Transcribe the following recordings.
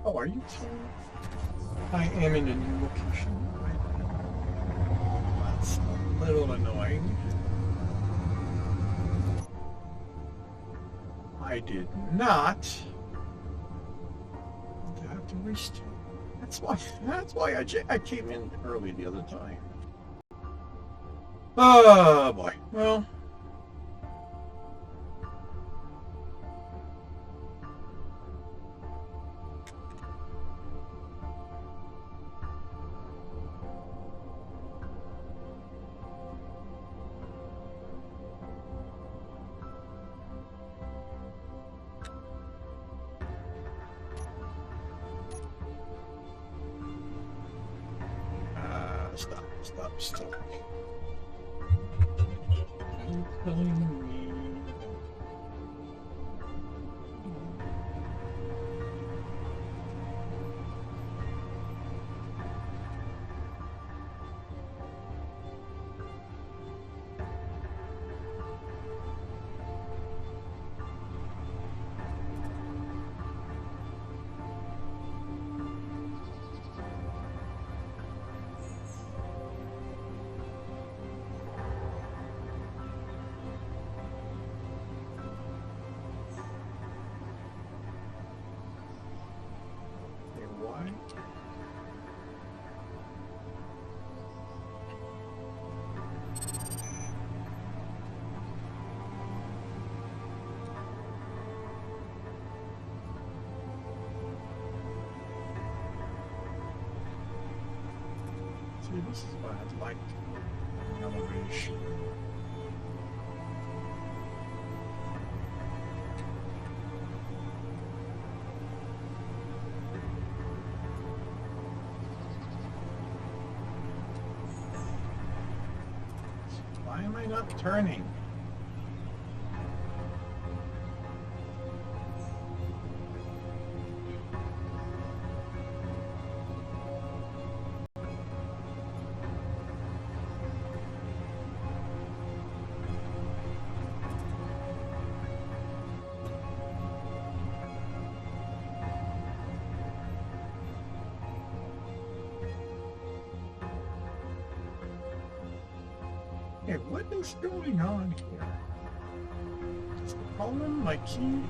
Oh, are you kidding? I am in a new location right now. That's a little annoying. I did not have to restart. That's why I came in early the other time. Oh boy. Well, stop. Are you killing me? See, this is what I'd like an elevation. Why am I not turning? Hey, what is going on here? Is the problem my key?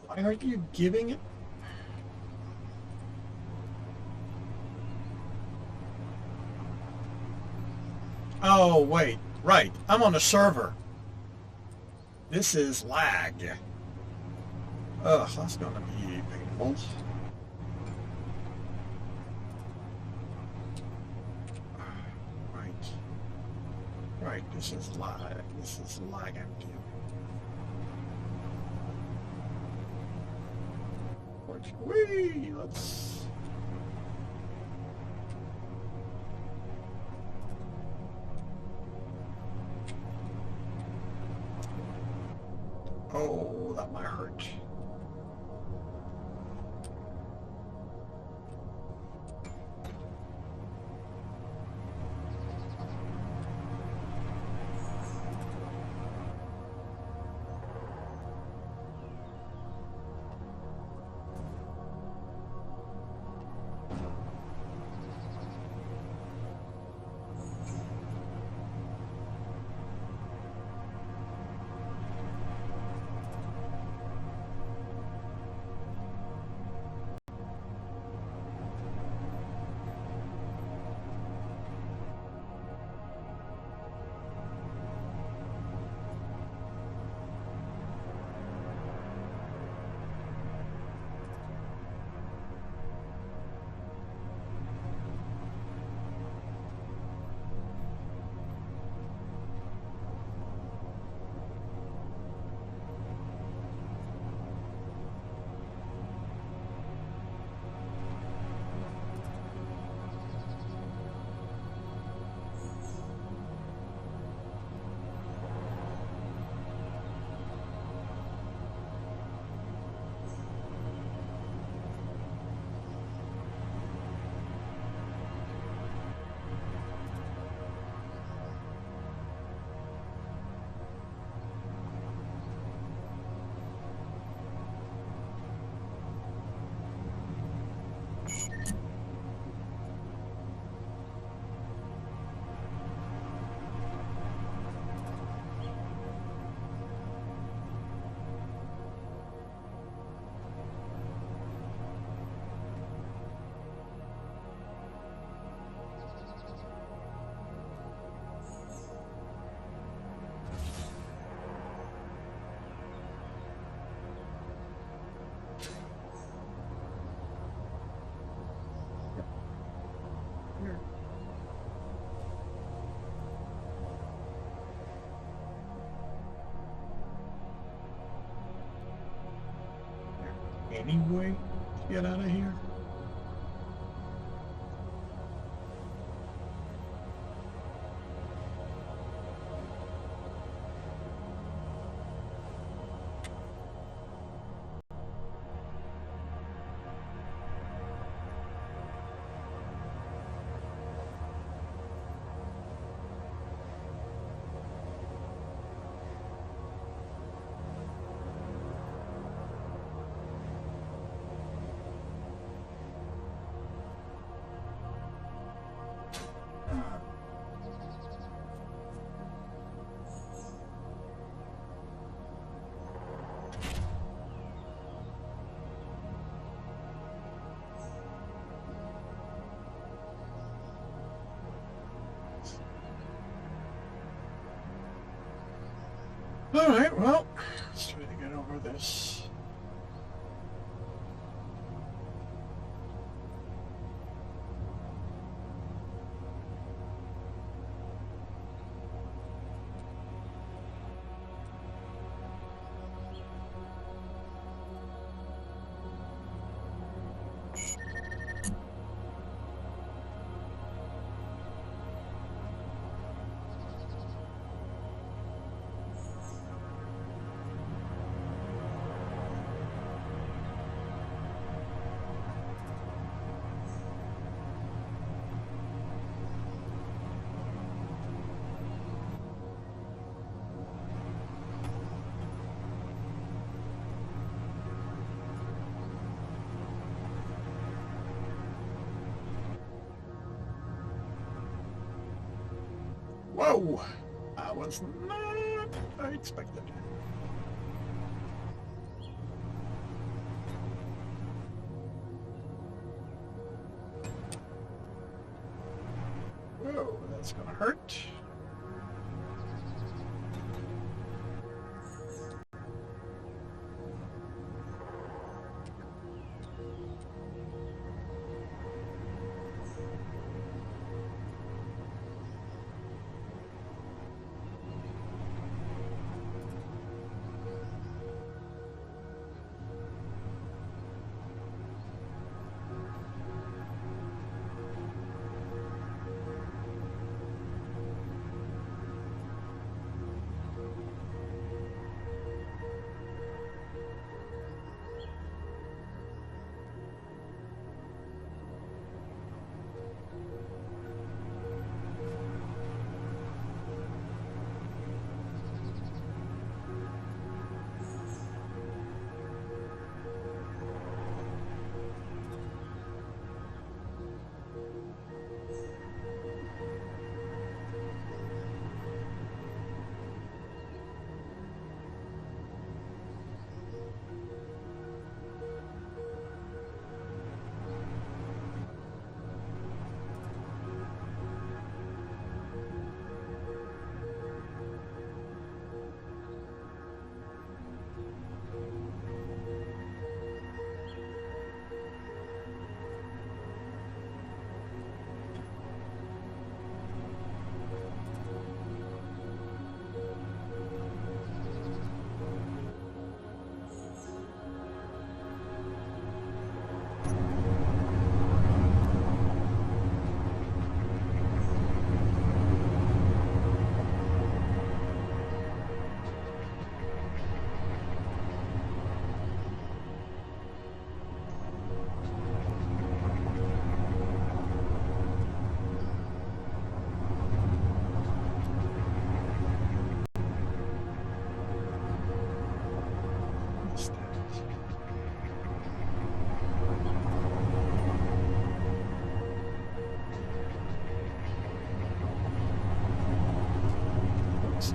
Why aren't you giving it? Oh, wait. Right. I'm on a server. This is lag. Ugh, that's going to be painful. Right. This is lag. This is lag empty. Whee! Let's... Oh, that might hurt. anyway to get out of here? All right, well, let's try to get over this. Whoa! That was not what I expected. Whoa, that's gonna hurt.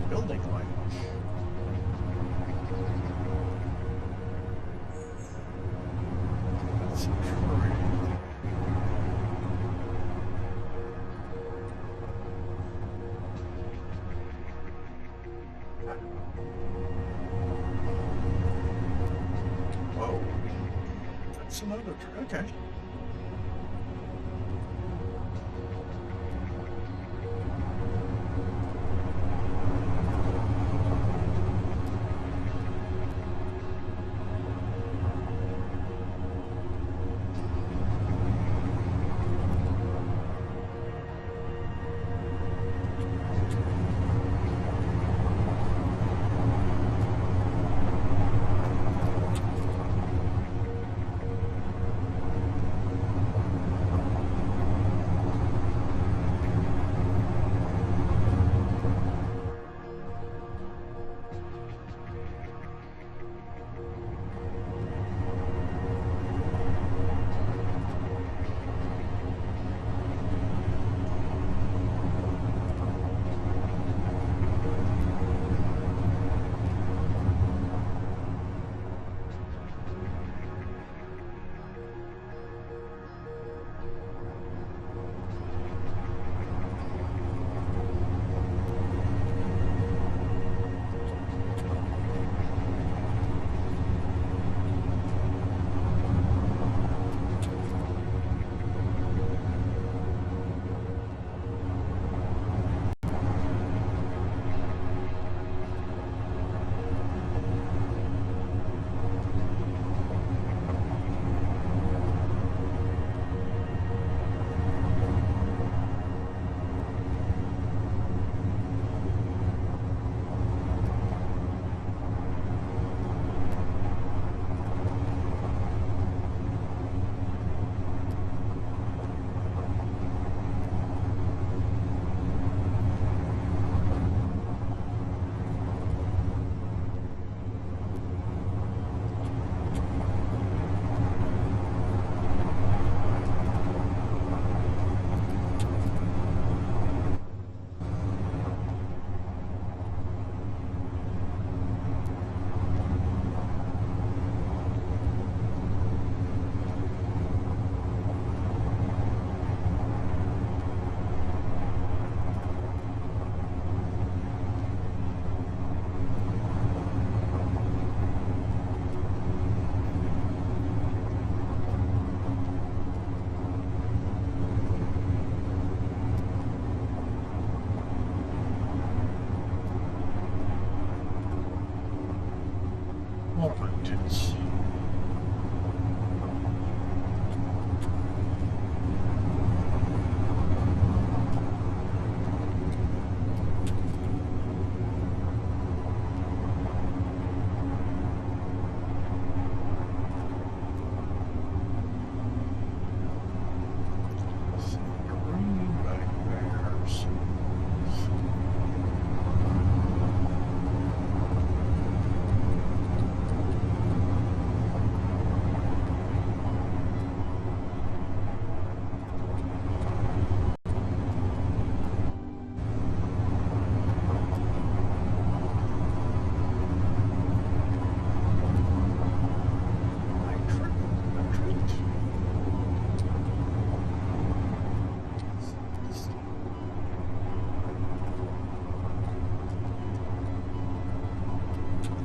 Building like. That's crazy. Whoa. That's another tree. Okay.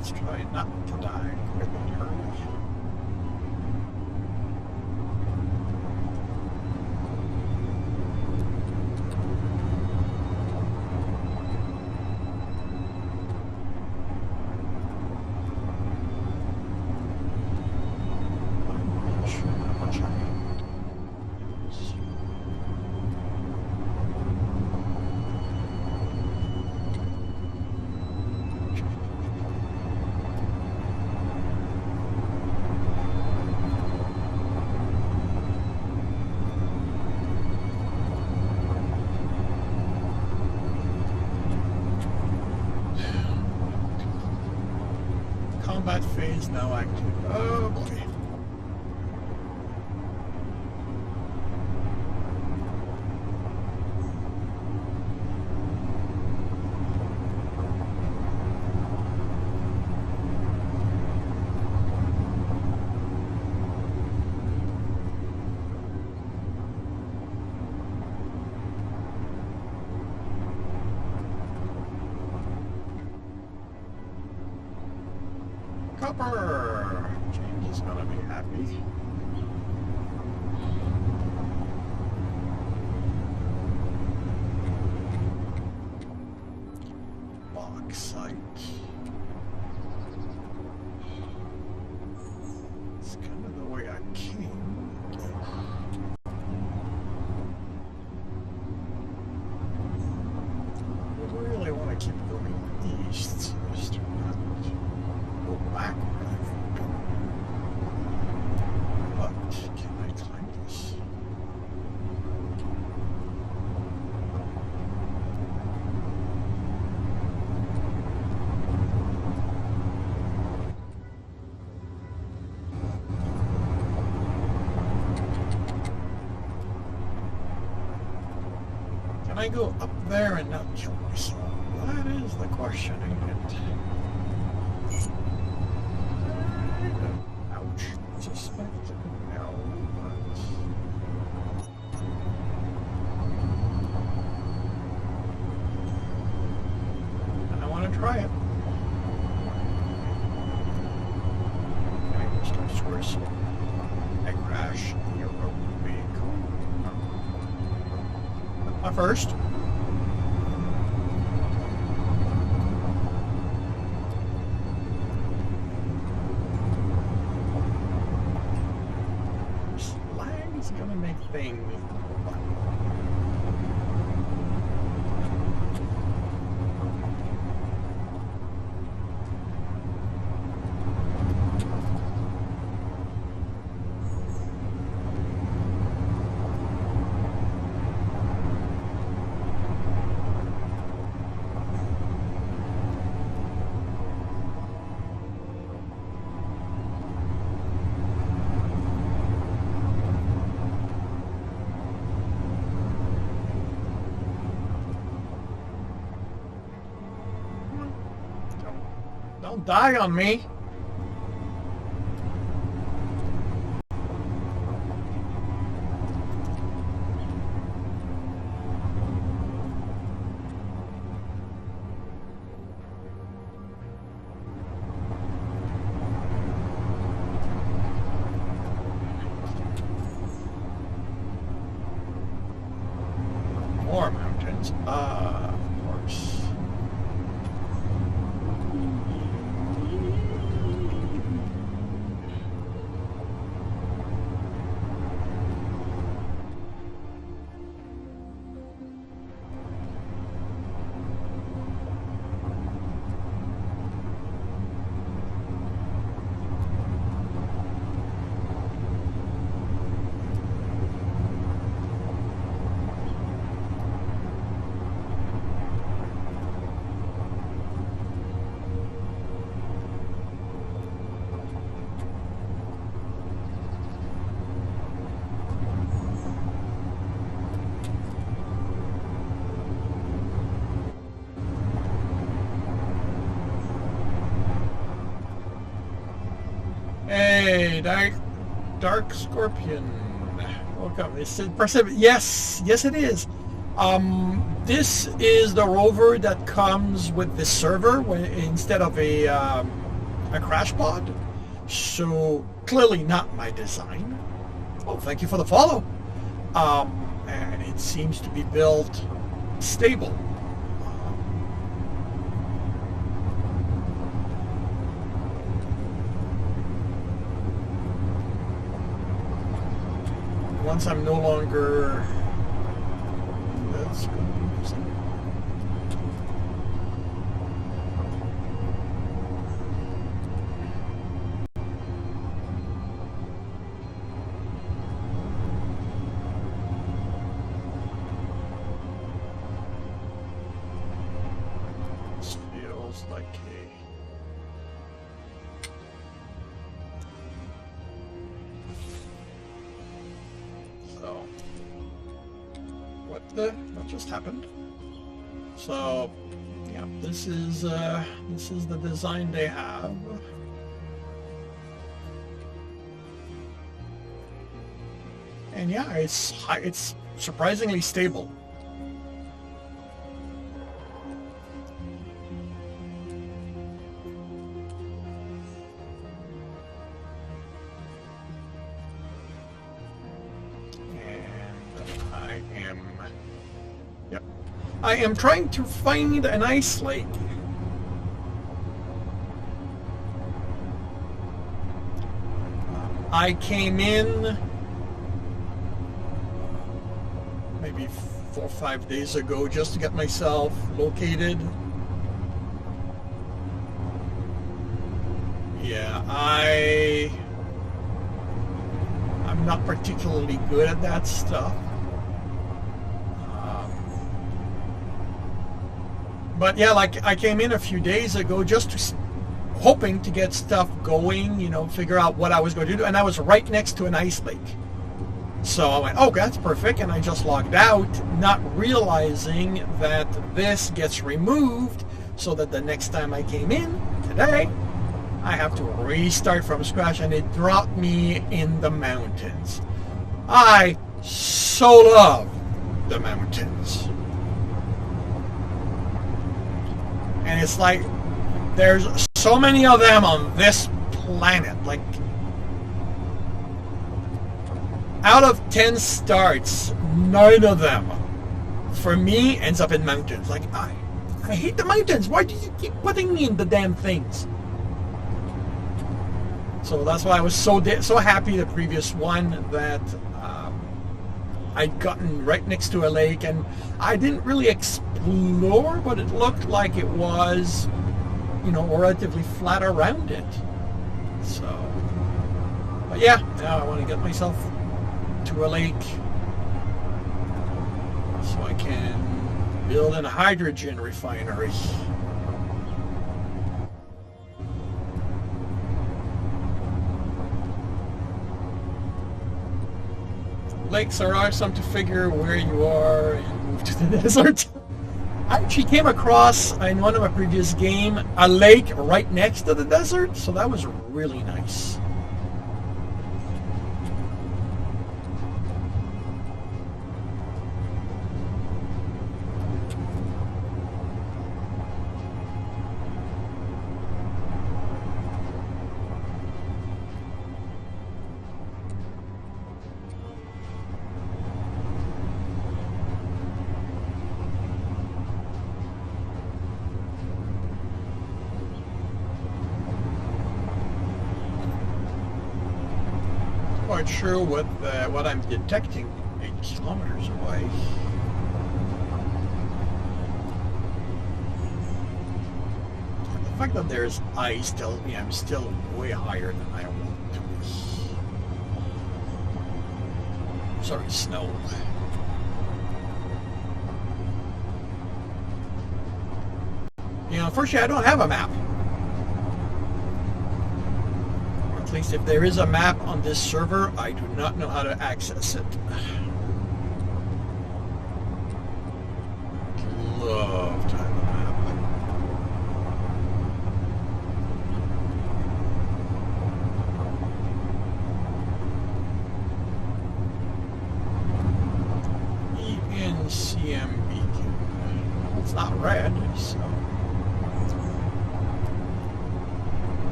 Let's try not to die quickly. Hurry. I'm not sure how much I use. Combat phase now active. Oh boy. Copper! James is gonna be happy. Bauxite. It's kind of the way I came. I really want to keep going east. Just not go backward. But can I climb this? Can I go up there and not kill myself? That is the question, ain't it? Ouch. Suspect no, but... And I want to try it. I start squares. I crash your road vehicle. Not first. Is gonna make things don't die on me. More mountains. Of course. Hey, Dark Scorpion. Welcome. It said yes, it is. This is the rover that comes with the server instead of a a crash pod. So clearly not my design. Oh, thank you for the follow. And it seems to be built stable. Once I'm no longer... That's confusing. This feels like a... What just happened? So, yeah, this is the design they have. And yeah, it's surprisingly stable. I am trying to find an ice lake. I came in maybe 4 or 5 days ago just to get myself located. Yeah, I'm not particularly good at that stuff. But yeah, like I came in a few days ago just hoping to get stuff going, you know, figure out what I was going to do. And I was right next to an ice lake. So I went, oh, that's perfect. And I just logged out, not realizing that this gets removed so that the next time I came in today, I have to restart from scratch. And it dropped me in the mountains. I so love the mountains. And it's like, there's so many of them on this planet. Like, out of 10 starts, 9 of them, for me, ends up in mountains. Like, I hate the mountains. Why do you keep putting me in the damn things? So that's why I was so happy the previous one that I'd gotten right next to a lake, and I didn't really explore, but it looked like it was, you know, relatively flat around it. So, but yeah, now I want to get myself to a lake so I can build a hydrogen refinery. Lakes are awesome to figure where you are and move to the desert. I actually came across, in one of my previous games, a lake right next to the desert, so that was really nice. Quite sure what I'm detecting 8 kilometers away. The fact that there's ice tells me I'm still way higher than I want to be. Sorry, snow. You know, unfortunately, I don't have a map. At least if there is a map on this server, I do not know how to access it. Love to have a map. ENCMB. It's not red, so...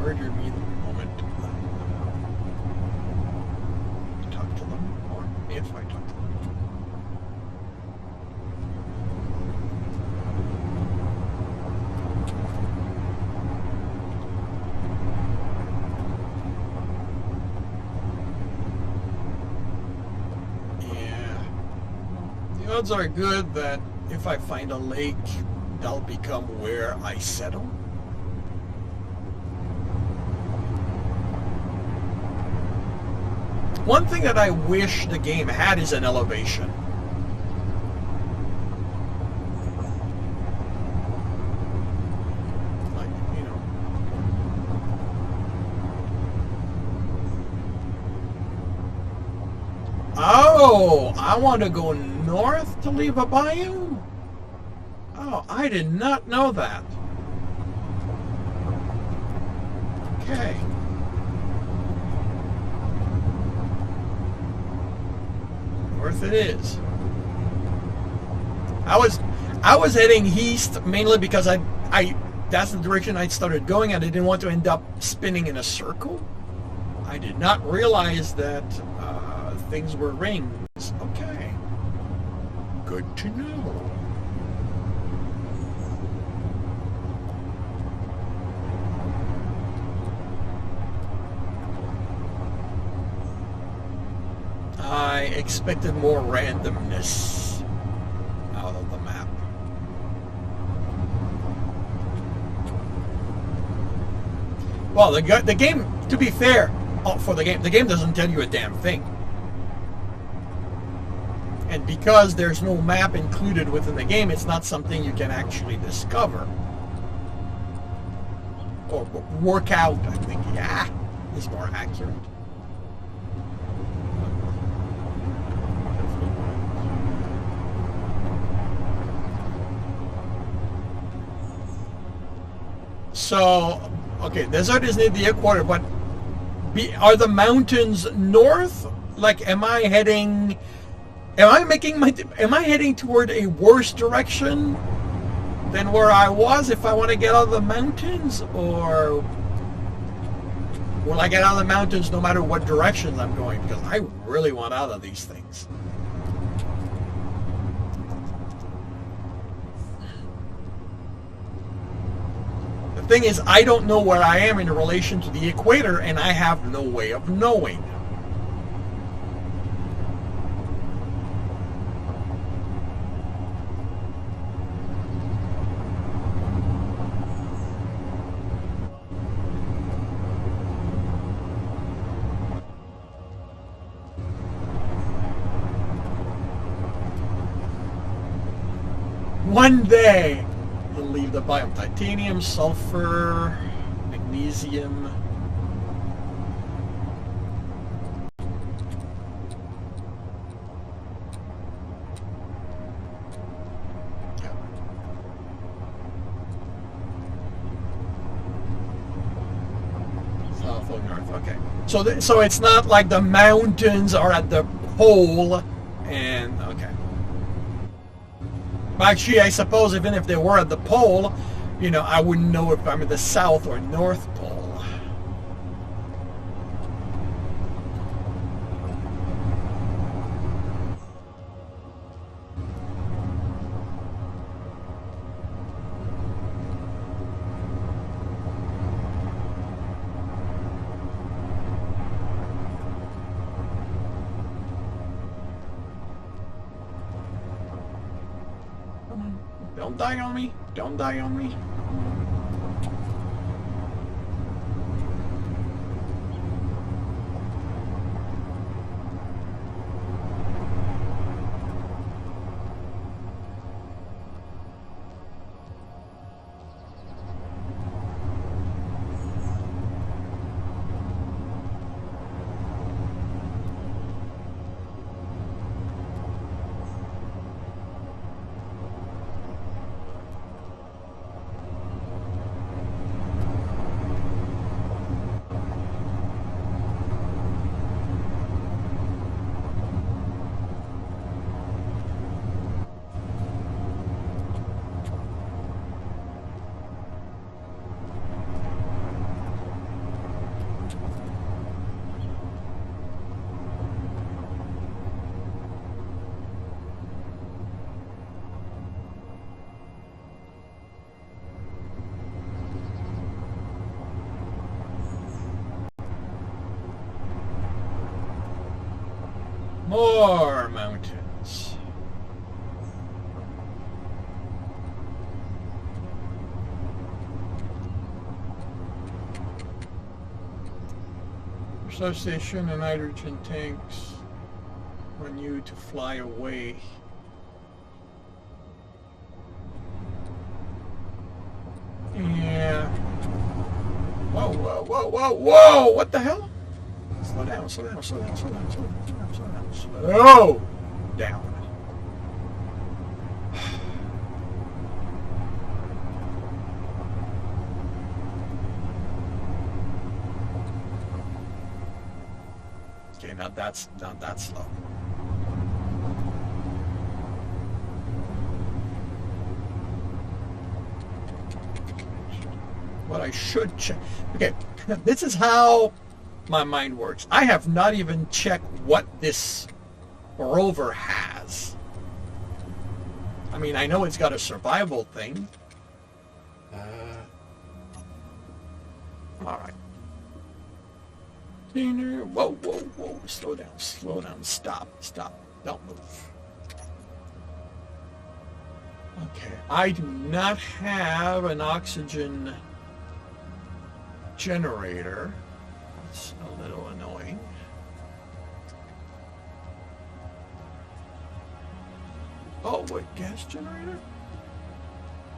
murder me the moment I talk to them, or if I talk to them. The odds are good that if I find a lake, that'll become where I settle. One thing that I wish the game had is an elevation. Like, you know. Oh, I want to go north to leave a bayou? Oh, I did not know that. Okay. North it is. I was heading east mainly because I that's the direction I started going, and I didn't want to end up spinning in a circle. I did not realize that things were rings. Okay. Good to know. I expected more randomness out of the map. Well, the game, to be fair, the game doesn't tell you a damn thing. And because there's no map included within the game, it's not something you can actually discover. Or work out, I think, yeah, is more accurate. So, okay, desert is near the equator, but are the mountains north? Like, am I heading toward a worse direction than where I was if I want to get out of the mountains? Or will I get out of the mountains no matter what direction I'm going? Because I really want out of these things. The thing is, I don't know where I am in relation to the equator, and I have no way of knowing. One day, we'll leave the biome. Titanium, sulfur, magnesium. South or north, okay. So it's not like the mountains are at the pole, and okay. Actually, I suppose even if they were at the pole, you know, I wouldn't know if I'm at the South or North Pole. Don't die on me. Don't die on me. More mountains. Substation and nitrogen tanks want you to fly away. Yeah. Whoa, whoa, whoa, whoa, whoa! What the hell? Slow down, slow down, slow down, slow down, slow down, slow down, slow down, slow down. Okay, not that slow. What I should check. Okay, this is how my mind works. I have not even checked what this rover has. I mean, I know it's got a survival thing. All right. Whoa, whoa, whoa. Slow down, slow down. Stop, stop. Don't move. Okay, I do not have an oxygen generator. That's a little annoying. Oh, wait, gas generator?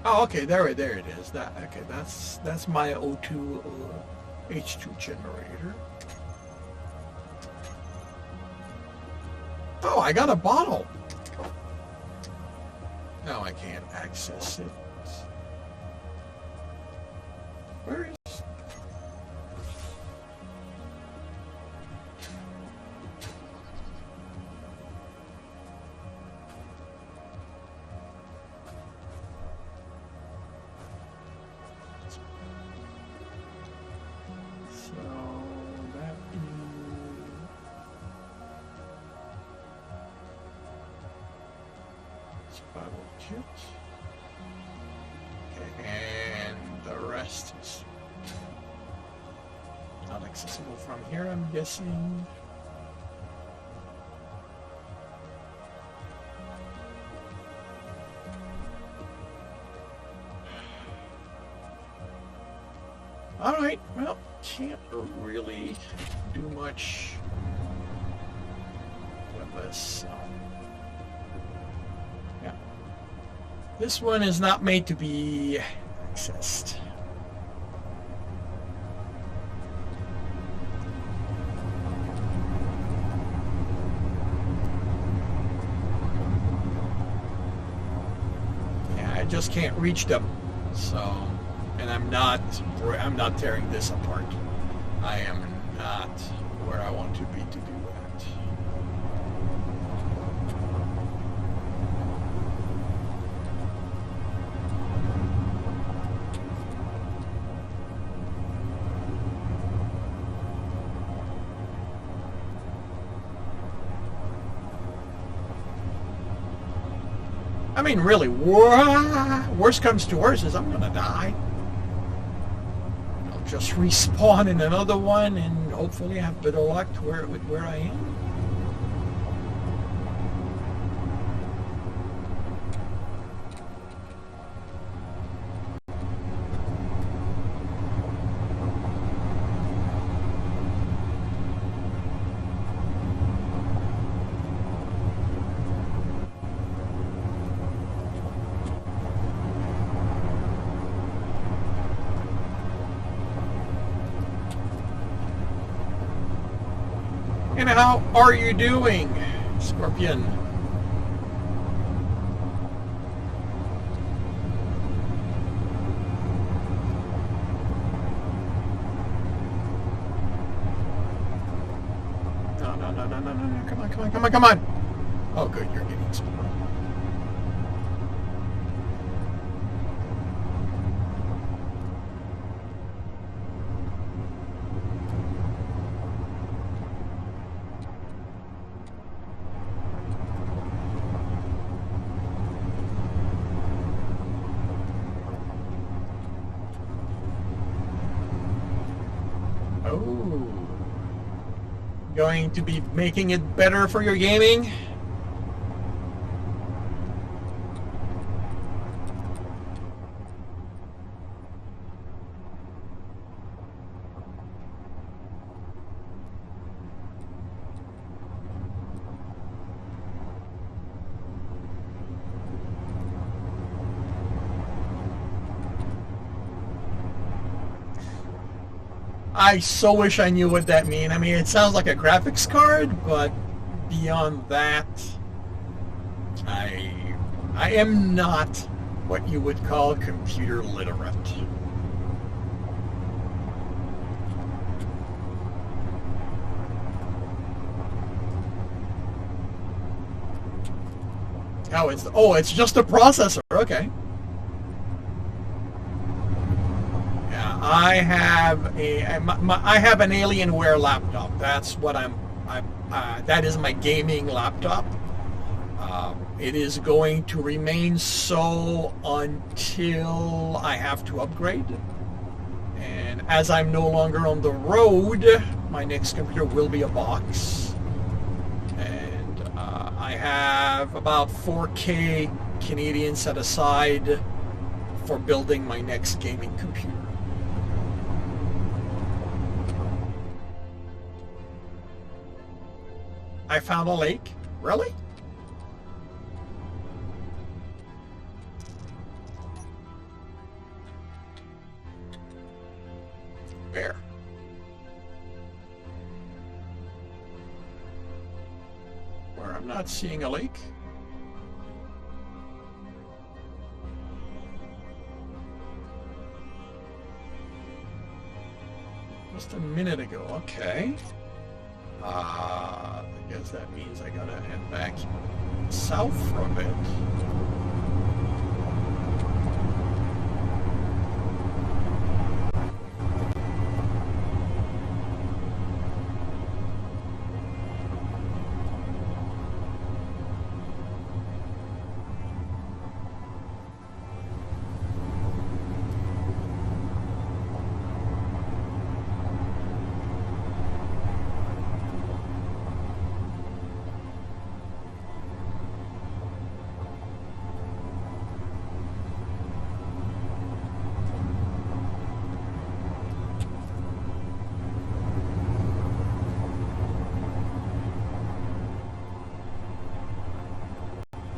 Oh, okay, there it is. Okay, that's my O2 H2 generator. Oh, I got a bottle. No, I can't access it. Where is? Okay, and the rest is not accessible from here, I'm guessing. Alright, well, can't really do much with this. This one is not made to be accessed. Yeah, I just can't reach them. So, and I'm not tearing this apart. I am not where I want to be to do that. I mean, really, worst comes to worst is I'm gonna die. I'll just respawn in another one and hopefully have better luck to where I am. And how are you doing, Scorpion? No. Come on. Oh, good, you're getting some. Going to be making it better for your gaming? I so wish I knew what that means. I mean, it sounds like a graphics card, but beyond that, I am not what you would call computer literate. It's just a processor. Okay. I have I have an Alienware laptop. That's what that is my gaming laptop. It is going to remain so until I have to upgrade. And as I'm no longer on the road, my next computer will be a box. And I have about 4K Canadian set aside for building my next gaming computer. I found a lake? Really? Where? Where I'm not seeing a lake? Just a minute ago, okay. I guess that means I gotta head back south for a bit.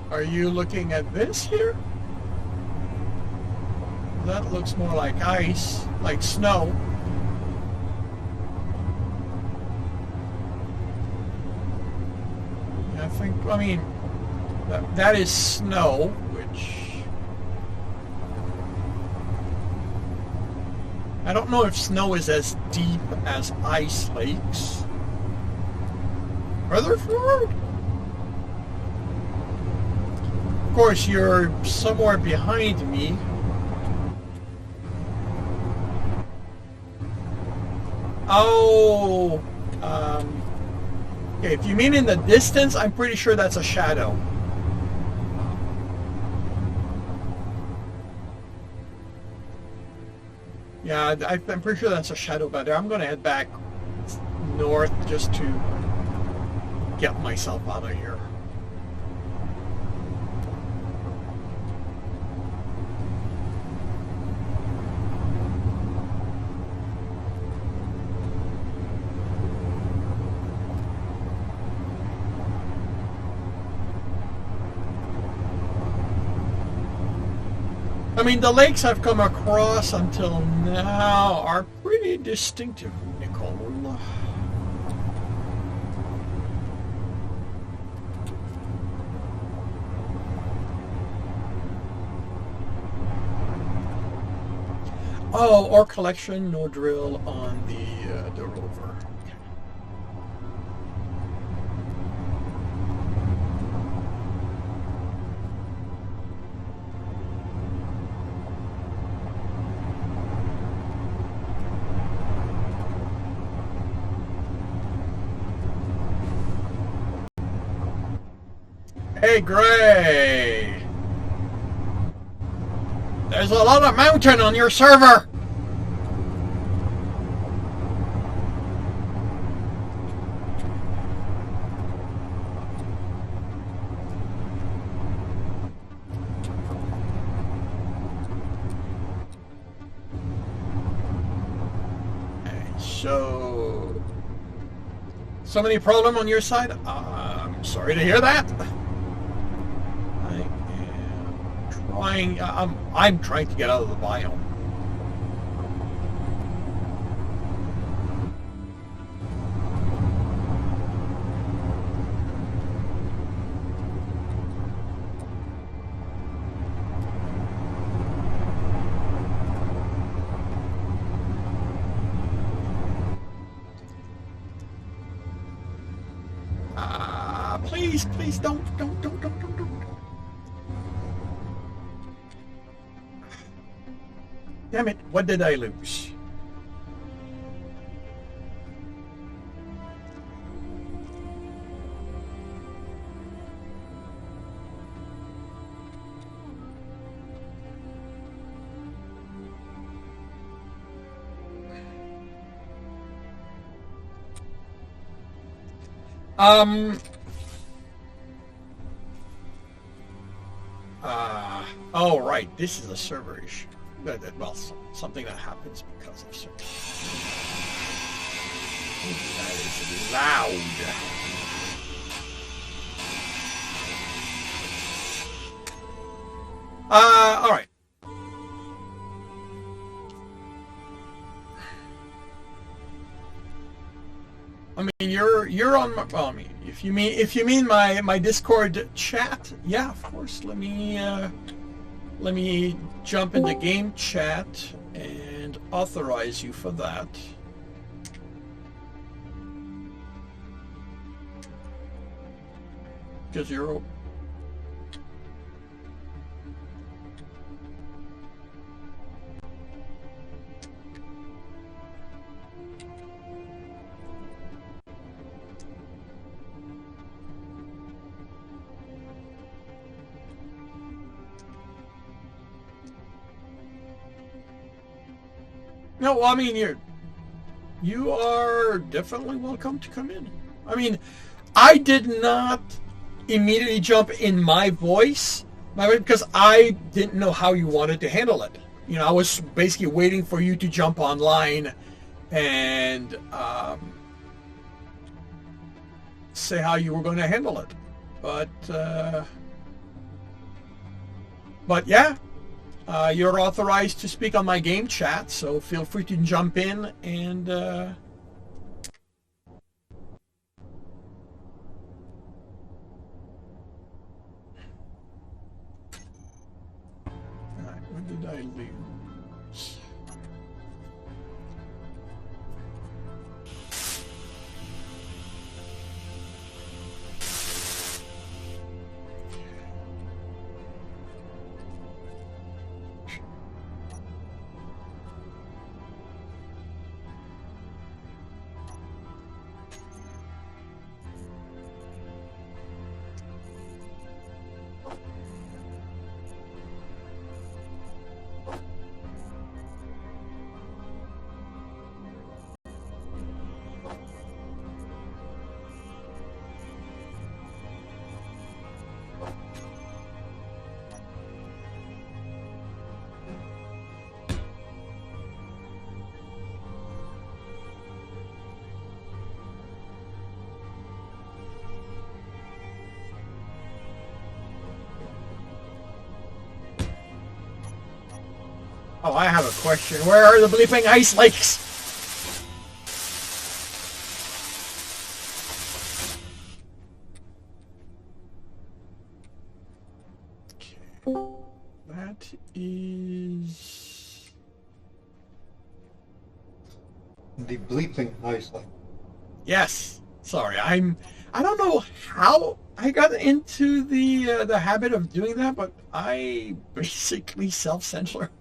Are you looking at this here? That looks more like ice, like snow. I mean, that is snow, which I don't know if snow is as deep as ice lakes. Further forward? Of course, you're somewhere behind me. Oh, okay, if you mean in the distance, I'm pretty sure that's a shadow. Yeah, I'm pretty sure that's a shadow back there. I'm going to head back north just to get myself out of here. I mean, the lakes I've come across until now are pretty distinctive, Nicole. Oh, ore collection, no drill on the rover. Hey, Gray! There's a lot of mountain on your server! So many problem on your side? I'm sorry to hear that. I am trying, I'm trying to get out of the biome. Please don't. Damn it, what did I lose? Oh, right. This is a server issue. Well, something that happens because of server. That is loud. All right. I mean, you're on my. Well, I mean, if you mean my Discord chat, yeah, of course. Let me jump into game chat and authorize you for that. Because you're. No, well, I mean, you are definitely welcome to come in. I mean, I did not immediately jump in my voice because I didn't know how you wanted to handle it. You know, I was basically waiting for you to jump online and say how you were going to handle it. But yeah. You're authorized to speak on my game chat, so feel free to jump in and Alright, what did I lose? Oh, I have a question. Where are the bleeping ice lakes? Okay. That is... The bleeping ice lake. Yes. Sorry, I don't know how I got into the habit of doing that, but I basically self-censor.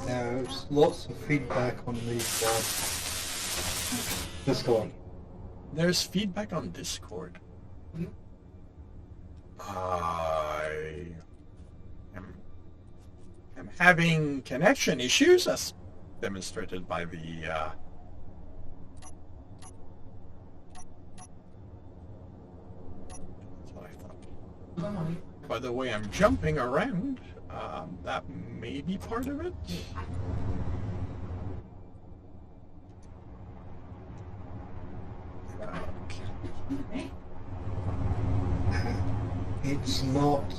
There's lots of feedback on the Discord. There's feedback on Discord. I am having connection issues, as demonstrated by the so I By the way, I'm jumping around. That may be part of it. Okay. It's not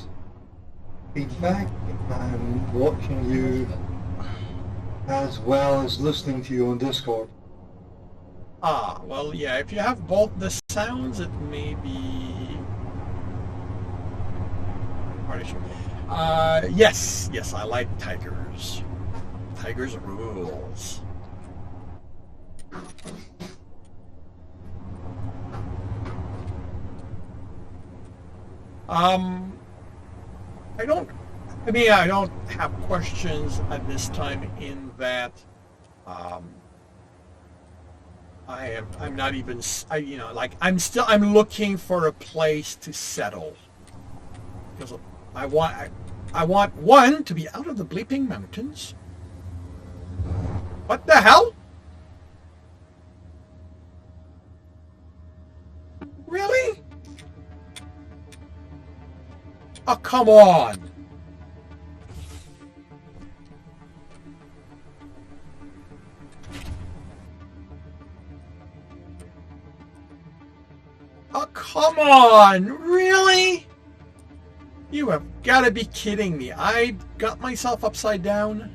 feedback. I'm watching you as well as listening to you on Discord. Ah, well, yeah, if you have both the sounds, it may be... yes, I like tigers. Tigers rules. I don't have questions at this time in that, I'm not even, I'm looking for a place to settle. Because I want one, to be out of the bleeping mountains. What the hell? Really? Oh, come on. Oh, come on. Really? You have got to be kidding me. I got myself upside down.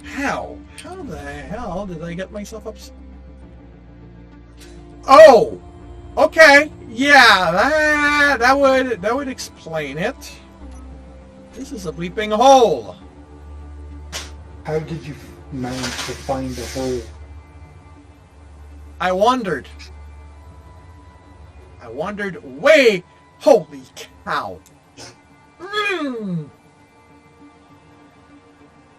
How? How the hell did I get myself upside... Oh! Okay. Yeah, that would explain it. This is a bleeping hole. How did you manage to find the hole? I wondered way... Holy cow.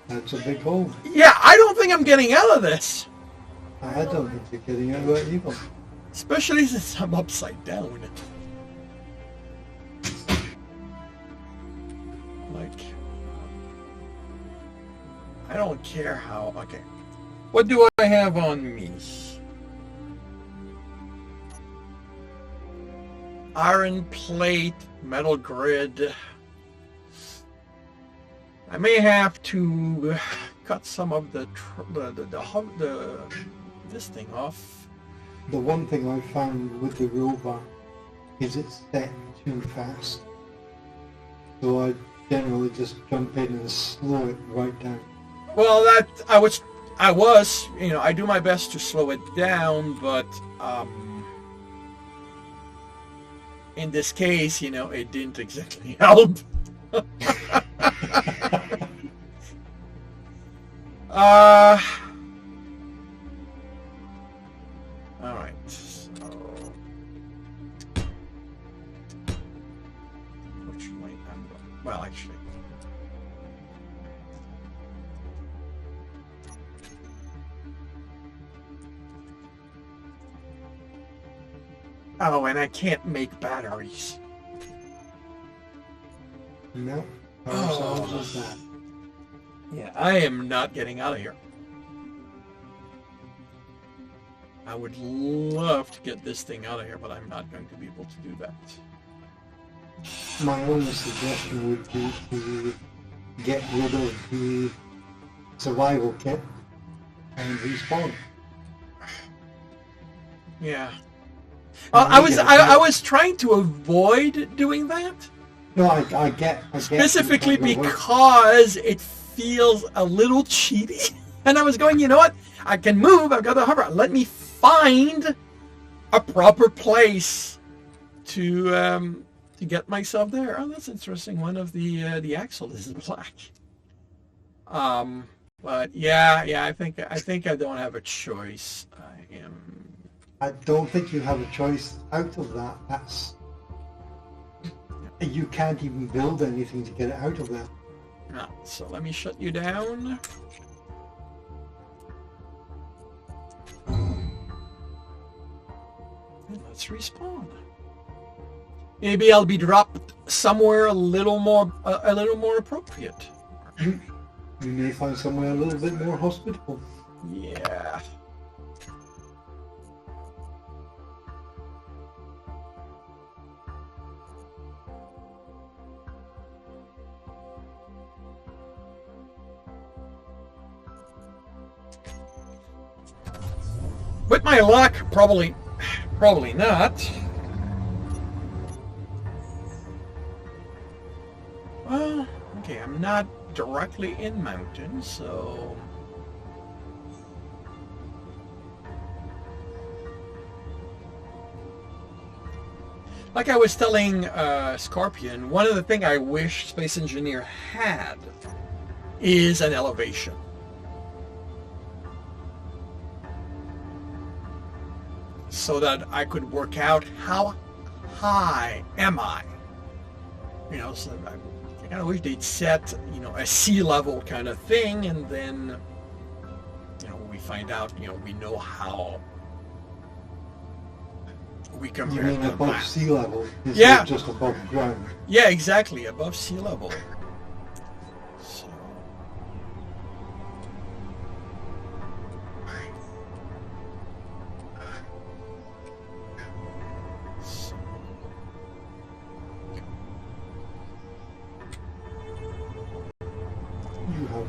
That's a big hole. Yeah, I don't think I'm getting out of this. I don't think you're getting out of it either. Especially since I'm upside down. Like, I don't care how... Okay. What do I have on me? Iron plate, metal grid. I may have to cut some of the this thing off. The one thing I found with the rover is it's set too fast. So I generally just jump in and slow it right down. Well, I was, I do my best to slow it down, but in this case, it didn't exactly help. All right. So, which way I'm going? Well, actually. Oh, and I can't make batteries. No. Oh, that. Yeah, I am not getting out of here. I would love to get this thing out of here, but I'm not going to be able to do that. My only suggestion would be to get rid of the survival kit and respawn. Yeah. I was trying to avoid doing that. No, I get specifically because it feels a little cheaty. And I was going, you know what? I can move. I've got the hover. Let me find a proper place to get myself there. Oh, that's interesting. One of the axle is black. But yeah, I think I don't have a choice. I don't think you have a choice out of that. You can't even build anything to get it out of there. No, so let me shut you down. And let's respawn. Maybe I'll be dropped somewhere a little more appropriate. You may find somewhere a little bit more hospitable. Yeah. With my luck, probably not. Well, okay, I'm not directly in mountains, so... Like I was telling Scorpion, one of the things I wish Space Engineer had is an elevation. So that I could work out how high am I. You know, so I kind of wish they'd set, you know, a sea level kind of thing, and then, you know, we find out, you know, we know how we compare. You mean to above that. sea level? Yeah. Just above ground. Yeah, exactly, above sea level. So. You have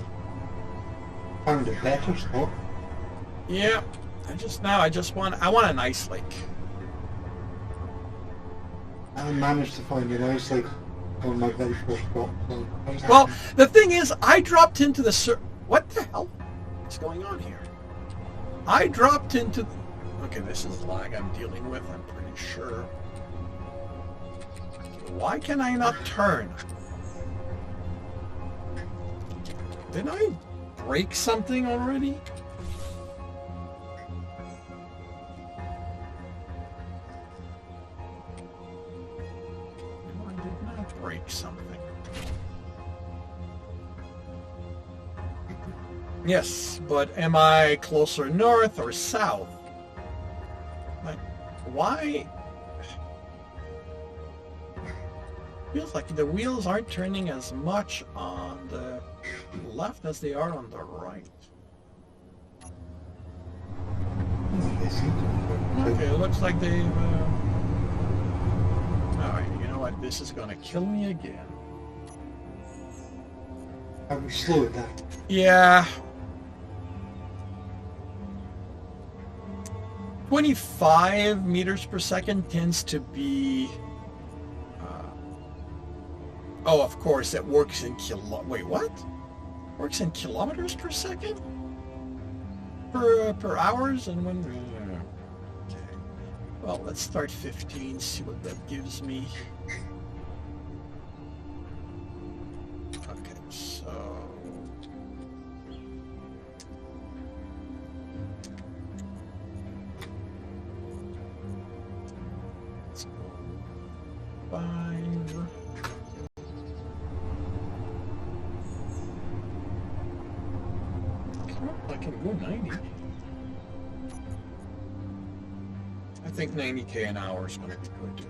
found a better spot. Yeah, I want an ice lake. I managed to find an ice lake on my very first drop. So I was Well, happy. the thing is, I dropped into the what the hell? What's going on here? I dropped into... Okay, this is lag I'm dealing with, I'm pretty sure. Why can I not turn? Did I break something already? No, I did not break something. Yes, but am I closer north or south? Like, why? Feels like the wheels aren't turning as much on the left as they are on the right. Okay, it looks like they've... Alright, you know what? This is gonna kill me again. I will slow it down. Yeah. 25 meters per second tends to be... oh, of course, it works in Wait, what? Works in kilometers per second? Per hours? And when... Okay. Well, let's start 15, see what that gives me. Okay, so... Let's go 5... I can go 90. I think 90k an hour is going to be good.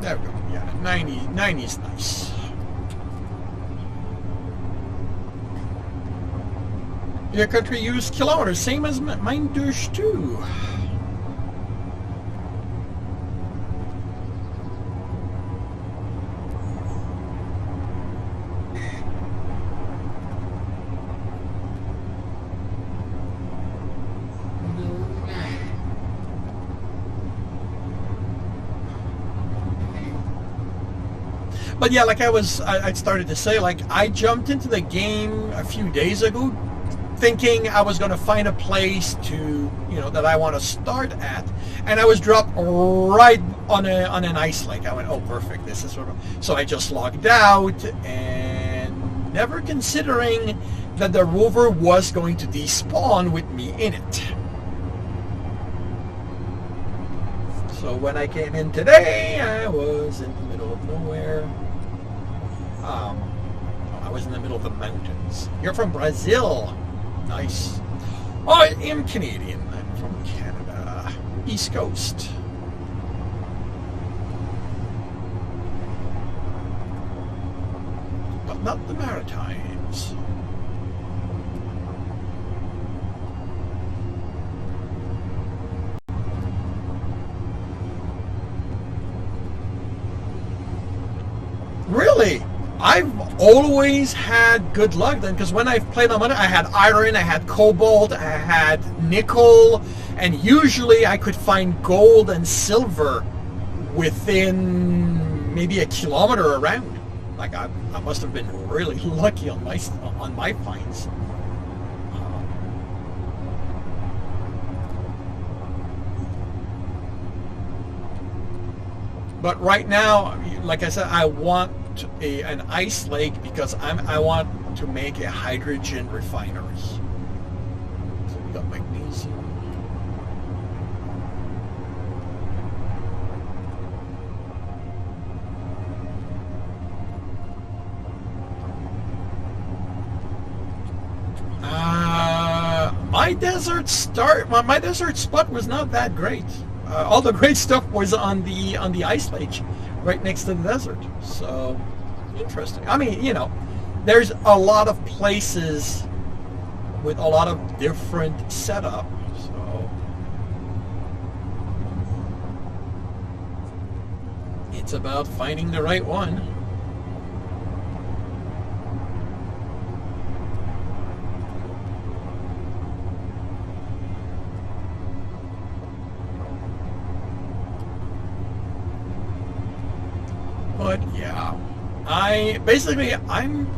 There we go. Yeah, 90 is nice. Your country used kilometers, same as mine does too. But yeah, like I started to say, like I jumped into the game a few days ago thinking I was going to find a place to, you know, that I want to start at, and I was dropped right on an ice lake. I went, oh, perfect, this is sort of... So I just logged out, and never considering that the rover was going to despawn with me in it. So when I came in today, I was in the middle of nowhere. I was in the middle of the mountains. You're from Brazil. Nice. I am Canadian. I'm from Canada. East Coast. But not the Maritimes. I've always had good luck then, because when I've played on Monday, I had iron, I had cobalt, I had nickel, and usually I could find gold and silver within maybe a kilometer around. Like I must have been really lucky on my finds. But right now, like I said, I want an ice lake because I want to make a hydrogen refinery. So we got magnesium. My desert spot was not that great. All the great stuff was on the ice lake, right next to the desert. So interesting. I mean, you know, there's a lot of places with a lot of different setup. So it's about finding the right one. But yeah, I'm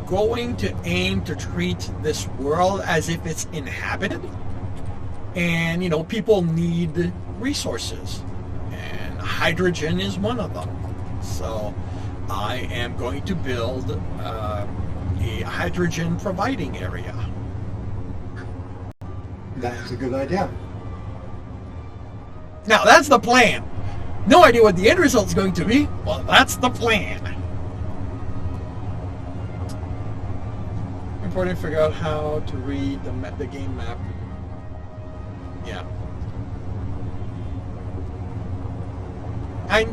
going to aim to treat this world as if it's inhabited, and you know, people need resources, and hydrogen is one of them. So I am going to build a hydrogen providing area. That's a good idea. Now that's the plan. No idea what the end result is going to be. Well, that's the plan. Important to figure out how to read the game map. Yeah. I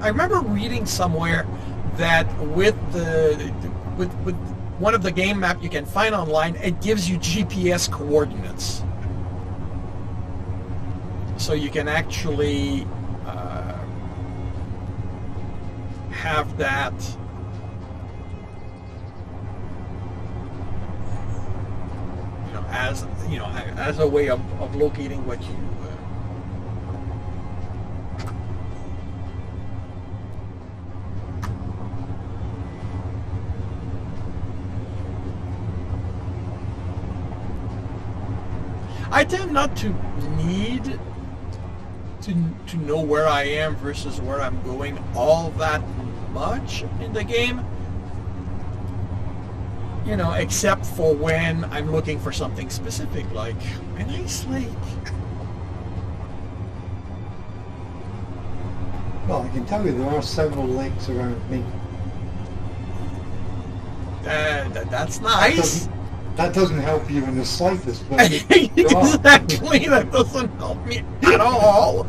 remember reading somewhere that with one of the game map you can find online, it gives you GPS coordinates, so you can actually have that as a way of locating what you I tend not to need to know where I am versus where I'm going all that much in the game, you know, except for when I'm looking for something specific, like an ice lake. Well, I can tell you there are several lakes around me. That's nice. That doesn't help you in the slightest. But exactly, that doesn't help me at all.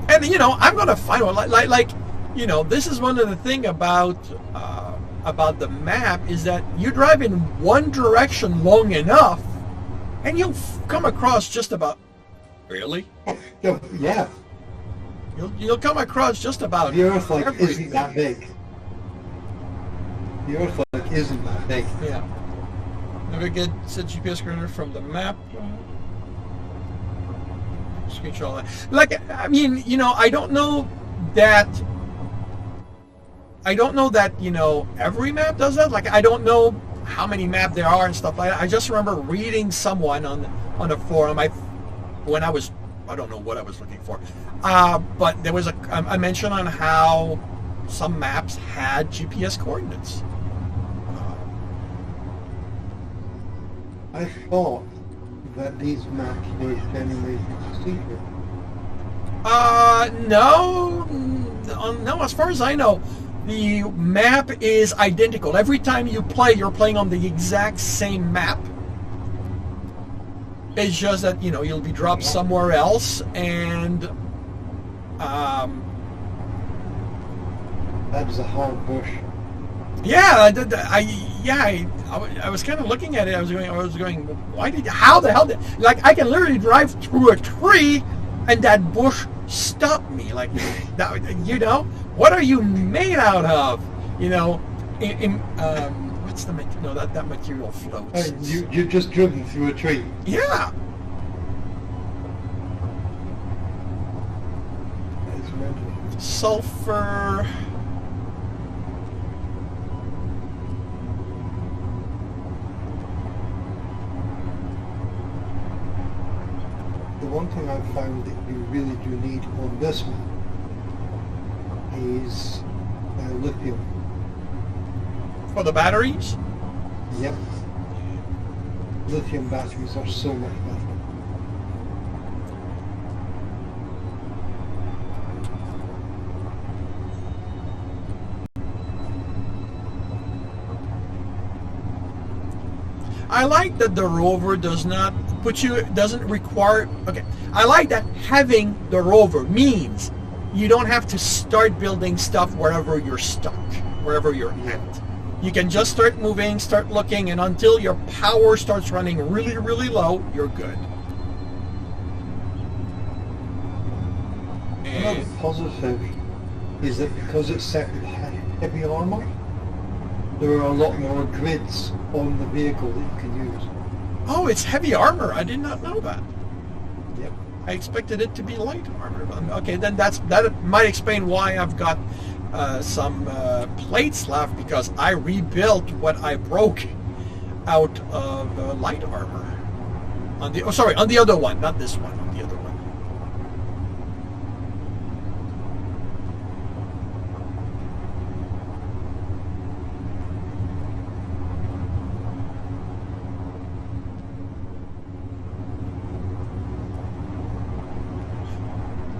And you know, I'm gonna find one. Like, you know, this is one of the thing about the map is that you drive in one direction long enough, and you'll come across just about. Really? Yeah. You'll come across just about. The Earth isn't that big. The Earth isn't that big. Yeah. Navigate set GPS coordinate from the map. Screenshot all that. Like, I mean, you know, I don't know that, you know, every map does that. Like, I don't know how many maps there are and stuff like that. I just remember reading someone on a forum. I don't know what I was looking for. But there was a mention on how some maps had GPS coordinates. I thought that these maps were generally secret. No. As far as I know, the map is identical. Every time you play, you're playing on the exact same map. It's just that, you know, you'll be dropped somewhere else, and that was a hard bush. Yeah, I was kind of looking at it. I was going. How the hell did? Like, I can literally drive through a tree, and that bush stopped me. Like that, you know. What are you made out of? You know, what's the no that material floats. Hey, you've just driven through a tree. Yeah. It's red. Sulfur. The one thing I've found that you really do need on this one is lithium. For the batteries? Yep. Lithium batteries are so much better. I like that the rover does not doesn't require, okay, I like that having the rover means you don't have to start building stuff wherever you're stuck, wherever you're at. You can just start moving, start looking, and until your power starts running really, really low, you're good. Another positive is that because it's set with heavy armor, there are a lot more grids on the vehicle that you can use. Oh, it's heavy armor. I did not know that. Yep. I expected it to be light armor. Okay, then that might explain why I've got some plates left, because I rebuilt what I broke out of light armor. On the on the other one, not this one, on the other one.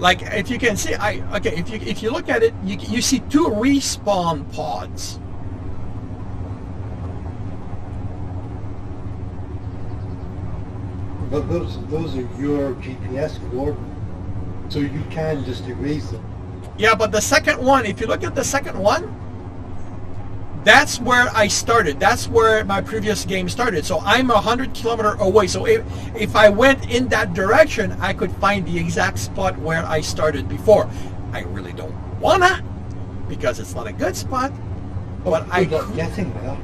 Like, if you can see, if you look at it, you see two respawn pods. But those are your GPS coordinates, so you can just erase them. Yeah, but the second one, if you look at the second one, that's where I started. That's where my previous game started. So I'm 100 kilometers away. So if I went in that direction, I could find the exact spot where I started before. I really don't wanna, because it's not a good spot. But I could getting there.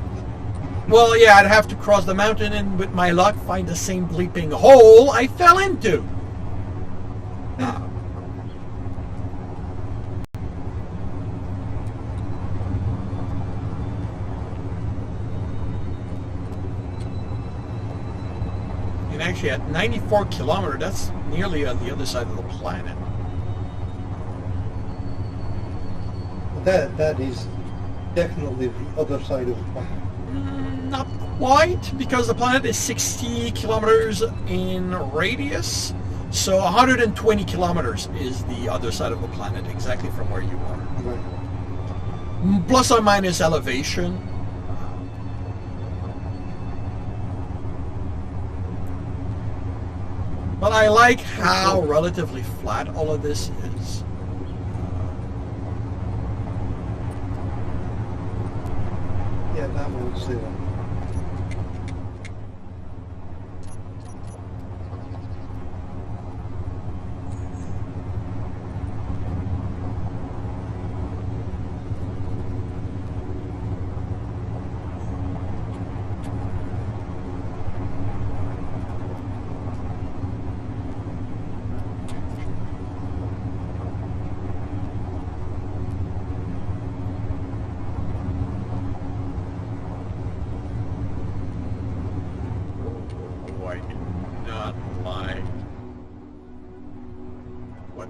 Well, yeah, I'd have to cross the mountain and, with my luck, find the same bleeping hole I fell into. And actually, at 94 kilometers, that's nearly on the other side of the planet. That is definitely the other side of the planet. Not quite, because the planet is 60 kilometers in radius. So 120 kilometers is the other side of the planet, exactly from where you are. Right. Plus or minus elevation. But I like how relatively flat all of this is. Yeah, that one's there.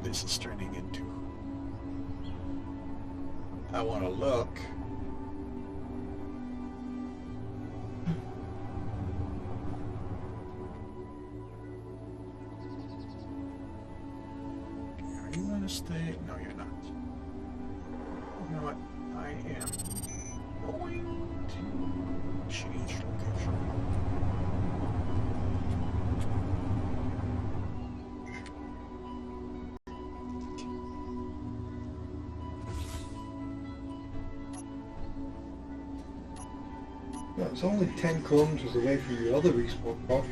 This is turning into. I want to look. Are you going to stay? No, you're not. You know what? I am going to change location. Yeah, it's only 10 kilometers away from your other respawn pod.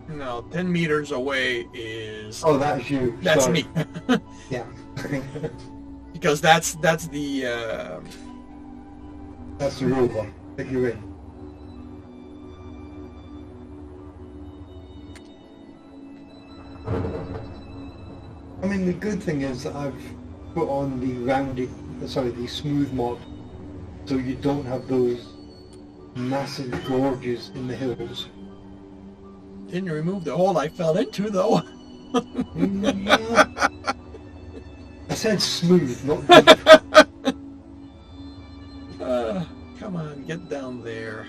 No, 10 meters away is... Oh, that's you. That's Sorry. me. Yeah. because that's the That's the rover that you're in. I mean, the good thing is that I've put on the smooth mod, so you don't have those massive gorges in the hills. Didn't remove the hole I fell into, though. Yeah. I said smooth, not deep. Come on, get down there.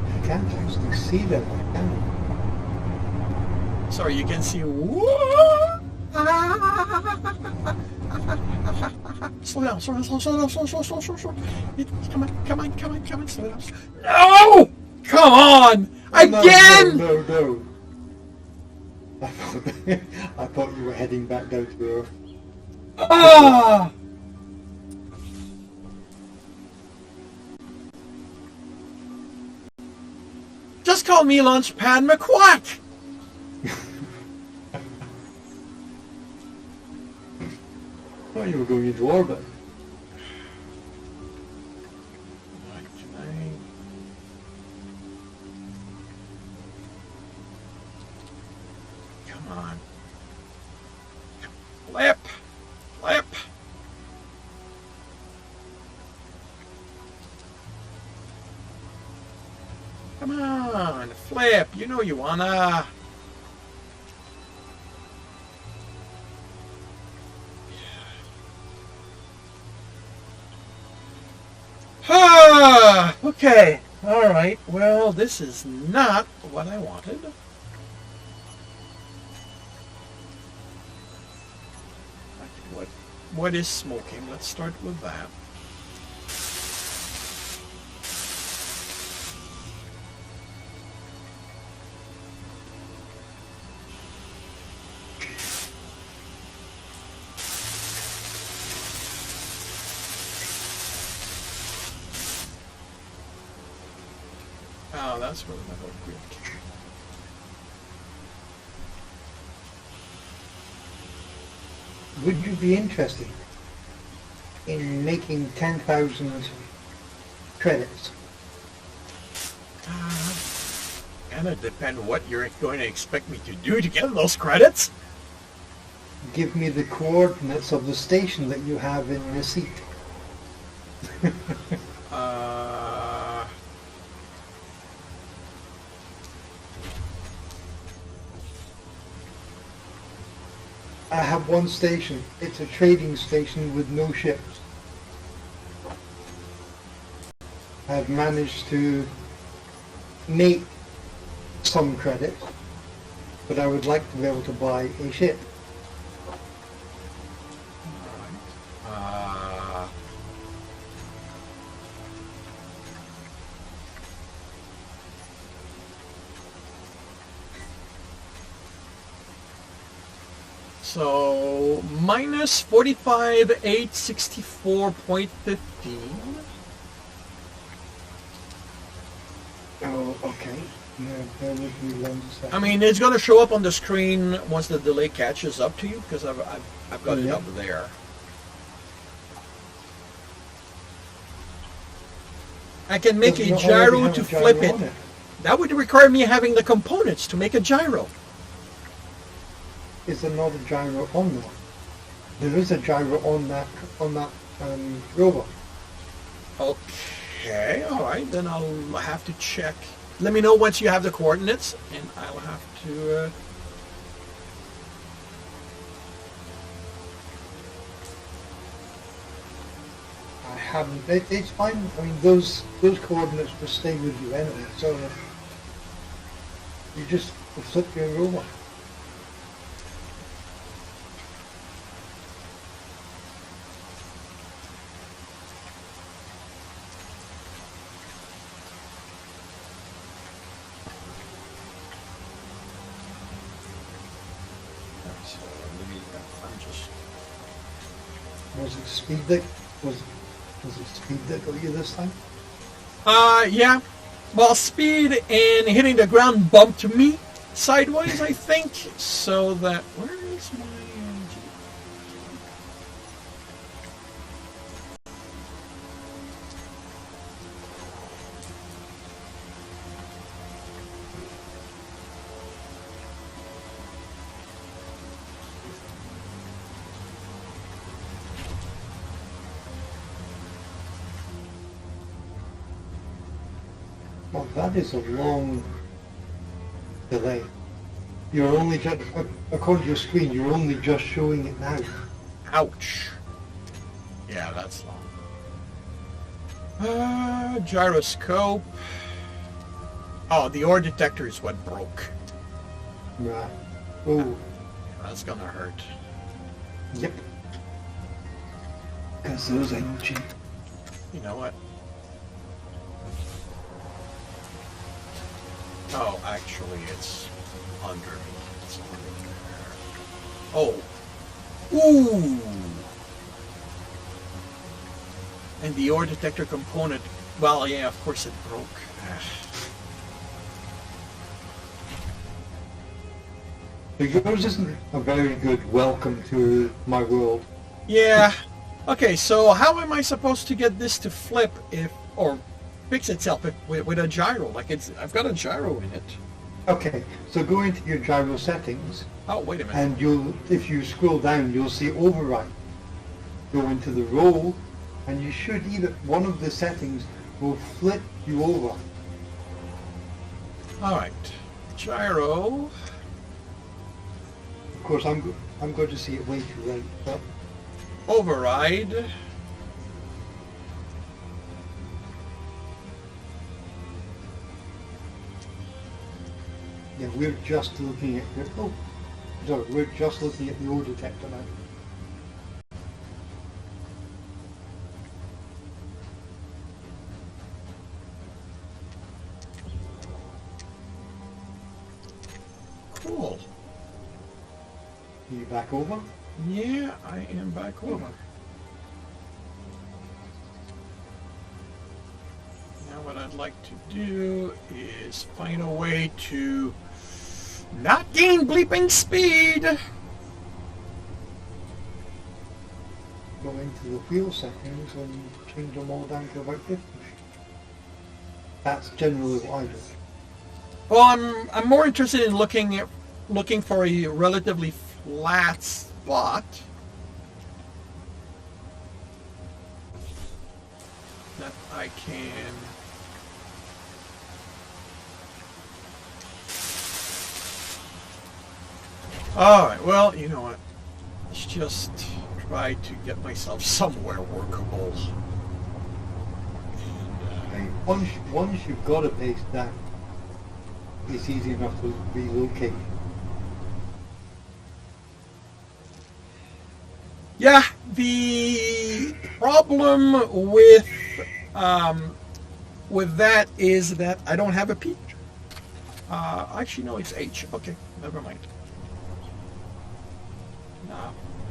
I can't actually see them, can Sorry, you can see. Slow down, slow down, slow. Come on, slow down. No! Come on! Again! No. I thought you were heading back down to Earth. Ah! Just call me Launchpad McQuack! Oh, you were going into orbit. What can I... Come on. Flip! Come on, flip! You know you wanna... Okay, alright, well, this is not what I wanted. Okay, what is smoking? Let's start with that. Oh, that's where the metal grid came. Would you be interested in making 10,000 credits? Gonna depend what you're going to expect me to do to get those credits. Give me the coordinates of the station that you have in the seat. I have one station. It's a trading station with no ships. I've managed to make some credits, but I would like to be able to buy a ship. So minus 45,864.15. Oh, okay. Bear with me 1 second. I mean, it's going to show up on the screen once the delay catches up to you, because I've got it up there. I can make a gyro to flip it. That would require me having the components to make a gyro. Is there not a gyro on there? There is a gyro on that rover. Okay, all right. Then I'll have to check. Let me know once you have the coordinates, and I'll have to. I haven't. It's fine. I mean, those coordinates will stay with you anyway. So you just flip your rover. I'm just... Was it speed that was it speed that got you this time? Yeah. Well, speed and hitting the ground bumped me sideways, I think. So that... Where is my... Well, that is a long delay. You're only just, according to your screen, you're only just showing it now. Ouch. Yeah, that's long. Gyroscope. Oh, the ore detector is what broke. Right. Oh. That's gonna hurt. Yep. Because those ancient. You know what? Oh, actually, it's under me. It's under there. Oh. Ooh. And the ore detector component. Well, yeah, of course it broke. So yours isn't a very good welcome to my world. Yeah. Okay, so how am I supposed to get this to flip or fix itself with a gyro? Like I've got a gyro in it. Okay, so go into your gyro settings. Oh, wait a minute. And if you scroll down, you'll see override. Go into the roll, and you should either one of the settings will flip you over. All right, gyro. Of course, I'm going to see it way too late, but Override. yeah, we're just looking at we're just looking at the ore detector now. Cool. Are you back over? Yeah, I am back over. Now what I'd like to do is find a way to not gain bleeping speed. Go into the wheel settings and change them all down to about 50. That's generally what I do. Well, I'm more interested in looking for a relatively flat spot that I can. All right. Well, you know what? Let's just try to get myself somewhere workable. And, Once you've got a base down, it's easy enough to relocate. yeah, the problem with that is that I don't have a P. Actually, no, it's H. Okay, never mind.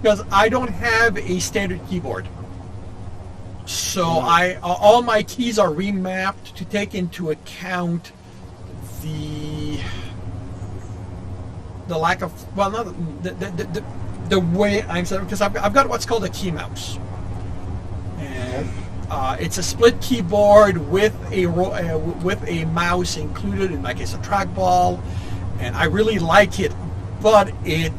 Because I don't have a standard keyboard. So all my keys are remapped to take into account the lack of, well, not the way I'm set up, because I've got what's called a key mouse, and it's a split keyboard with a mouse included, in my case a trackball, and I really like it, but it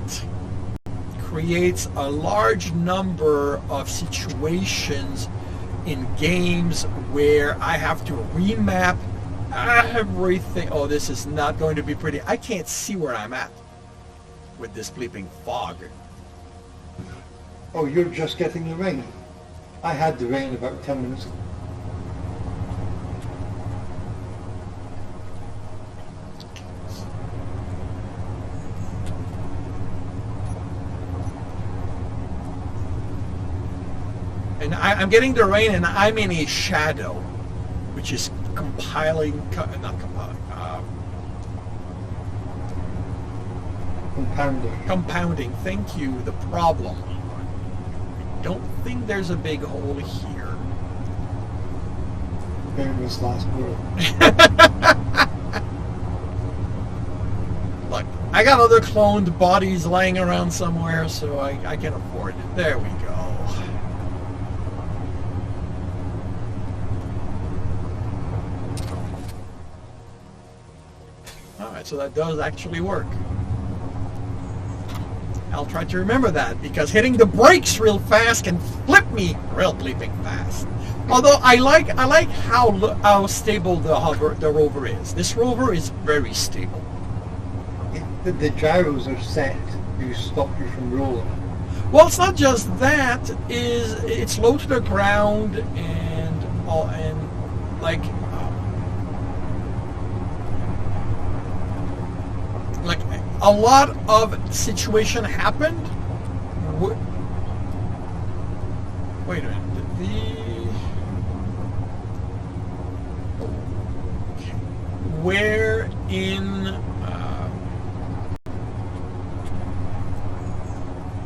creates a large number of situations in games where I have to remap everything. Oh, this is not going to be pretty. I can't see where I'm at with this bleeping fog. Oh, you're just getting the rain. I had the rain about 10 minutes ago. And I'm getting the rain, and I'm in a shadow, which is not compiling. Compounding. Compounding, thank you, the problem. I don't think there's a big hole here. Famous last word. Look, I got other cloned bodies laying around somewhere, so I can afford it. There we go. Alright, so that does actually work. I'll try to remember that, because hitting the brakes real fast can flip me real bleeping fast. Although I like how stable the rover is. This rover is very stable. The gyros are set to stop you from rolling. Well, it's not just that. It's low to the ground like a lot of situation happened. Wait a minute. Where in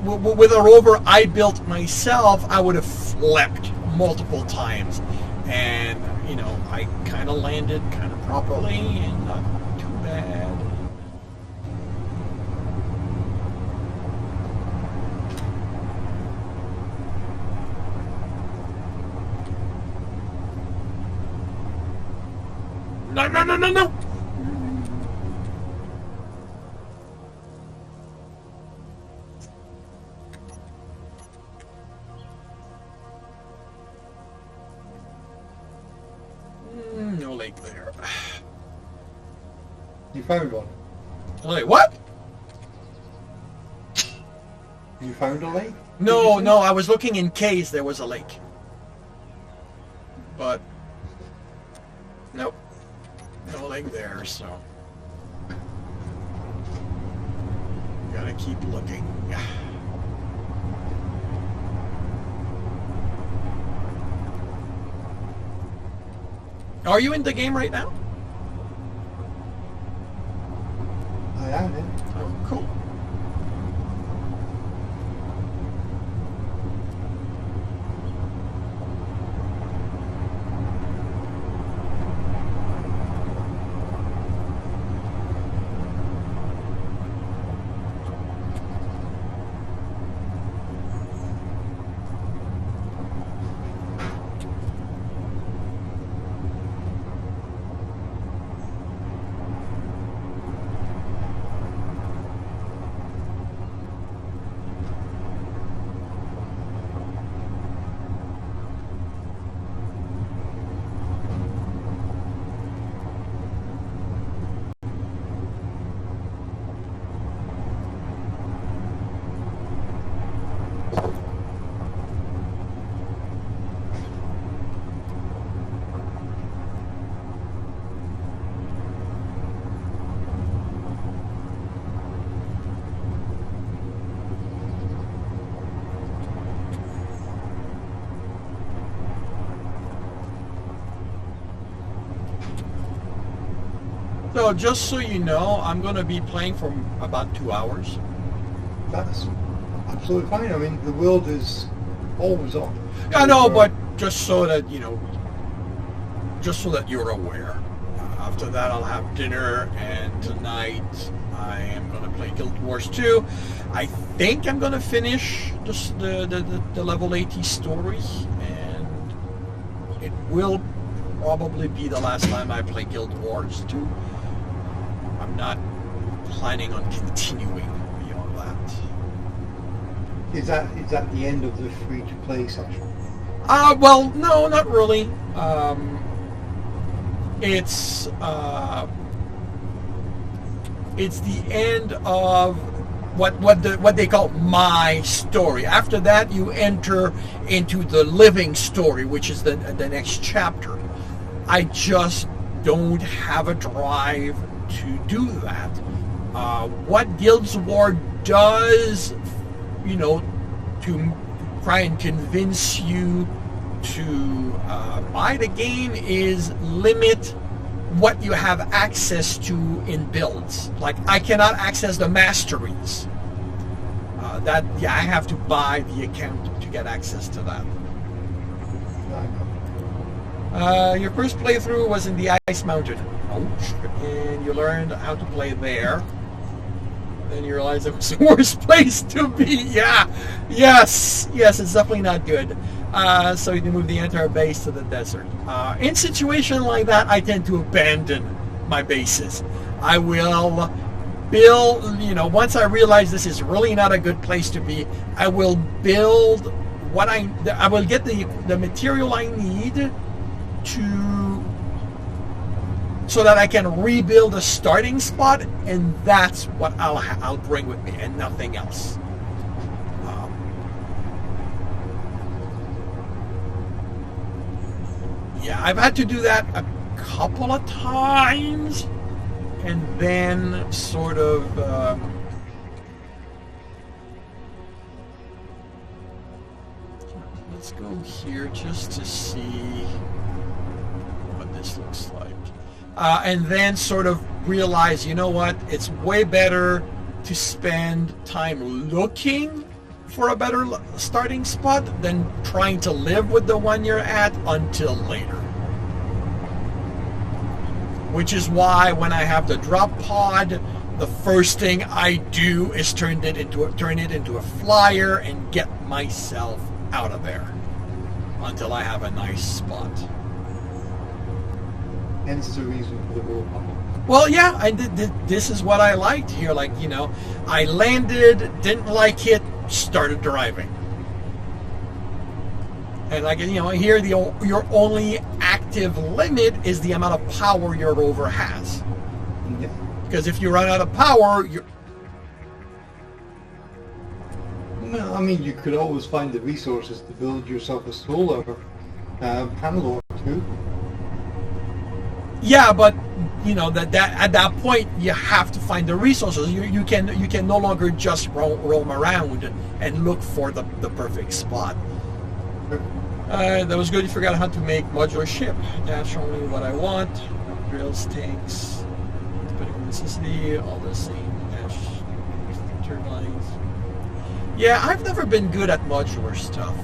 with a rover I built myself, I would have flipped multiple times, and you know, I kind of landed kind of properly and not too bad. No. No lake there. You found one. Wait, what? You found a lake? No, I was looking in case there was a lake. But nope. No lake there, so gotta keep looking. Are you in the game right now? I am, yeah. Oh, cool. So just so you know, I'm going to be playing for about 2 hours. That's absolutely fine. I mean, the world is always on. I know, but just so that, you know, just so that you're aware. After that, I'll have dinner, and tonight I am going to play Guild Wars 2. I think I'm going to finish the level 80 story, and it will probably be the last time I play Guild Wars 2. I'm not planning on continuing beyond that. Is that the end of the free-to-play section? Well, no, not really. It's the end of what they call my story. After that, you enter into the living story, which is the next chapter. I just don't have a drive to do that. What Guild Wars does, you know, to try and convince you to buy the game is limit what you have access to in builds. Like, I cannot access the masteries. I have to buy the account to get access to that. Your first playthrough was in the Ice Mountain. Ouch. And you learned how to play there. Then you realize it was the worst place to be. Yeah. Yes, it's definitely not good. So you can move the entire base to the desert. In situations like that, I tend to abandon my bases. I will build, once I realize this is really not a good place to be, I will build I will get the material I need so that I can rebuild a starting spot, and that's what I'll bring with me, and nothing else. Yeah, I've had to do that a couple of times, and then sort of let's go here just to see what this looks like. And then sort of realize, you know what, it's way better to spend time looking for a better starting spot than trying to live with the one you're at until later. Which is why when I have the drop pod, the first thing I do is turn it into a flyer and get myself out of there until I have a nice spot. Hence the reason for the robot. Well, yeah, this is what I liked here. Like, I landed, didn't like it, started driving. And like, here your only active limit is the amount of power your rover has. Yeah. Because if you run out of power, Well, I mean, you could always find the resources to build yourself a solar panel or two. Yeah, but that at that point you have to find the resources. You can no longer just roam around and look for the perfect spot. That was good. You forgot how to make modular ship. That's only what I want. Drills, tanks, depending on necessity, all the same. Dash turbines. Yeah, I've never been good at modular stuff.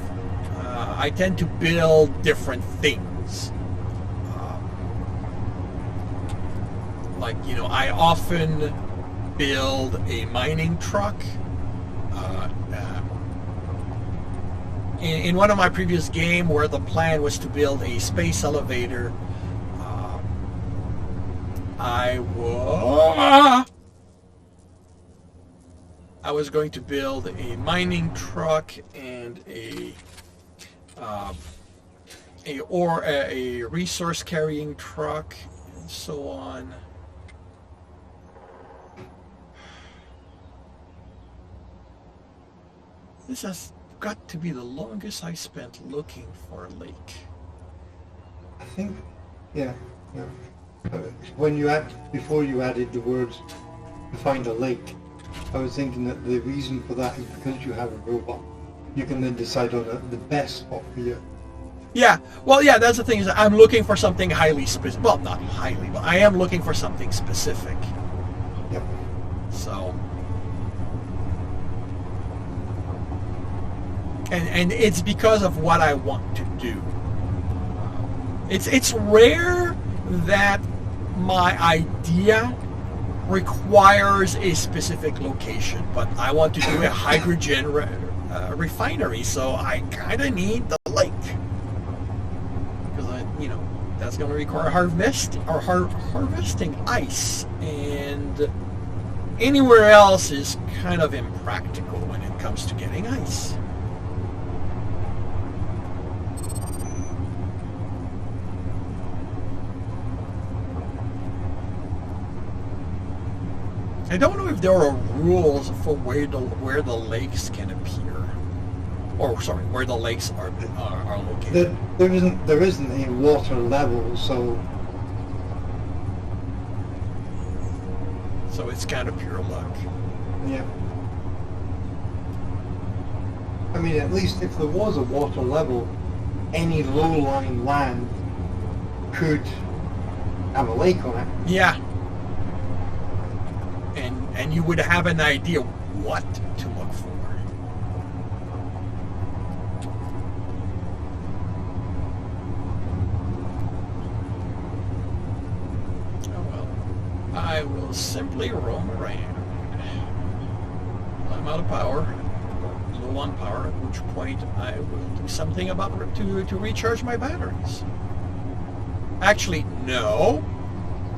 I tend to build different things. Like, I often build a mining truck. In one of my previous games where the plan was to build a space elevator, I was going to build a mining truck and a resource carrying truck and so on. This has got to be the longest I spent looking for a lake. I think, yeah. Before you added the words to find a lake, I was thinking that the reason for that is because you have a robot. You can then decide on the best spot for you. Yeah, well, yeah, that's the thing, is I'm looking for something highly specific. Well, not highly, but I am looking for something specific. Yep. So... And it's because of what I want to do. It's rare that my idea requires a specific location, but I want to do a hydrogen refinery, so I kind of need the lake. Because that's going to require harvesting ice, and anywhere else is kind of impractical when it comes to getting ice. I don't know if there are rules for where the lakes can appear, or sorry, where the lakes are located. There isn't a water level, so it's kind of pure luck. Yeah. I mean, at least if there was a water level, any low-lying land could have a lake on it. Yeah. And you would have an idea what to look for. Oh well. I will simply roam around. I'm out of power. Low on power, at which point I will do something about to recharge my batteries. Actually, no.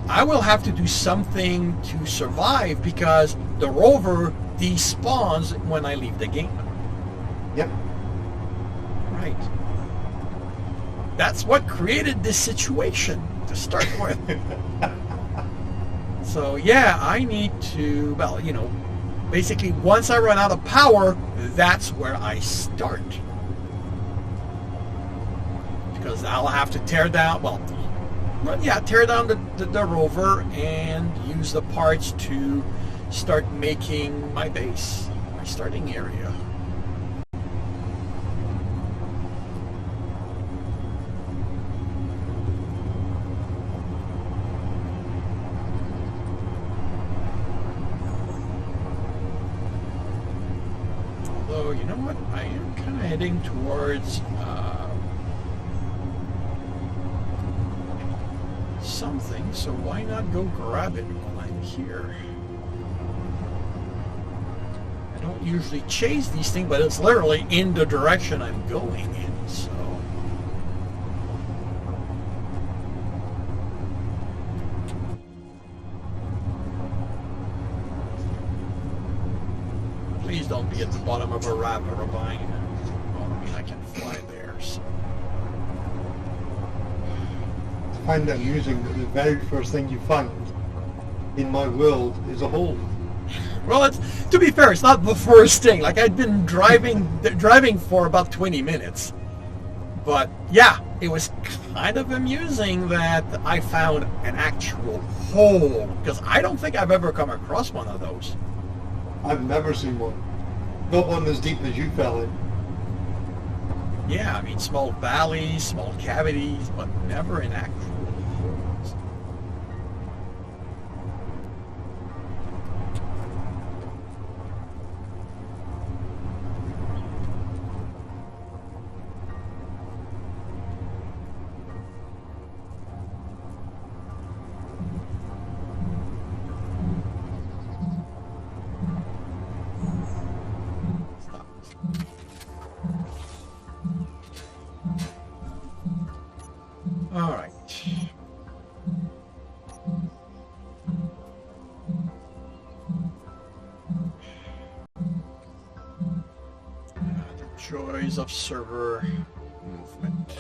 I will have to do something to survive because the rover despawns when I leave the game. Yep. Right. That's what created this situation to start with. So yeah, I need to, well, you know, basically once I run out of power, that's where I start. Because I'll have to tear down, tear down the rover and use the parts to start making my base, my starting area. Although, you know what? I am kind of heading towards something, so why not go grab it while I'm here? I don't usually chase these things, but it's literally in the direction I'm going in, so... Please don't be at the bottom of a ravine. Well, I mean, I can fly there, so... I find it amusing that the very first thing you find in my world is a hole. Well, to be fair, it's not the first thing. Like, I'd been driving for about 20 minutes. But, yeah, it was kind of amusing that I found an actual hole. Because I don't think I've ever come across one of those. I've never seen one. Not one as deep as you fell in. Yeah, I mean, small valleys, small cavities, but never in actual holes. All right. The joys of server movement.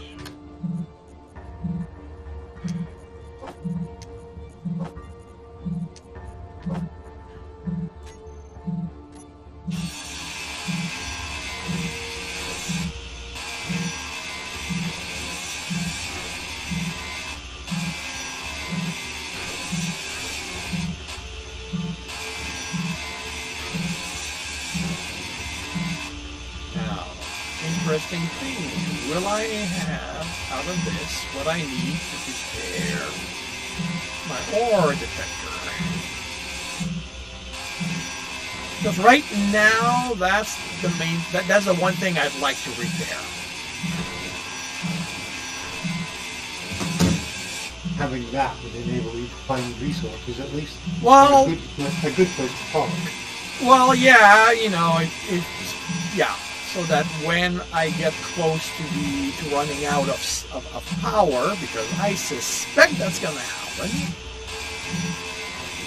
Interesting thing. Will I have out of this what I need to prepare my ore detector? Because right now, that's the main. That's the one thing I'd like to repair. Having that would enable you to find resources at least. Well, a good place to park. Well, yeah, you know, yeah. So that when I get close to running out of power, because I suspect that's going to happen,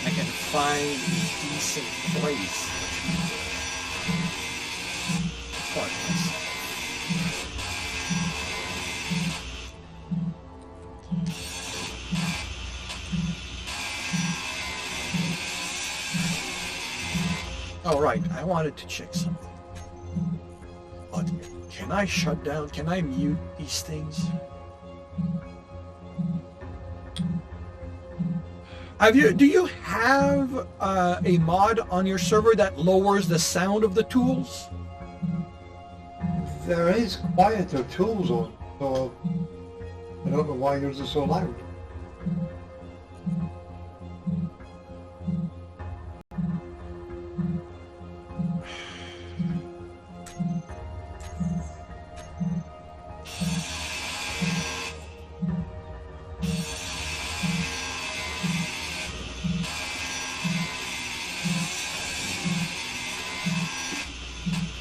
I can find a decent place to park myself. Oh, right, I wanted to check something. But can I shut down, can I mute these things? Do you have a mod on your server that lowers the sound of the tools? There is quieter tools on, so I don't know why yours is so loud.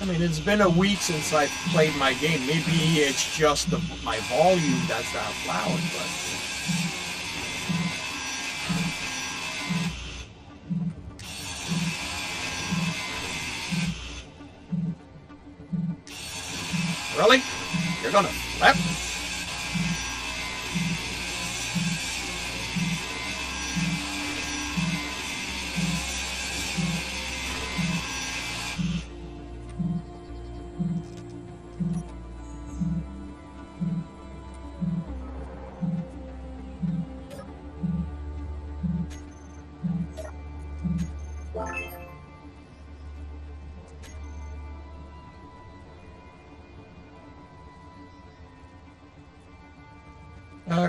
mean, it's been a week since I played my game. Maybe it's just my volume that's that loud, but... Really? You're gonna flip?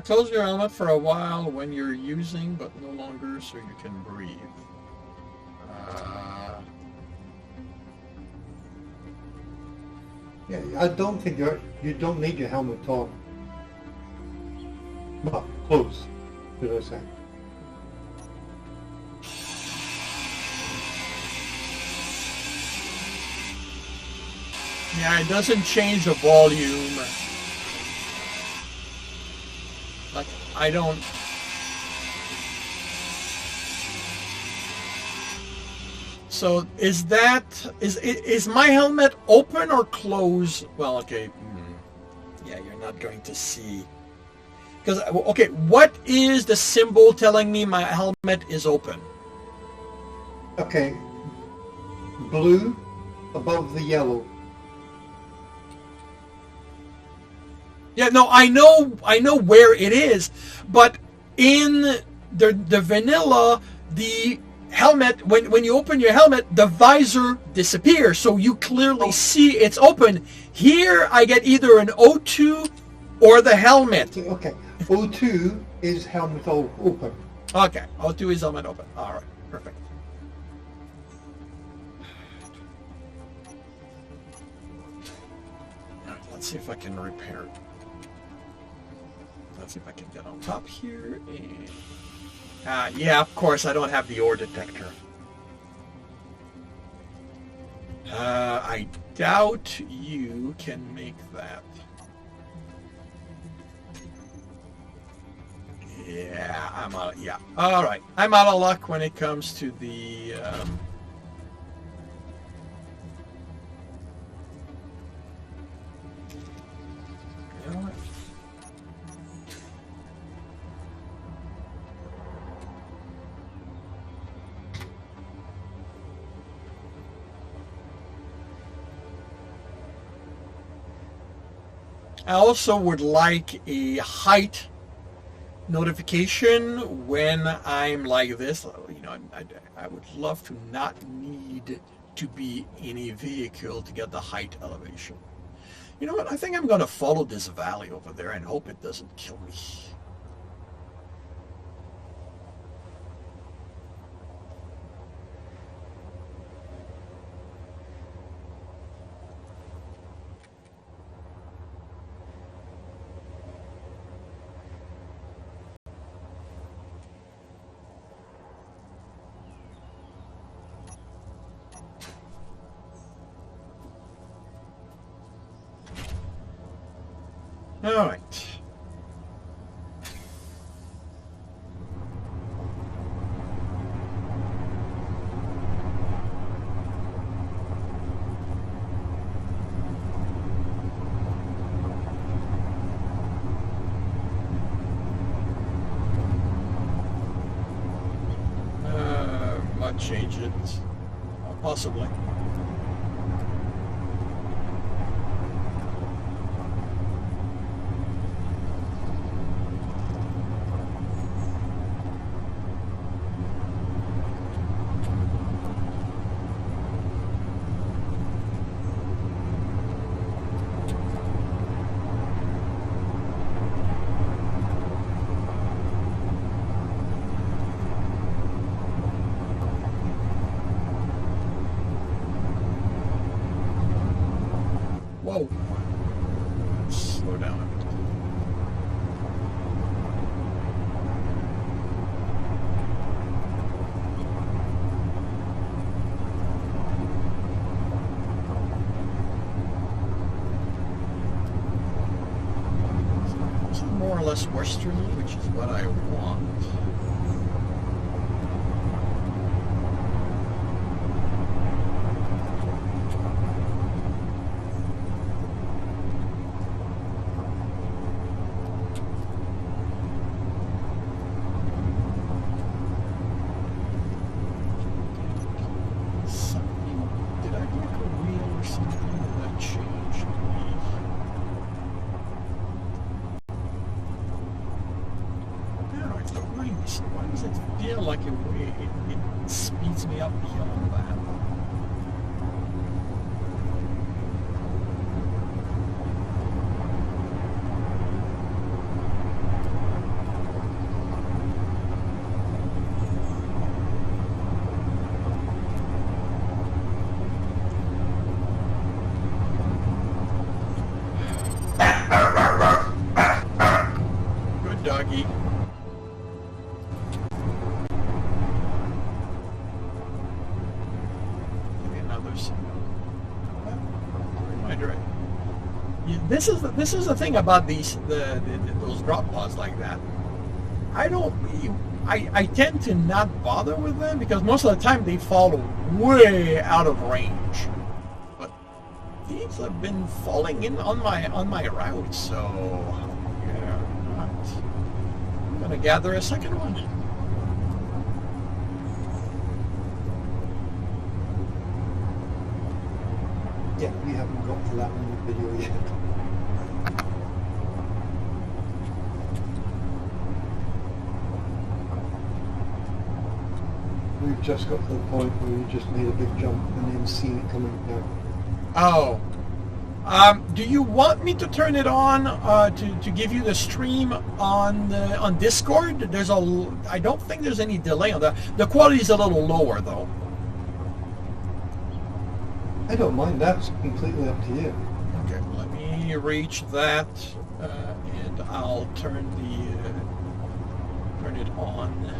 Close your helmet for a while when you're using, but no longer so you can breathe. Yeah, I don't think you don't need your helmet on. Well, close, should I say. Yeah, it doesn't change the volume. Like, I don't... So, is my helmet open or closed? Well, okay. Yeah, you're not going to see. Because, okay, what is the symbol telling me my helmet is open? Okay. Blue above the yellow. Yeah, no, I know where it is, but in the vanilla, the helmet, when you open your helmet, the visor disappears, so you clearly see it's open. Here, I get either an O2 or the helmet. Okay, O2 is helmet open. Okay, O2 is helmet open. All right, perfect. All right, let's see if I can repair it. Let's see if I can get on top here. And yeah, of course, I don't have the ore detector. I doubt you can make that. Yeah, I'm out. Yeah, all right. I'm out of luck when it comes to the. You know what? I also would like a height notification when I'm like this. You know, I would love to not need to be in a vehicle to get the height elevation. You know what? I think I'm going to follow this valley over there and hope it doesn't kill me. All right. Might change it, possibly. Whoa. Slow down a bit. less westerly, which is what I want. Did I break a wheel or something that changed me? Why does it feel like it speeds me up beyond that? Good doggy. This is the thing about those drop pods like that. I tend to not bother with them because most of the time they fall way out of range. But these have been falling in on my route, so yeah, I'm gonna gather a second one. Yeah, we haven't got to that in the video yet. We've just got to the point where we just made a big jump and then seen it coming down. Oh. Do you want me to turn it on to give you the stream on Discord? I don't think there's any delay on that. The quality is a little lower though. I don't mind. That's completely up to you. Okay, let me reach that, and I'll turn it on.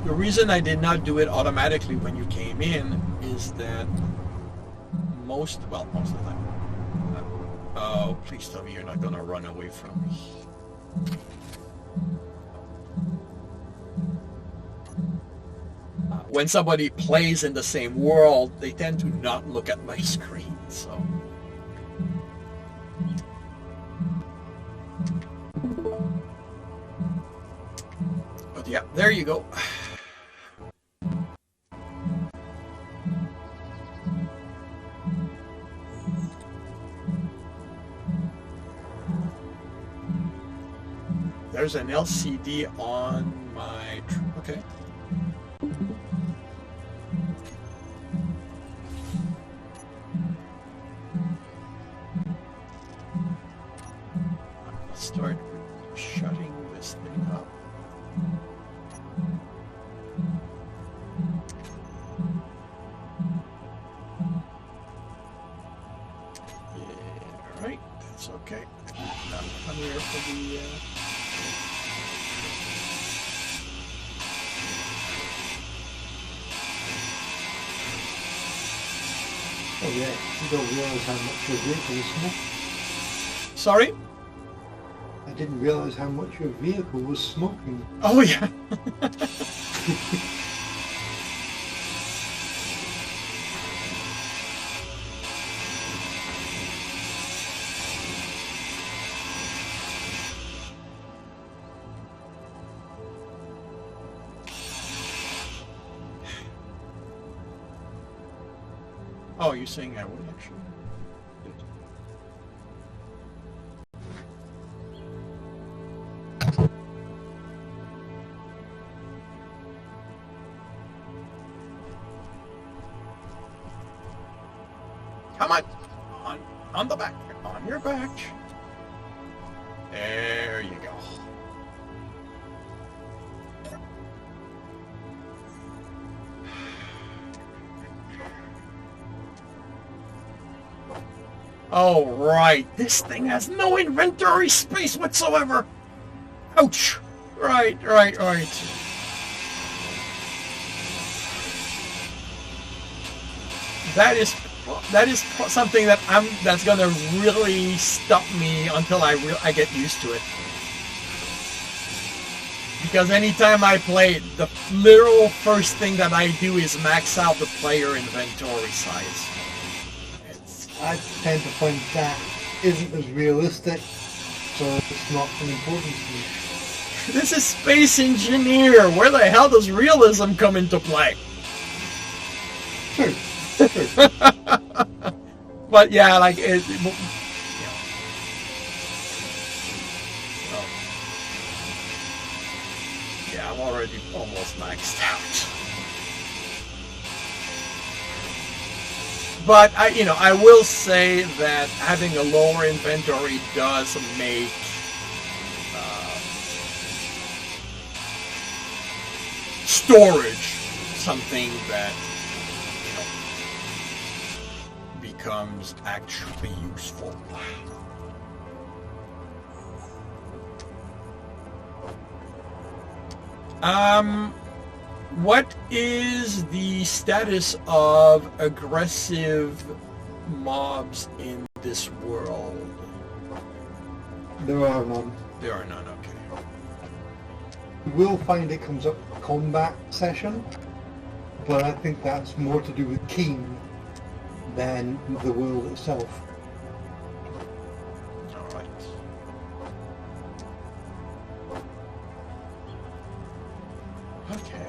The reason I did not do it automatically when you came in is that most of the time. Oh, please tell me you're not going to run away from me. When somebody plays in the same world, they tend to not look at my screen, so... But yeah, there you go. There's an LCD on my... Okay. Let's start shutting this thing up. Yeah, right. That's okay. I'm here for the... Oh yeah, you don't realise how much your vehicle was smoking. Sorry? I didn't realise how much your vehicle was smoking. Oh yeah. Oh, you're saying I would actually. Come on the back, on your back. There you go. Oh, right. This thing has no inventory space whatsoever. Ouch. Right. that is something that's gonna really stop me until I get used to it. Because anytime I play it, the literal first thing that I do is max out the player inventory size. I tend to find that isn't as realistic, so it's not an importance to me. This is Space Engineer. Where the hell does realism come into play? True. But yeah, like yeah, I'm already almost maxed out. But I will say that having a lower inventory does make storage something that becomes actually useful. What is the status of aggressive mobs in this world? There are none. There are none, okay. You will find it comes up combat session, but I think that's more to do with Keen than the world itself. Alright. Okay.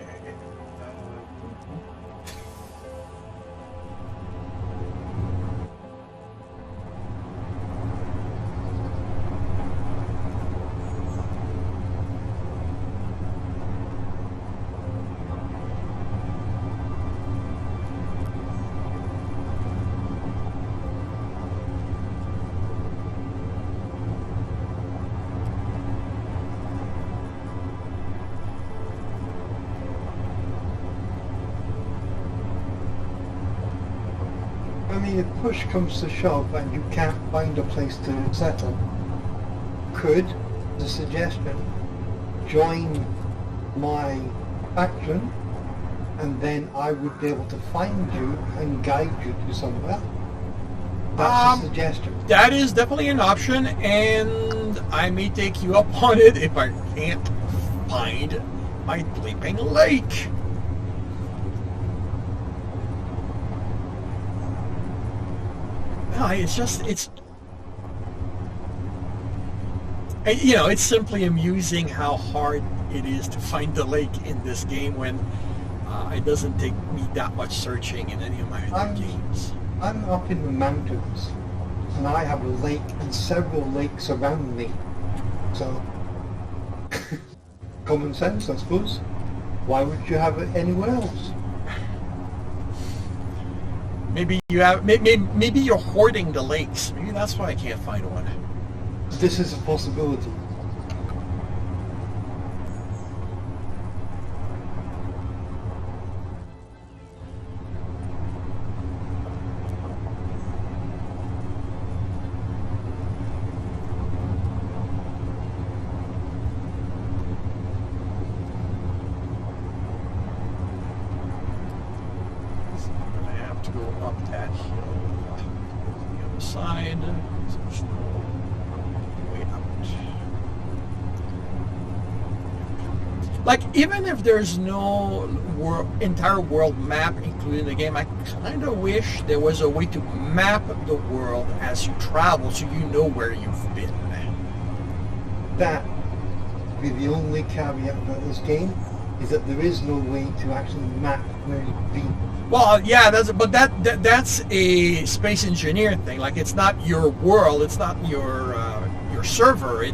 I mean, if push comes to shove and you can't find a place to settle, could, as a suggestion, join my faction, and then I would be able to find you and guide you to somewhere. That's a suggestion. That is definitely an option, and I may take you up on it if I can't find my bleeping lake. No, it's simply amusing how hard it is to find the lake in this game when it doesn't take me that much searching in any of my other games. I'm up in the mountains, and I have a lake and several lakes around me. So, common sense, I suppose. Why would you have it anywhere else? Maybe you're hoarding the lakes. Maybe that's why I can't find one. This is a possibility. To go up that hill the other side, way out. Like, even if there's no entire world map included in the game, I kind of wish there was a way to map the world as you travel so you know where you've been. That would be the only caveat about this game, is that there is no way to actually map where you've been. Well, yeah, that's a Space Engineer thing. Like, it's not your world, it's not your server.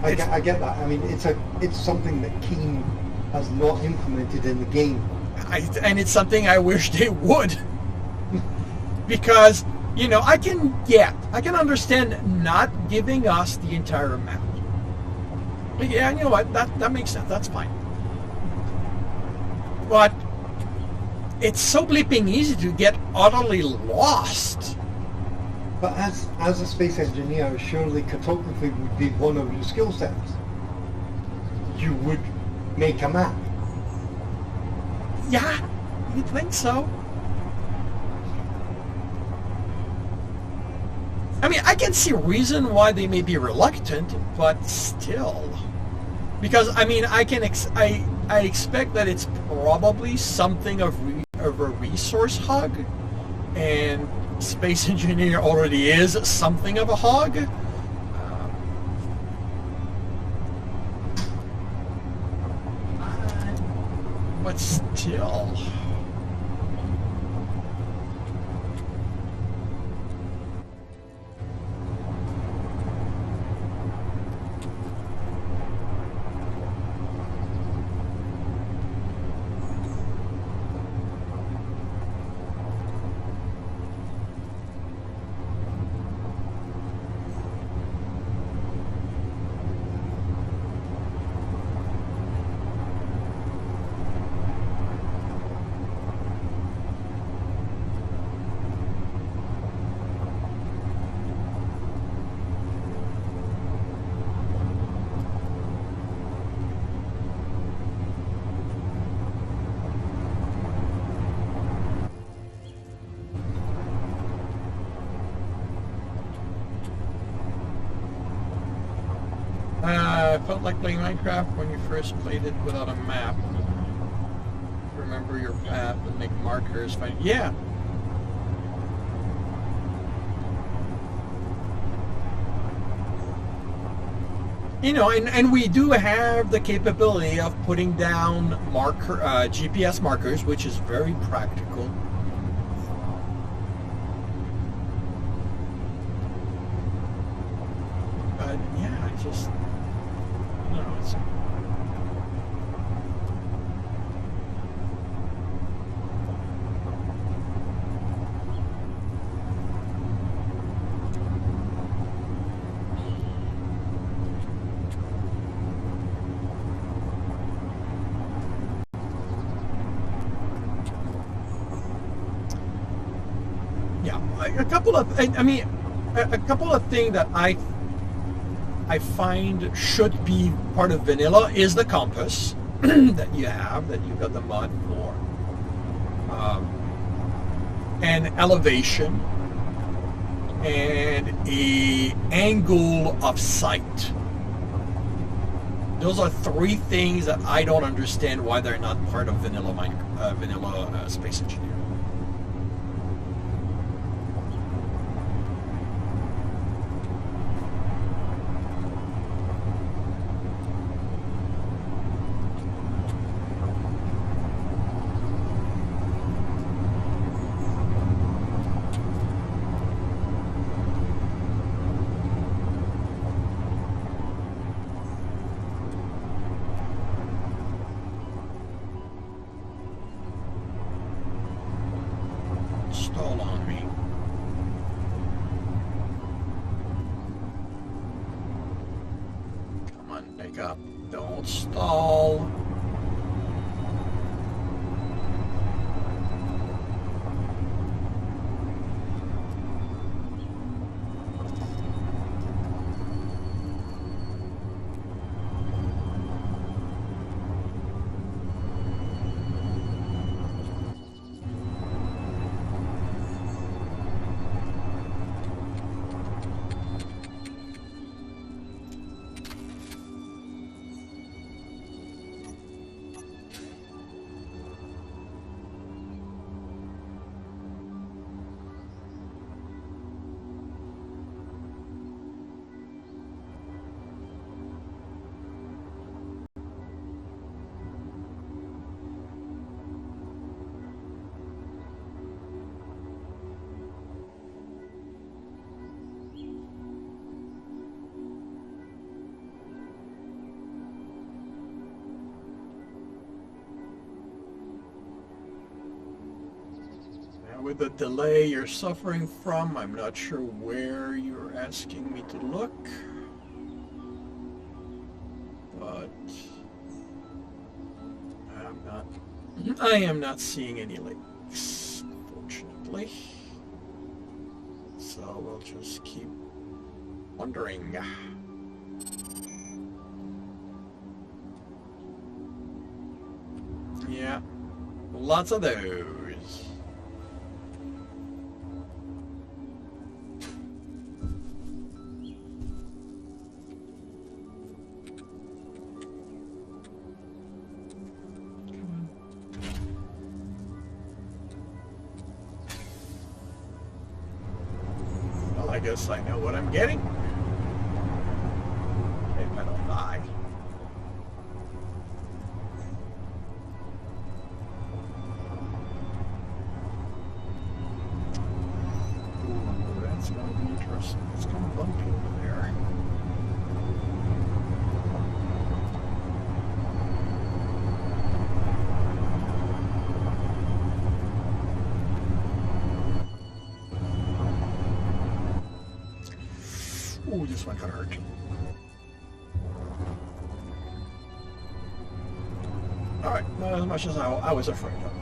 I get that. I mean, it's something that Keen has not implemented in the game. And it's something I wish they would, because I can understand not giving us the entire map. But yeah, you know what? That makes sense. That's fine. But it's so bleeping easy to get utterly lost. But as a space engineer, surely cartography would be one of your skill sets. You would make a map. Yeah, you'd think so. I mean, I can see a reason why they may be reluctant, but still. Because, I mean, I expect that it's probably something of a resource hog, and Space Engineer already is something of a hog. But still... It felt like playing Minecraft when you first played it without a map. Remember your path and make markers. Yeah. You know, and we do have the capability of putting down GPS markers, which is very practical. But yeah, I just... No, it's... Yeah, a couple of... I mean, a couple of things that I find should be part of vanilla is the compass that you have, that you got the mod for, and elevation, and a angle of sight. Those are three things that I don't understand why they're not part of vanilla Space Engineer. Stall on me. Come on, make up. Don't stall. With the delay you're suffering from, I'm not sure where you're asking me to look, but I am not seeing any links, unfortunately. So we'll just keep wondering. Yeah, lots of those. I guess I know what I'm getting. If I don't die. Ooh, that's going to be interesting. It's kind of bumpy over there. Ooh, this one got hurt. Alright, not as much as I was afraid of.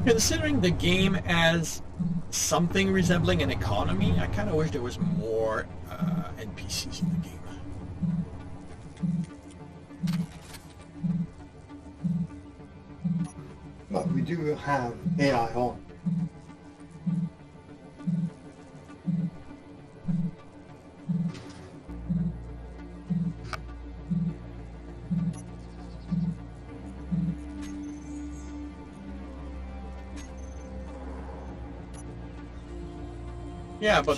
Considering the game as something resembling an economy, I kind of wish there was more NPCs in the game. But we do have AI on. Yeah, but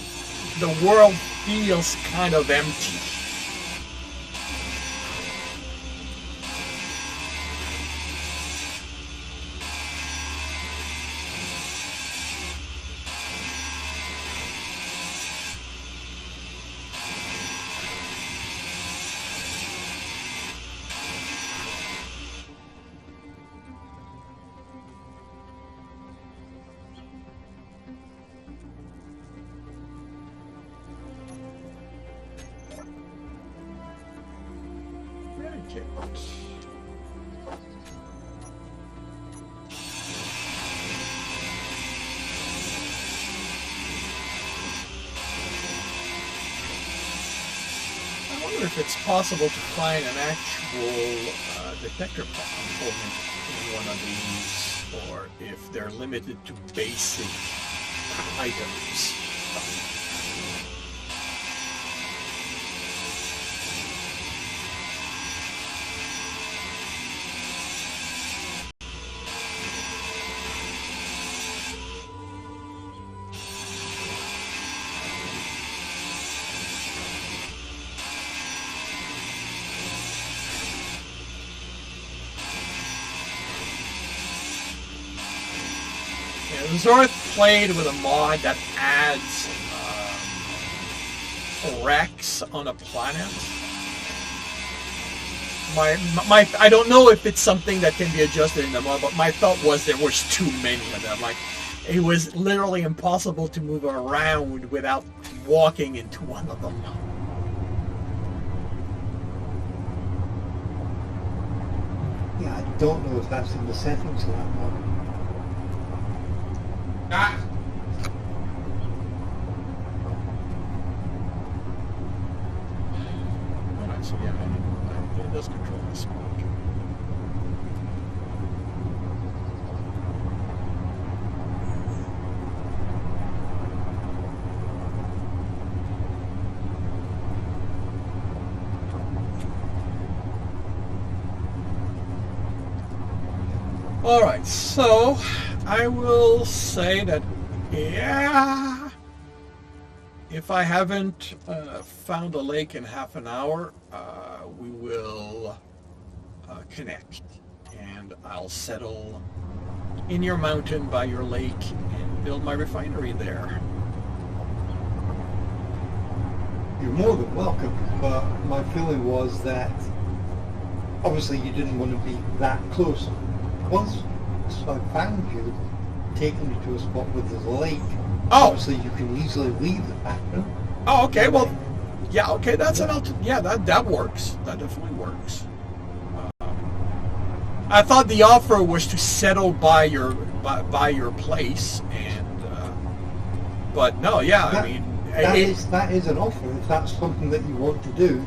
the world feels kind of empty. I wonder if it's possible to find an actual detector component in one of these, or if they're limited to basic items. Zorth played with a mod that adds wrecks on a planet. I don't know if it's something that can be adjusted in the mod, but my thought was there was too many of them. Like, it was literally impossible to move around without walking into one of them. Yeah, I don't know if that's in the settings of that mod. Ah. Alright, so yeah, it does control the smoke. Alright, so I will say that, yeah, if I haven't found a lake in half an hour, we will connect, and I'll settle in your mountain by your lake and build my refinery there. You're more than welcome, but my feeling was that obviously you didn't want to be that close. Once I found you, taking you to a spot where there's a lake, obviously you can easily leave the background. Oh, okay, well, yeah, okay, that's an yeah, that works. That definitely works. I thought the offer was to settle by your place, and but no, yeah, I mean, that is an offer if that's something that you want to do.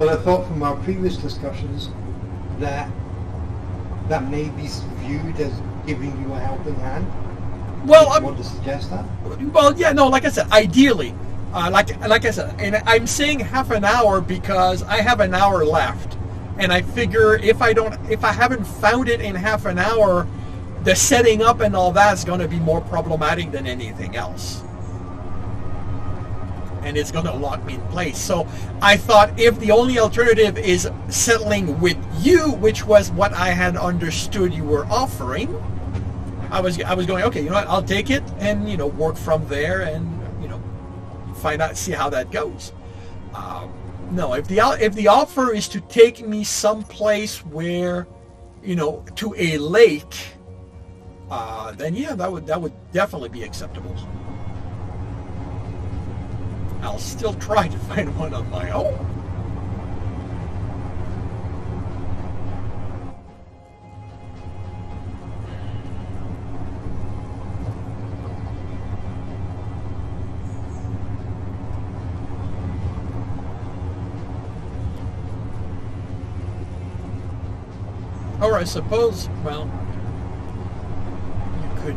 But I thought from our previous discussions that that may be viewed as giving you a helping hand. Well, I want to suggest that. Well, yeah, no, like I said, ideally, like I said, and I'm saying half an hour because I have an hour left, and I figure if I haven't found it in half an hour, the setting up and all that is going to be more problematic than anything else, and it's going to lock me in place. So I thought if the only alternative is settling with you, which was what I had understood you were offering, I was going, okay, you know what, I'll take it and, you know, work from there and, you know, find out, see how that goes. No, if the offer is to take me someplace where, you know, to a lake, then yeah, that would definitely be acceptable. I'll still try to find one on my own. Or I suppose, well, you could,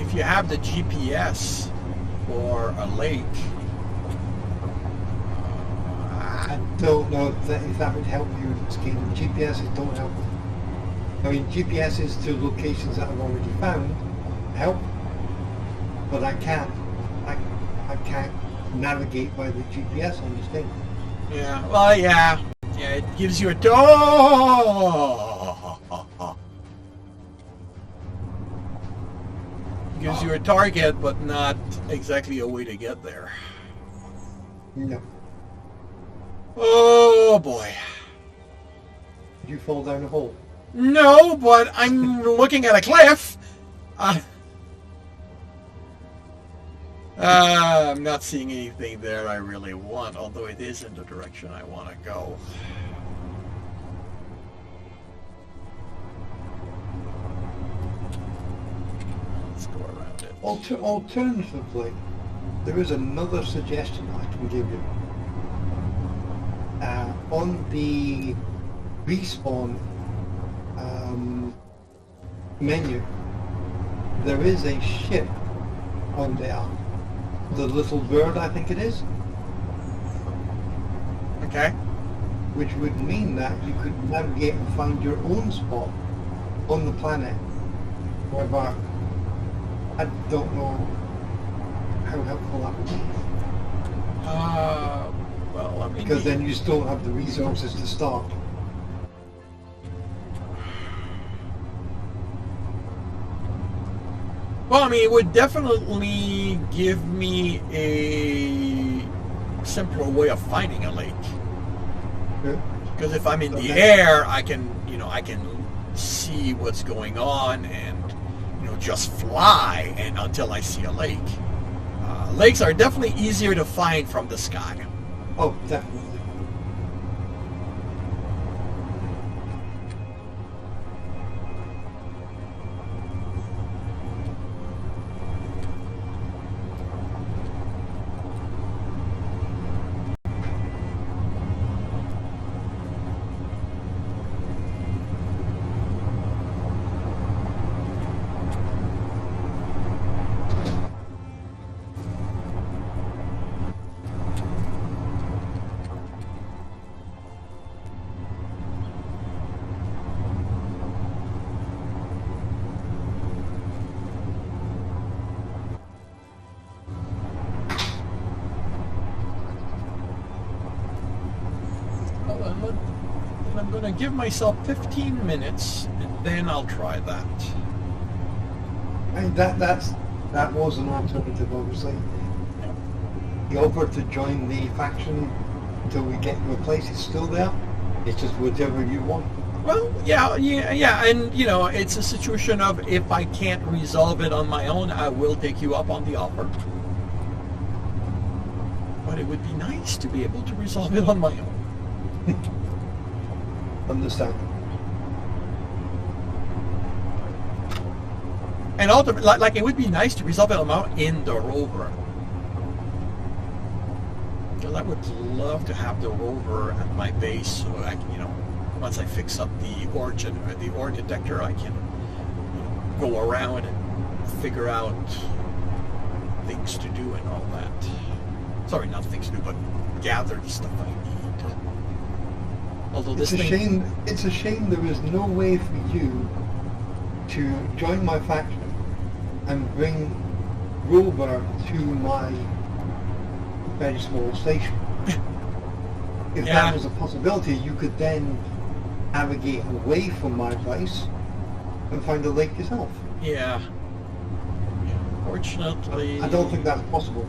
if you have the GPS for a lake. I don't know if that would help you in this game. GPSs don't help. I mean, GPSs to locations that I've already found help, but I can't navigate by the GPS on this thing. Yeah, well, yeah, it gives you a door. Gives you a target, but not exactly a way to get there. No. Oh boy. Did you fall down a hole? No, but I'm looking at a cliff. I'm not seeing anything there I really want, although it is in the direction I want to go. Let's go around it. Alternatively, there is another suggestion I can give you. On the respawn menu, there is a ship on there. The little bird, I think it is. Okay. Which would mean that you could navigate and find your own spot on the planet. However, I don't know how helpful that would be. Well, I mean, because then you still have the resources to start. Well, I mean, it would definitely give me a simpler way of finding a lake. Because if I'm in the air, I can see what's going on and, just fly and until I see a lake. Lakes are definitely easier to find from the sky. Oh, definitely. I'm going to give myself 15 minutes and then I'll try that. I mean, that was an alternative, obviously. The offer to join the faction until we get to a place is still there. It's just whatever you want. Well, yeah, and it's a situation of if I can't resolve it on my own, I will take you up on the offer. But it would be nice to be able to resolve it on my own. Understand. And ultimately, like it would be nice to resolve it on my own in the rover. Because I would love to have the rover at my base so I can, once I fix up the origin or the ore detector, I can go around and figure out things to do and all that. Sorry, not things to do, but gather the stuff I need. Although this thing... It's a shame there is no way for you to join my faction and bring Rover to my very small station. If Yeah. that was a possibility, you could then navigate away from my place and find a lake yourself. Yeah. Fortunately... I don't think that's possible.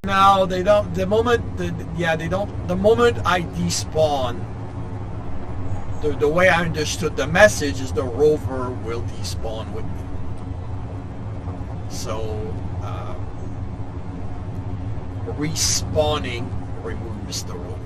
No, they don't. The moment... they don't... The moment I despawn, the way I understood the message is the rover will despawn with me. So, respawning removes the rover.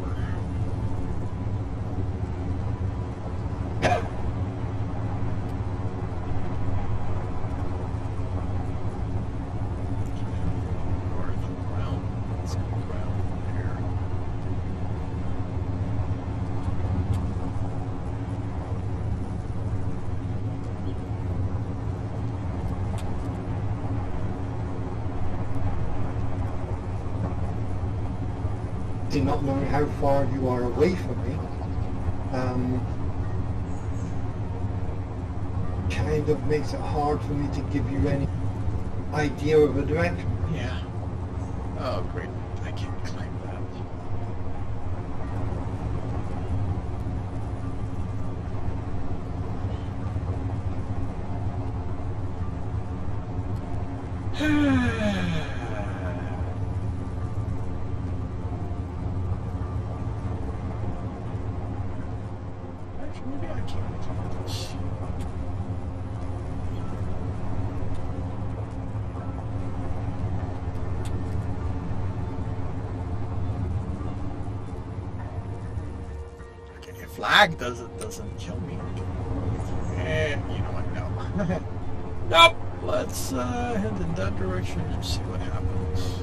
Not knowing how far you are away from me, kind of makes it hard for me to give you any idea of a direction. Yeah. Oh, great. I can't climb that. Maybe I can't do this. Okay, if lag doesn't kill me. You know what? No. Nope. Let's head in that direction and see what happens.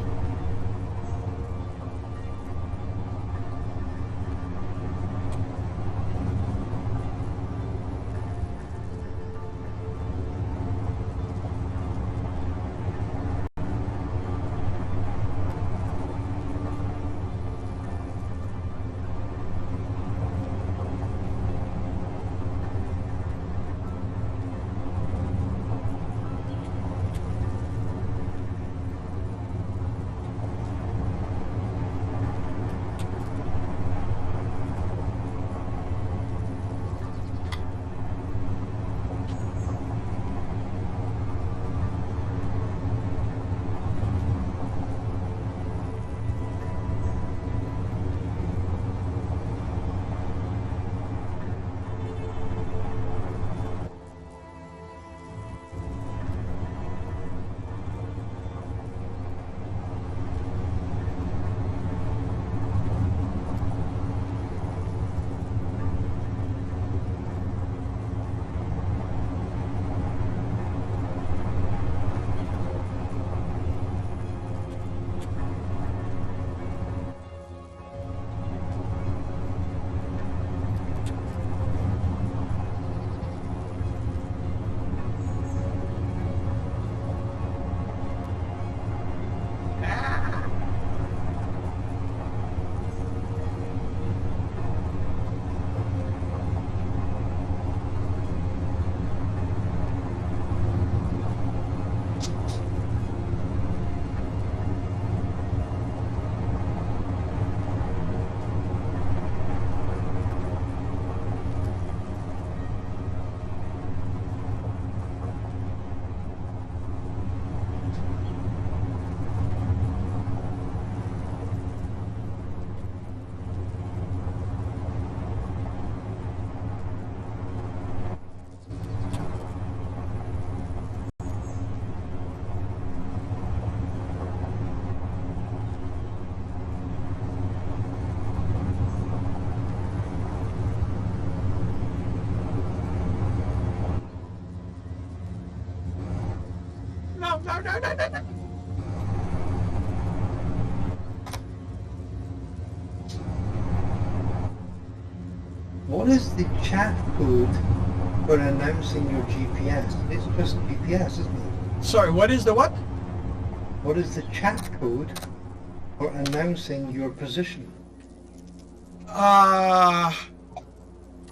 No. What is the chat code for announcing your GPS? It's just GPS, isn't it? Sorry, what is the what? What is the chat code for announcing your position?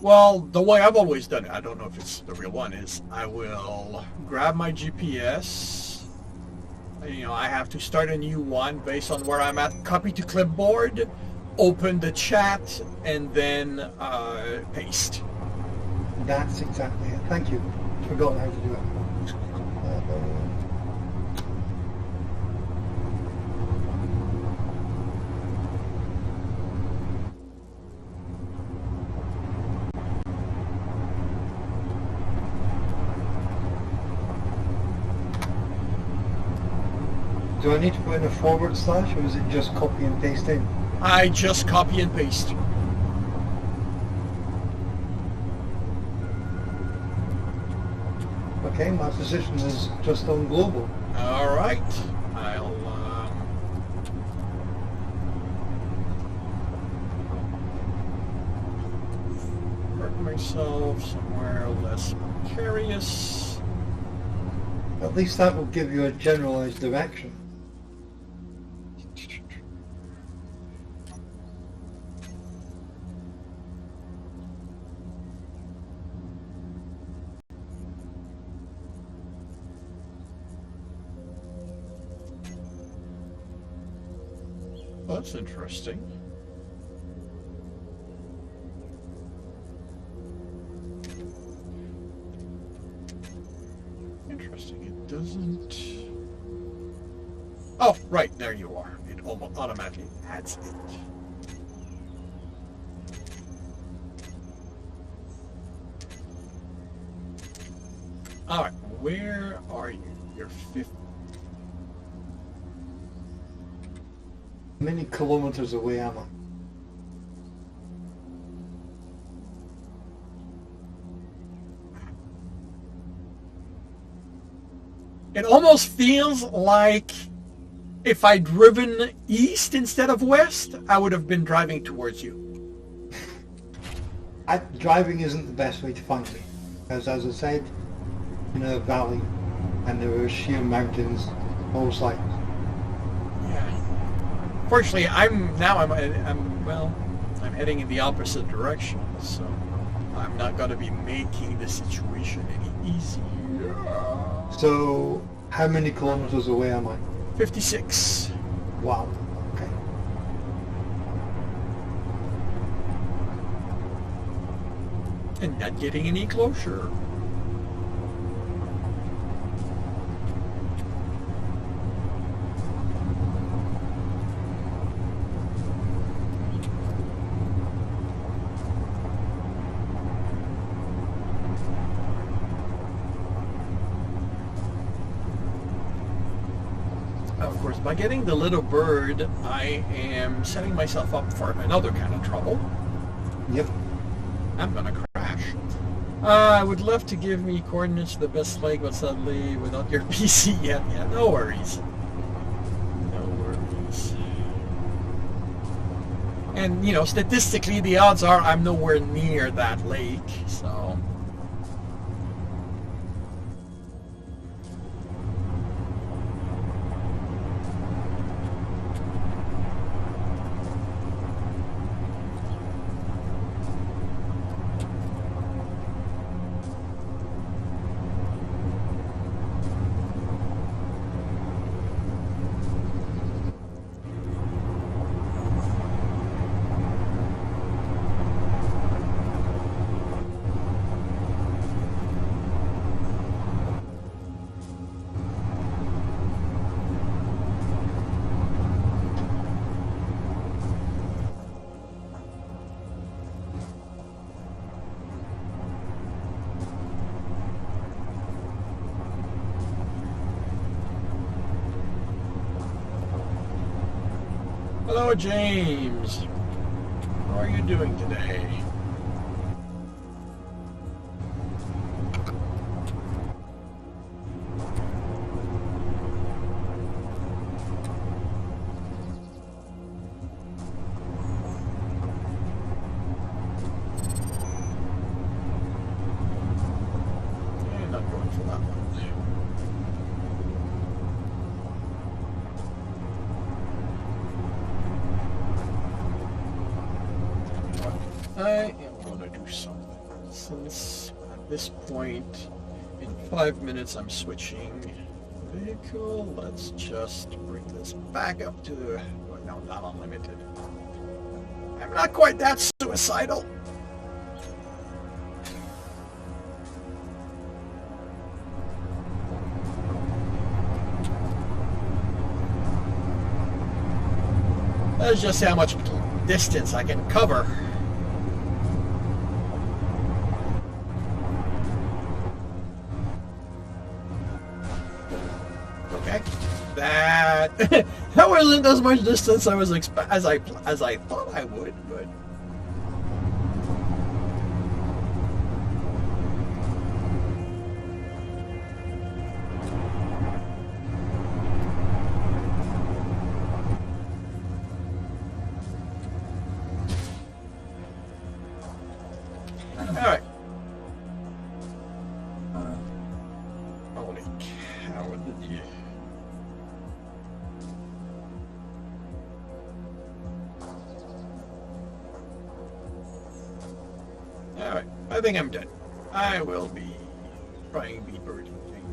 Well, the way I've always done it, I don't know if it's the real one, is I will grab my GPS. You know, I have to start a new one based on where I'm at. Copy to clipboard, open the chat, and then paste. That's exactly it. Thank you. Forgotten how to do it. Do I need to put in a forward slash, or is it just copy and paste in? I just copy and paste. Okay, my position is just on global. All right. I'll park myself somewhere less precarious. At least that will give you a generalized direction. Well, that's interesting. Interesting. It doesn't. Oh, right there you are. It almost automatically adds it. All right, where are you? You're 50. How many kilometers away am I? It almost feels like if I'd driven east instead of west, I would have been driving towards you. Driving isn't the best way to find me, because as I said, in a valley, and there are sheer mountains, all sides. Yeah. Fortunately, I'm heading in the opposite direction, so I'm not going to be making the situation any easier. So, how many kilometers away am I? 56. Wow. Okay. And not getting any closer. Of course, by getting the little bird, I am setting myself up for another kind of trouble. Yep. I'm gonna crash. I would love to give me coordinates to the best leg, but sadly, without your PC yet. Yeah, no worries. No worries. And, you know, statistically, the odds are I'm nowhere near that lake, so... Hello, James. How are you doing today? I am going to do something. Since at this point, in 5 minutes, I'm switching vehicle. Let's just bring this back up to the... Well, no, not unlimited. I'm not quite that suicidal. Let's just see how much distance I can cover. Okay, that that wasn't as much distance I was as I thought I would, but. Alright. Holy cow, what did you... Alright, I think I'm done. I will be trying the birding thing.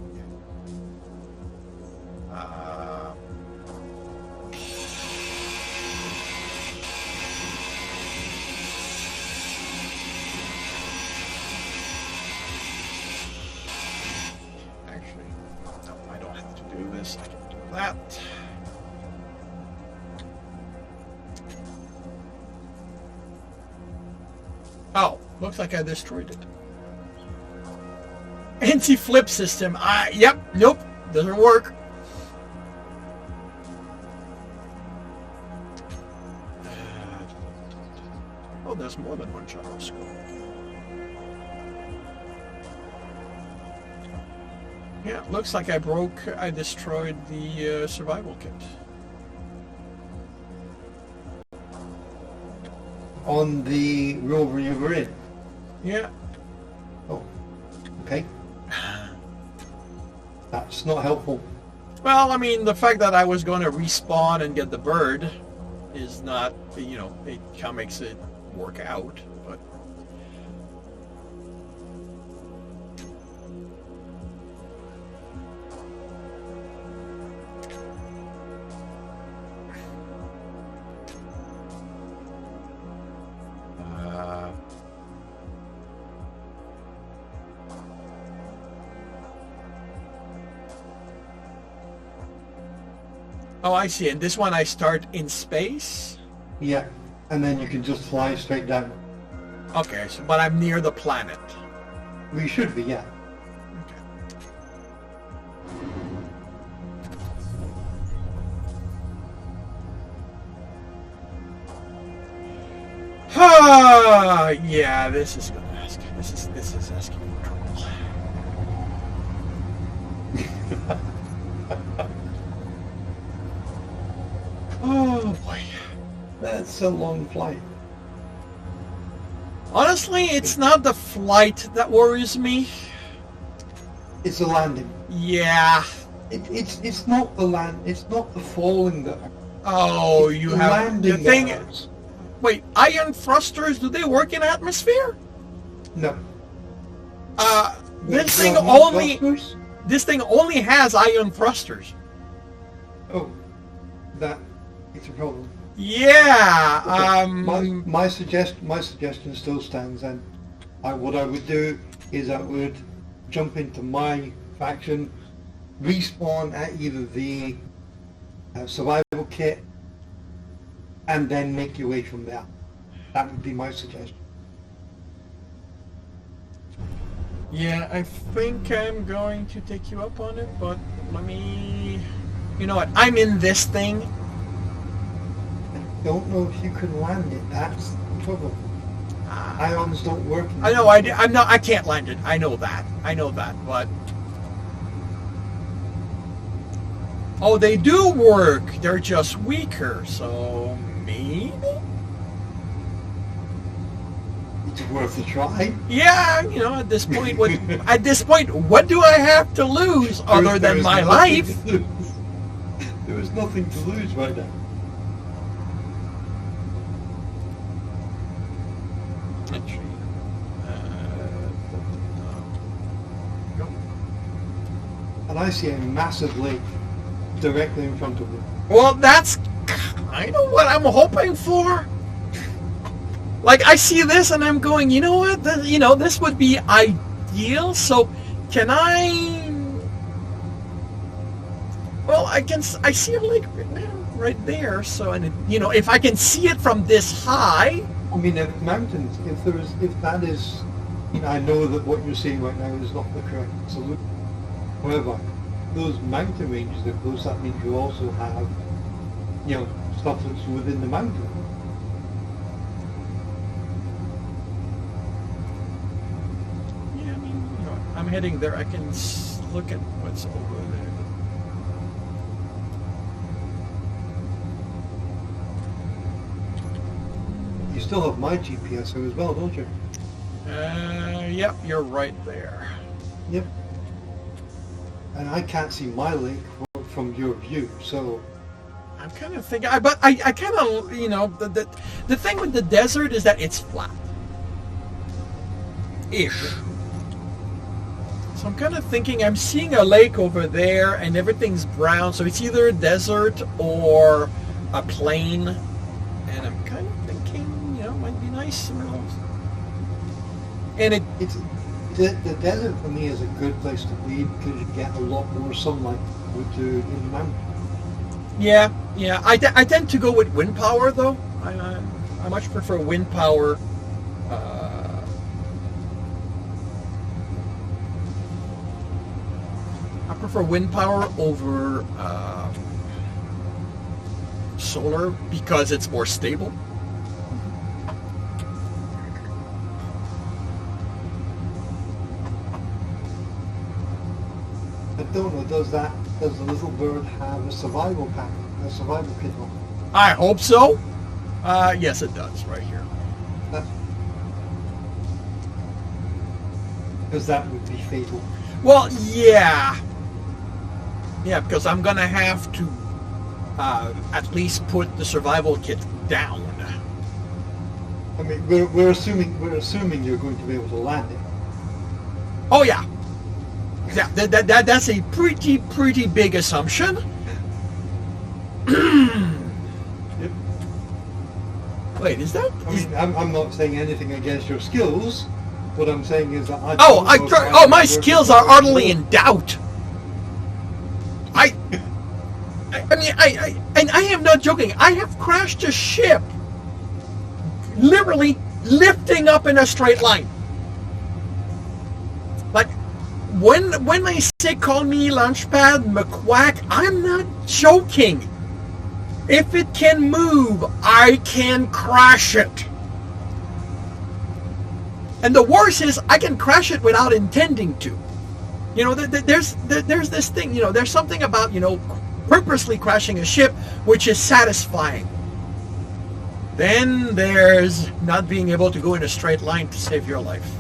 Actually, no, I don't have to do this. I can do that. Oh, looks like I destroyed it. Anti-flip system. Yep, nope, doesn't work. Oh, there's more than one gyroscope. Yeah, looks like I destroyed the survival kit. On the rover you were in? Yeah. Oh, okay. That's not helpful. Well, I mean, the fact that I was going to respawn and get the bird is not, you know, it kind of makes it work out, but... Oh, I see. And this one I start in space? Yeah, and then you can just fly straight down. Okay, so, but I'm near the planet. We should be, yeah. Okay. Ah, yeah, this is gonna ask. This is asking for trouble. Oh boy. That's a long flight. Honestly, it's not the flight that worries me. It's the landing. Yeah. It's not the land. It's not the falling that. Oh, it's you the have landing the thing. that hurts. Wait, ion thrusters? Do they work in atmosphere? No. This No, thing not only. thrusters? This thing only has ion thrusters. Oh, that it's a problem. Yeah. Okay. My suggestion still stands, and what I would do is I would jump into my faction, respawn at either the survival kit, and then make your way from there. That would be my suggestion. Yeah, I think I'm going to take you up on it, but let me... You know what? I'm in this thing. I don't know if you can land it. That's the trouble. Ions don't work. I know. I'm not. I can't land it. I know that. But oh, they do work. They're just weaker. So maybe. It's worth a try. Yeah, you know, at this point, what do I have to lose other than my life? There is nothing to lose right now. Actually, no. And I see a massive lake directly in front of me. Well, that's kind of what I'm hoping for. Like, I see this and I'm going, you know what? This would be ideal. So, can I? Well, I see a lake right there. So, and if I can see it from this high. I mean, if mountains, if that is, I know that what you're saying right now is not the correct solution. However, those mountain ranges are close. That means you also have, stuff that's within the mountain. Yeah, I mean, I'm heading there. I can look at what's over there. You still have my GPS here as well, don't you? Yep, you're right there. Yep. And I can't see my lake from your view, so... I'm kind of thinking, but I kind of, the thing with the desert is that it's flat. Ish. So I'm kind of thinking, I'm seeing a lake over there and everything's brown, so it's either a desert or a plain. And I'm kind of thinking, it might be nice. And the desert for me is a good place to be because you get a lot more sunlight than you would do in the mountain. Yeah. I tend to go with wind power though. I much prefer wind power. I prefer wind power over solar because it's more stable. I don't know, does the little bird have a survival pack, a survival kit on? I hope so. Yes, it does, right here. Because that would be fatal. Well, yeah. Yeah, because I'm going to have to at least put the survival kit down. I mean, we're assuming you're going to be able to land it. Oh, yeah. Yeah, that's a pretty big assumption. Yep. Wait, is that? I mean, I'm not saying anything against your skills. What I'm saying is that my skills are utterly in doubt. I am not joking. I have crashed a ship, literally lifting up in a straight line. Like, when I say call me Launchpad McQuack, I'm not joking. If it can move, I can crash it. And the worst is, I can crash it without intending to. There's this thing, there's something about, purposely crashing a ship, which is satisfying. Then there's not being able to go in a straight line to save your life.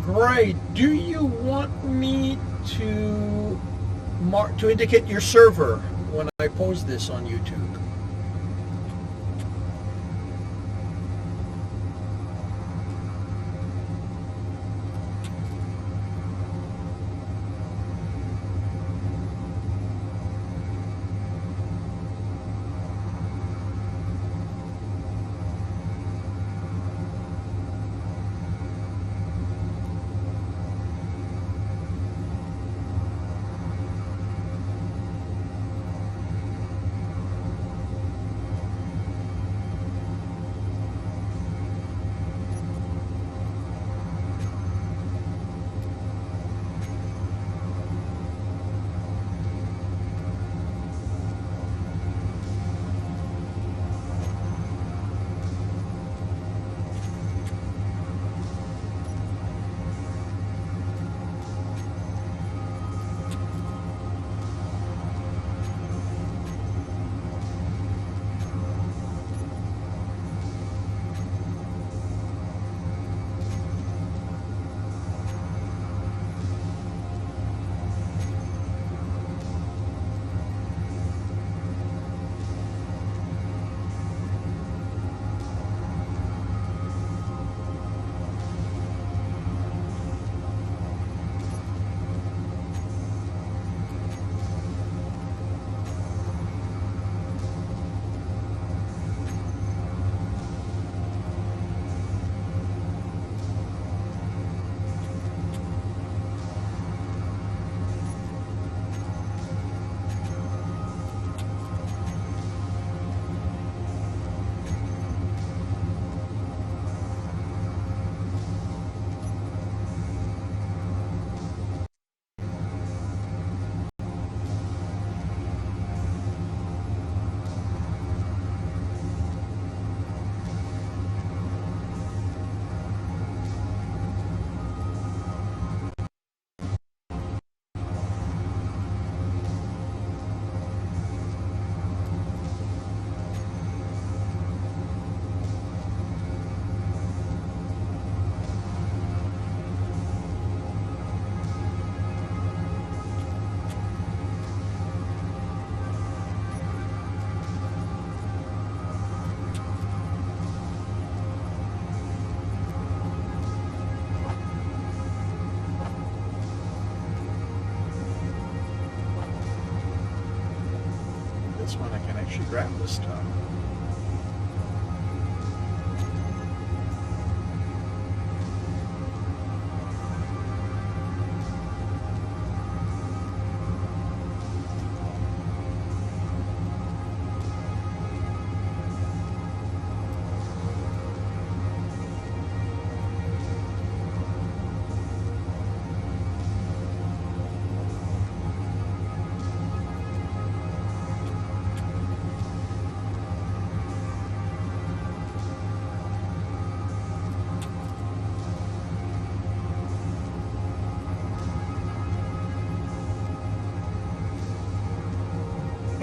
Great. Do you want me to to indicate your server when I post this on YouTube. This one I can actually grab this time.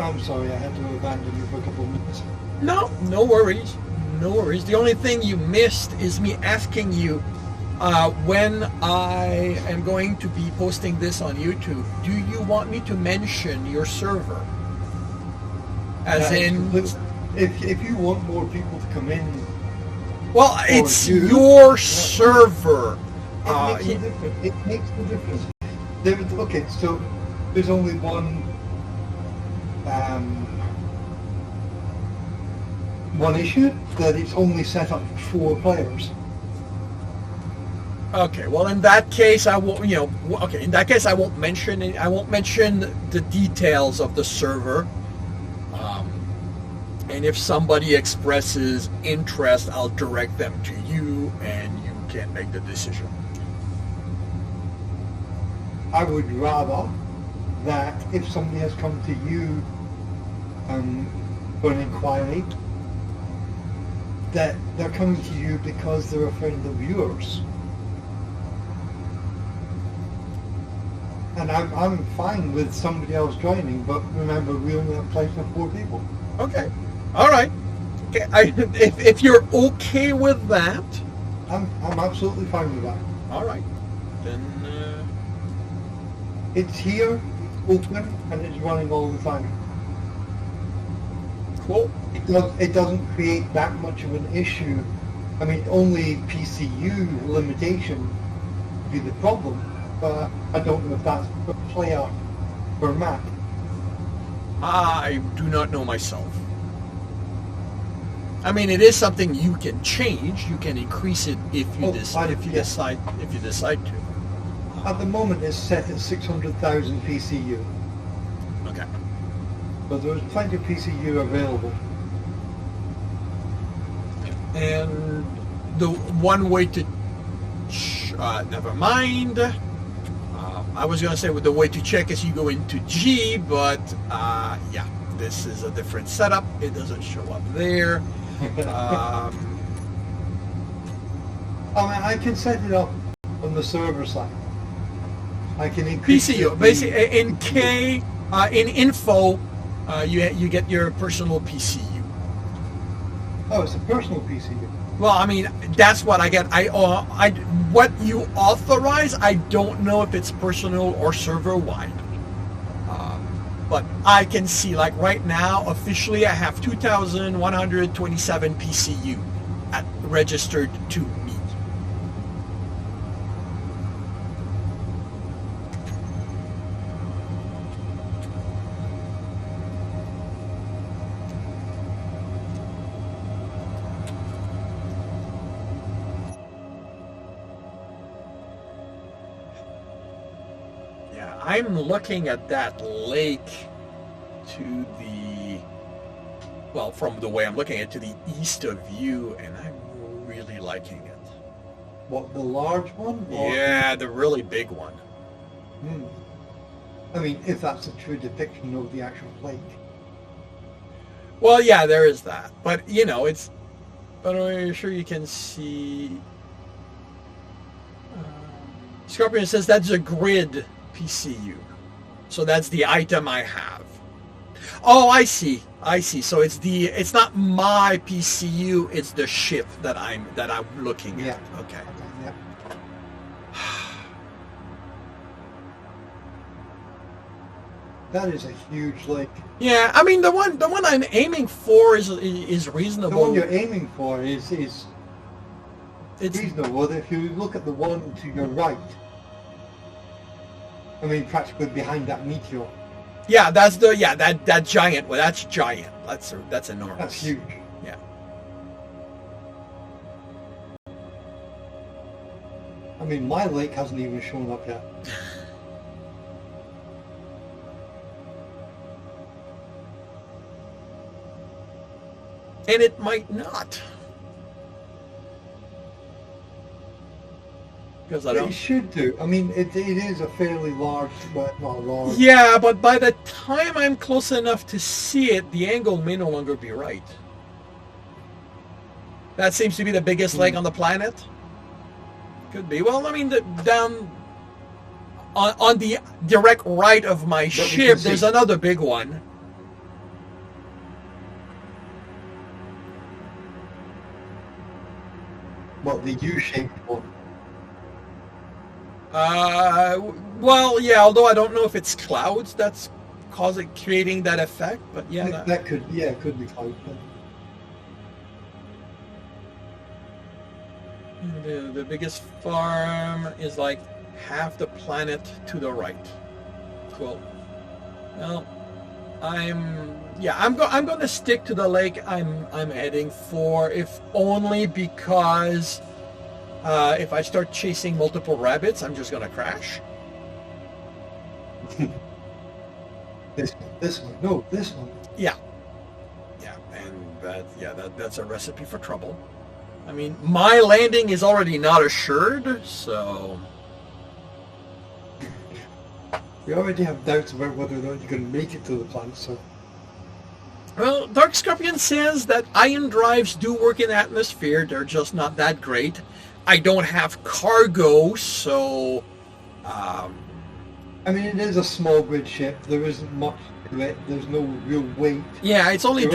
I'm sorry, I had to abandon you for a couple of minutes. No, no worries. No worries. The only thing you missed is me asking you when I am going to be posting this on YouTube, do you want me to mention your server? As in... If you want more people to come in... Well, it's your server. It makes a difference. Okay, so there's only one issue, that it's only set up for 4 players. Okay, well in that case I won't, in that case I won't mention it. I won't mention the details of the server. And if somebody expresses interest, I'll direct them to you and you can make the decision. I would rather that if somebody has come to you for an inquiry, that they're coming to you because they're a friend of yours. And I'm fine with somebody else joining, but remember, we only have place for 4 people. Okay. All right. Okay. If you're okay with that, I'm absolutely fine with that. all right. Then it's here. open and it's running all the time. Cool. It doesn't create that much of an issue. I mean, only PCU limitation would be the problem, but I don't know if that's per player per map. I do not know myself. I mean, it is something you can change. You can increase it if you decide to. At the moment, it's set at 600,000 PCU. Okay. But there's plenty of PCU available. And the one way to... never mind. I was going to say the way to check is you go into G, but yeah, this is a different setup. It doesn't show up there. I mean, I can set it up on the server side. I can increase PCU. Basically, in K, in info, you get your personal PCU. Oh, it's a personal PCU. Well, I mean, that's what I get. What you authorize, I don't know if it's personal or server-wide. But I can see, like right now, officially I have 2,127 PCU registered to me. I'm looking at that lake to the, well, from the way I'm looking at it, to the east of you, and I'm really liking it. What, the large one? Or... Yeah, the really big one. I mean, if that's a true depiction of the actual lake. Well, yeah, there is that. But, you know, it's, but are you sure you can see? Scorpion says that's a grid PCU. So that's the item I have. Oh, I see. So it's not my PCU, it's the ship that I'm looking at. Okay. Yeah. That is a huge lake. Yeah, I mean the one I'm aiming for is reasonable. The one you're aiming for is reasonable. If you look at the one to your right, I mean, practically behind that meteor. Yeah, that's that giant. Well, that's giant. That's enormous. That's huge. Yeah. I mean, my lake hasn't even shown up yet. And it might not. It should do. I mean, it is a fairly large, but not large. Yeah, but by the time I'm close enough to see it, the angle may no longer be right. That seems to be the biggest lake on the planet. Could be. Well, I mean, down on the direct right of my ship, there's another big one. What, the U-shaped one? Well, yeah, although I don't know if it's clouds that's creating that effect, but yeah. That could be clouds. The biggest farm is like half the planet to the right. Cool. Well, I'm going to stick to the lake I'm heading for, if only because if I start chasing multiple rabbits, I'm just going to crash. This one. No, this one. Yeah. Yeah, and that's a recipe for trouble. I mean, my landing is already not assured, so... We already have doubts about whether or not you're going to make it to the planet, so... Well, Dark Scorpion says that ion drives do work in atmosphere, they're just not that great. I don't have cargo, so... I mean, it is a small grid ship. There isn't much to it. There's no real weight. Yeah, it's only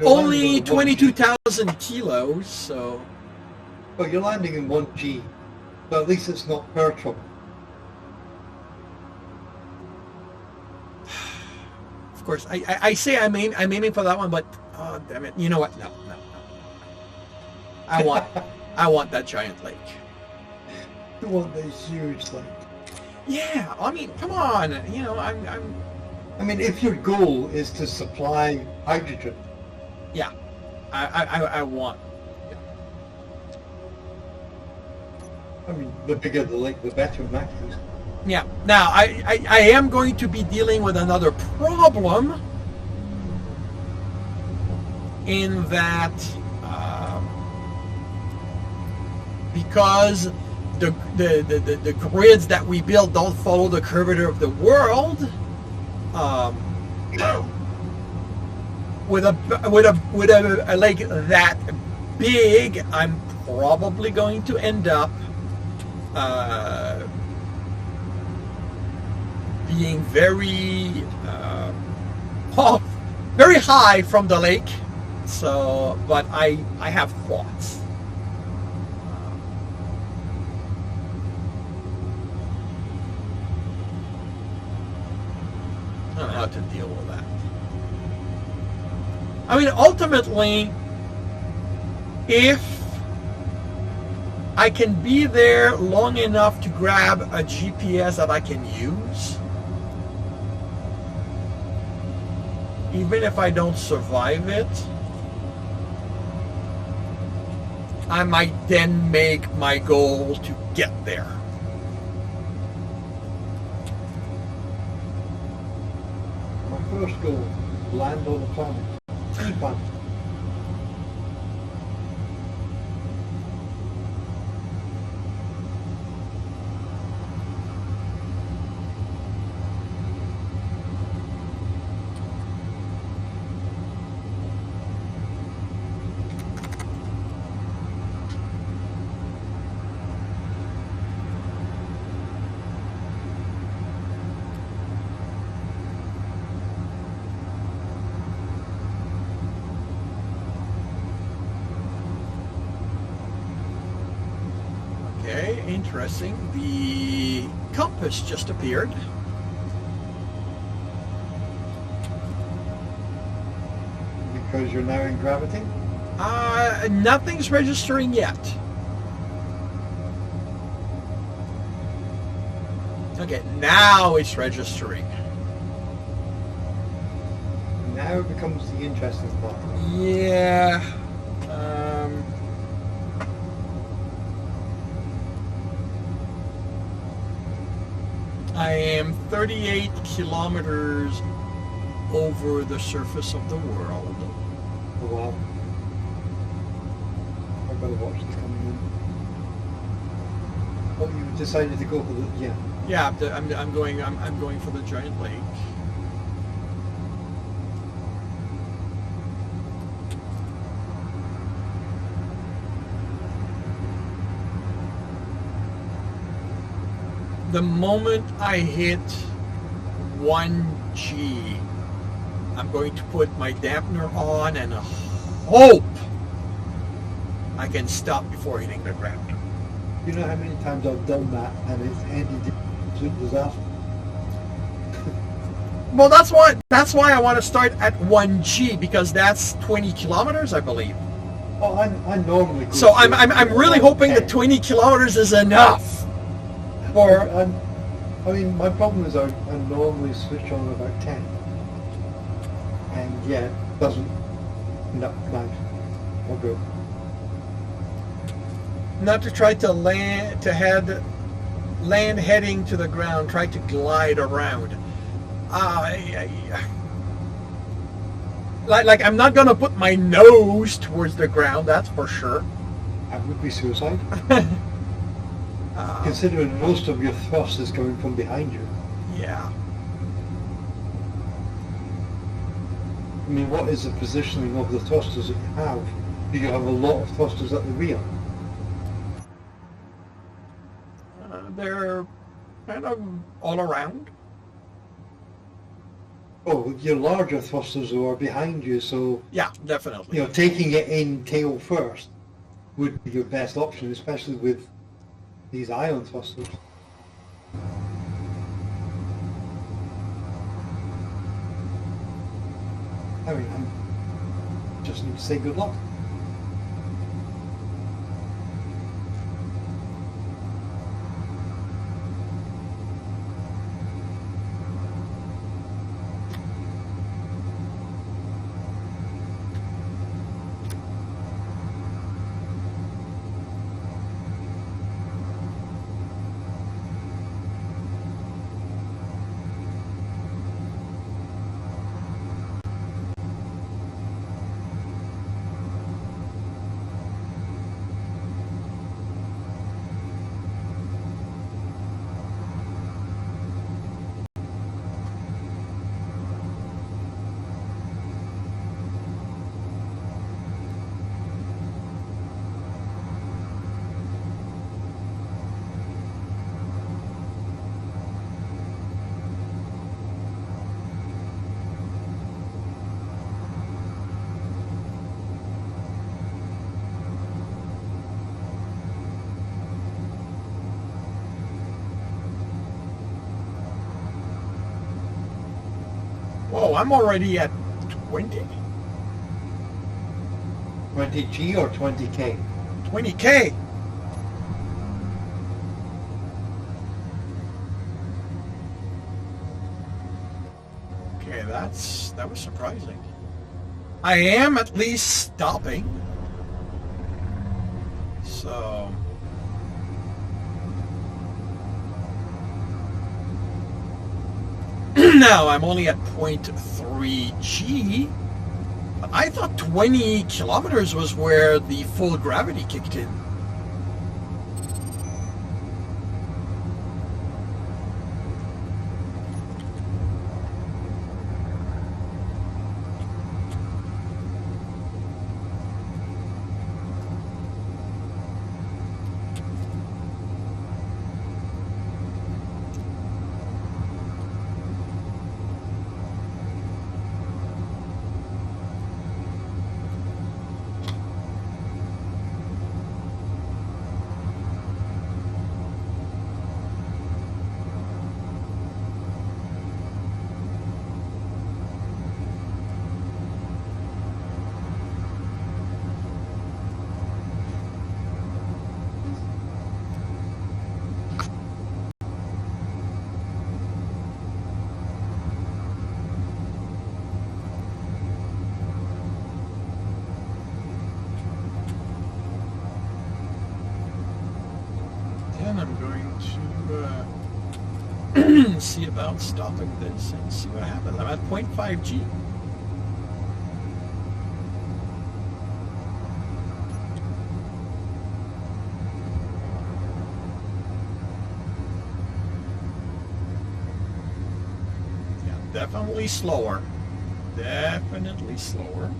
only 22,000 kilos, so... Well, you're landing in 1G, but at least it's not per trouble. course. I say I'm aiming for that one, but oh damn it! You know what? No. I want that giant lake. You want the huge lake. Yeah, I mean, come on. You know, I mean, if your goal is to supply hydrogen. Yeah, I want. I mean, the bigger the lake, the better in that case. Yeah. Now, I am going to be dealing with another problem in that because the grids that we build don't follow the curvature of the world. With a lake that big, I'm probably going to end up being very very high from the lake. So, but I have thoughts. I don't know how to deal with that. I mean, ultimately, if I can be there long enough to grab a GPS that I can use, even if I don't survive it, I might then make my goal to get there. My first goal, land on the planet. Fun. Okay, interesting. The compass just appeared. Because you're now in gravity? Nothing's registering yet. Okay, now it's registering. Now it becomes the interesting part. Yeah. I am 38 kilometers over the surface of the world. Oh wow. I've got to watch this coming in. Oh, you decided to go for the... yeah. Yeah, I'm going for the giant lake. The moment I hit 1G, I'm going to put my dampener on and hope I can stop before hitting the ground. You know how many times I've done that and it's ended in absolute disaster? Well, that's why I want to start at 1G, because that's 20 kilometers, I believe. Oh, I normally go So I'm really hoping 10. that 20 kilometers is enough. I mean, my problem is I normally switch on about 10. And yeah, it doesn't... no, nice. I'll go. Not to try to land heading to the ground, try to glide around. Like I'm not gonna put my nose towards the ground, that's for sure. That would be suicide. Considering most of your thrust is coming from behind you. Yeah. I mean, what is the positioning of the thrusters that you have? Do you have a lot of thrusters at the rear? They're kind of all around. Oh, your larger thrusters are behind you, so... Yeah, definitely. You know, taking it in tail first would be your best option, especially with these ion thrusters. I mean, I just need to say good luck. Whoa, I'm already at 20. 20G or 20K? 20K. Okay, that was surprising. I am at least stopping. So now I'm only at 0.3 G. But I thought 20 kilometers was where the full gravity kicked in. Then I'm going to see about stopping this and see what happens. I'm at 0.5 G. Yeah, definitely slower. Definitely slower.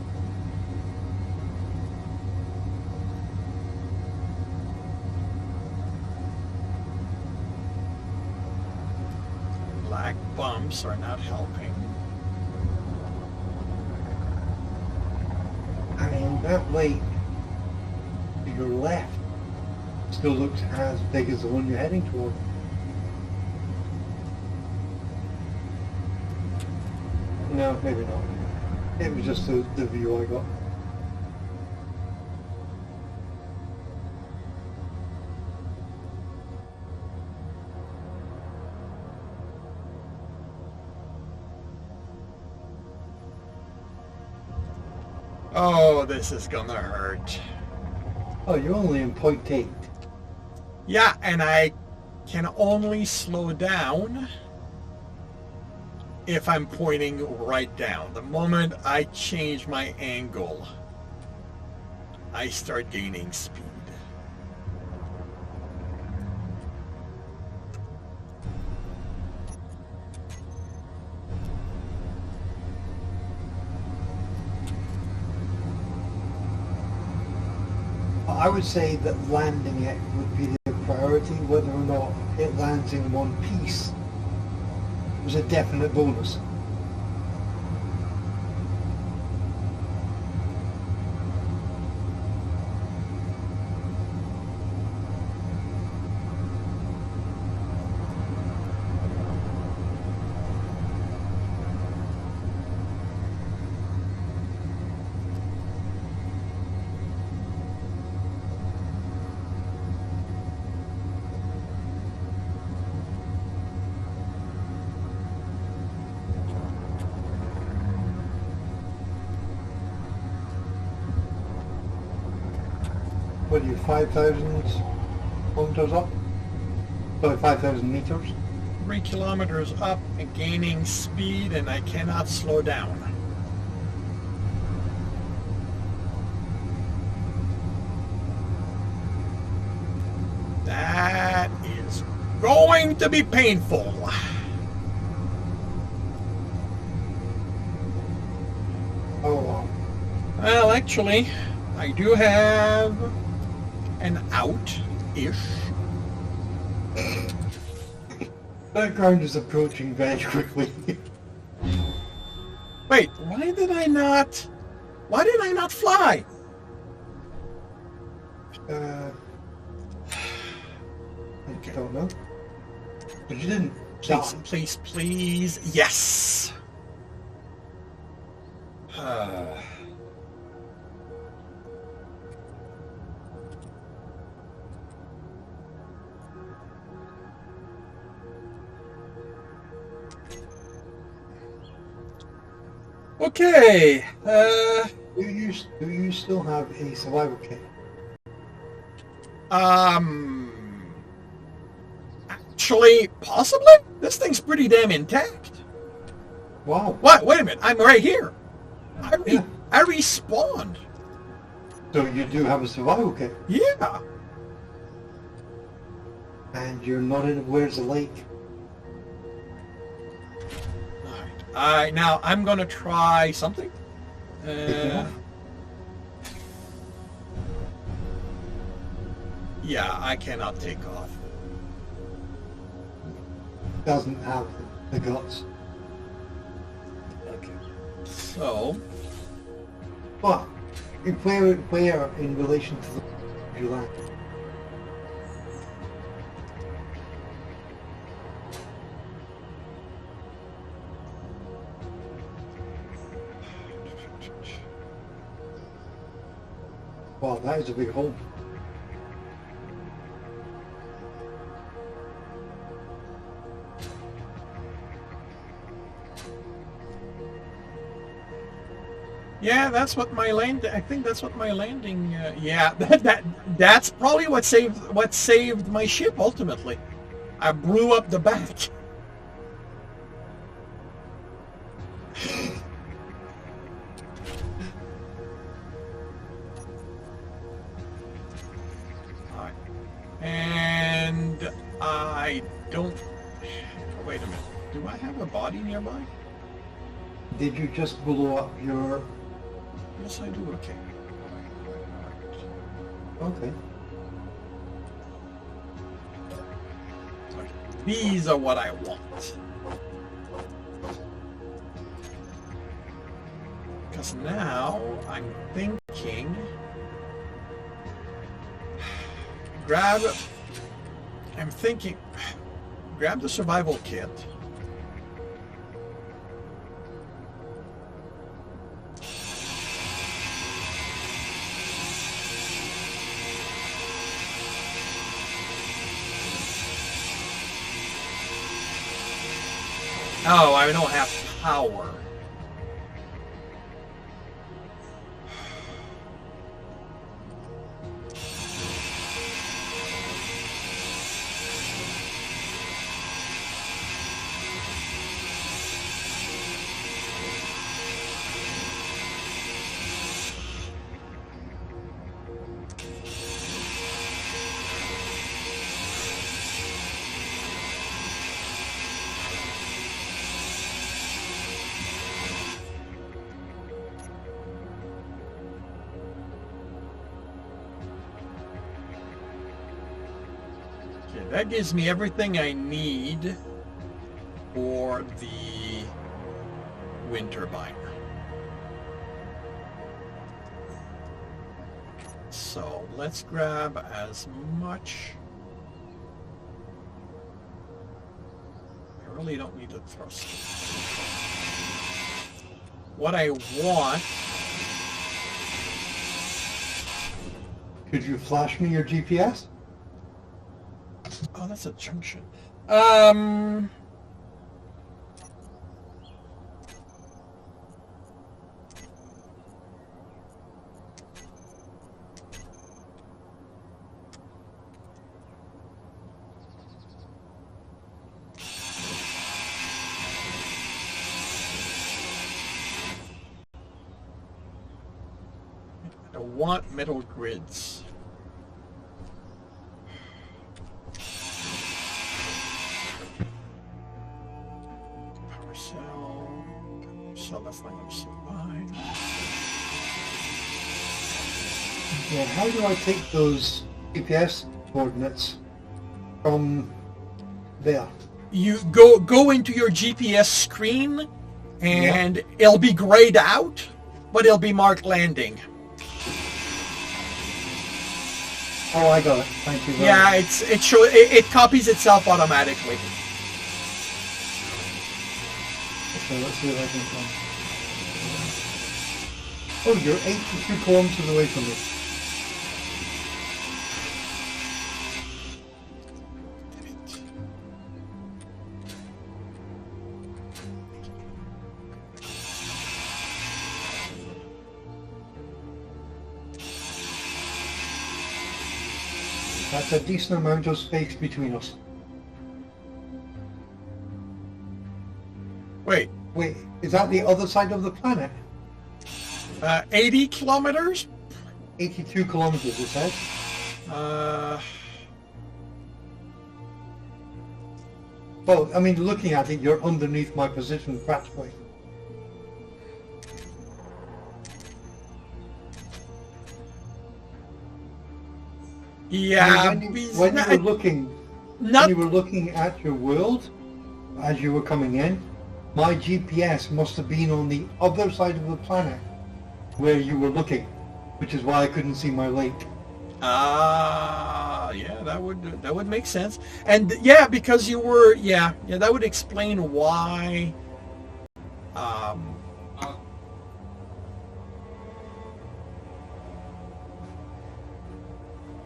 Black bumps are not helping. I mean, that lake to your left still looks as big as the one you're heading toward. No, maybe not. It was just the view I got. Oh, this is gonna hurt. Oh, you're only in 0.8. Yeah, and I can only slow down if I'm pointing right down. The moment I change my angle, I start gaining speed. I would say that landing it would be the priority. Whether or not it lands in one piece was a definite bonus. what are you, 5,000 kilometers up? Sorry, 5,000 meters. 3 kilometers up and gaining speed, and I cannot slow down. That is going to be painful. Oh, wow. Well, actually, I do have an out-ish. That ground is approaching very quickly. Wait, why did I not fly? I don't know. But you didn't. Please, please, please. Yes. Okay. Do you still have a survival kit? Actually, possibly. This thing's pretty damn intact. Wow. What? Wait a minute. I'm right here. Yeah. I respawned. So you do have a survival kit? Yeah. And you're not in where's the lake? All right. Now I'm gonna try something. Yeah, I cannot take off. Doesn't have the guts. Okay. So. But where in relation to the you land? Wow, that is a big hole. Yeah, that's what my land. I think that's what my landing. Yeah, that's probably what saved my ship ultimately. I blew up the back. Alright. And I don't. Wait a minute. Do I have a body nearby? Did you just blow up your... Yes, I do. Okay. Okay. Right. These are what I want. Because now I'm thinking... Grab the survival kit. Oh, I don't have power. That gives me everything I need for the wind turbine. So let's grab as much. I really don't need to thrust. What I want... Could you flash me your GPS? Oh, that's a junction. want metal grids. Power cell. Cell, that's not going to survive. Yeah, how do I take those GPS coordinates from there? You go into your GPS screen, and it'll be grayed out, but it'll be marked landing. Oh, I got it. Thank you. Yeah, it copies itself automatically. Okay, let's see if I can come. Oh, you're 82 kilometers away from me. That's a decent amount of space between us. Wait, is that the other side of the planet? 80 kilometers? 82 kilometers, it says. Well, I mean, looking at it, you're underneath my position practically. Yeah, when you were looking at your world as you were coming in, my GPS must have been on the other side of the planet where you were looking, which is why I couldn't see my lake. Yeah, that would make sense. And yeah, because you were that would explain why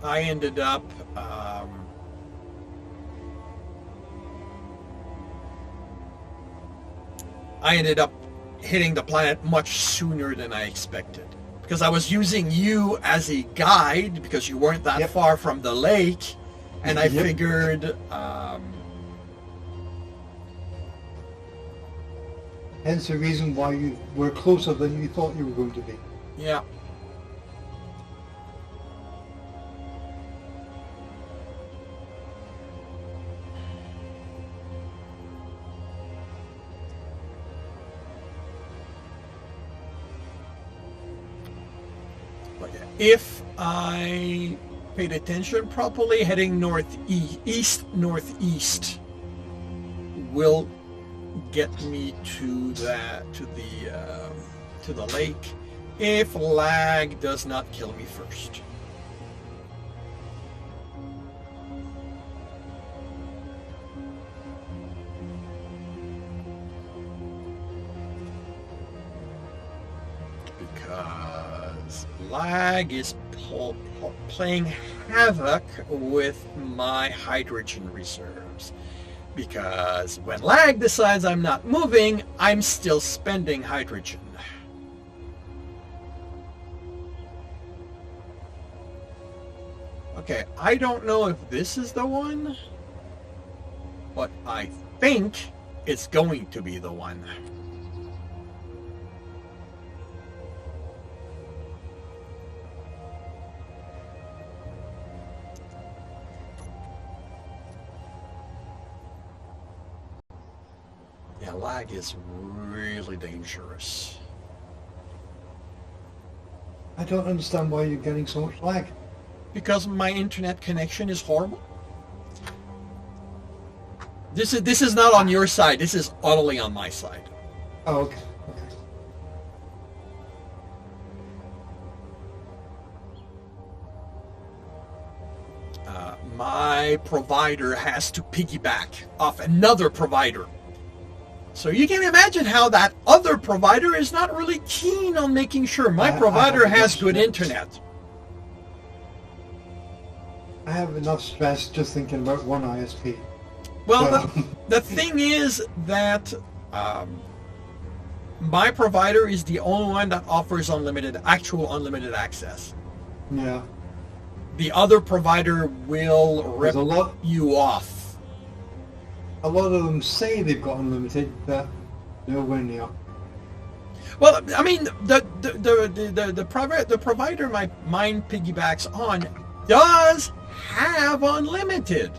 I ended up hitting the planet much sooner than I expected, because I was using you as a guide because you weren't that far from the lake, and I figured hence the reason why you were closer than you thought you were going to be. Yeah. If I paid attention properly, heading northeast will get me to the lake, if lag does not kill me first. Because lag is playing havoc with my hydrogen reserves. Because when lag decides I'm not moving, I'm still spending hydrogen. Okay, I don't know if this is the one, but I think it's going to be the one. Yeah, lag is really dangerous. I don't understand why you're getting so much lag. Because my internet connection is horrible. This is not on your side. This is utterly on my side. Oh, okay. My provider has to piggyback off another provider. So you can imagine how that other provider is not really keen on making sure my provider has good internet. I have enough stress just thinking about one ISP. Well, the thing is that my provider is the only one that offers actual unlimited access. Yeah. The other provider will rip you off. A lot of them say they've got unlimited, but nowhere near. Well, I mean, the provider mine piggybacks on does have unlimited.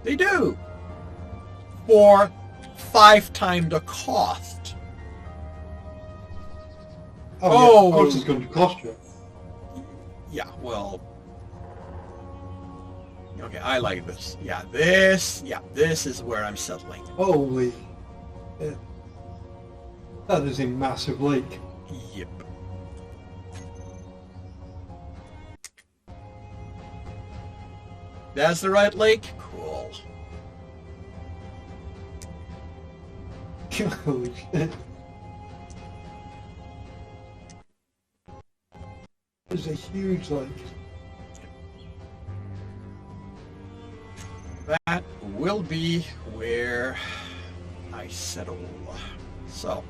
They do. For 5 times the cost. Oh, yeah, of course it's going to cost you. Yeah, well... Okay, I like this. Yeah, this is where I'm settling. Holy... that is a massive lake. Yep. That's the right lake? Cool. Holy shit. It's a huge lake. That will be where I settle. So.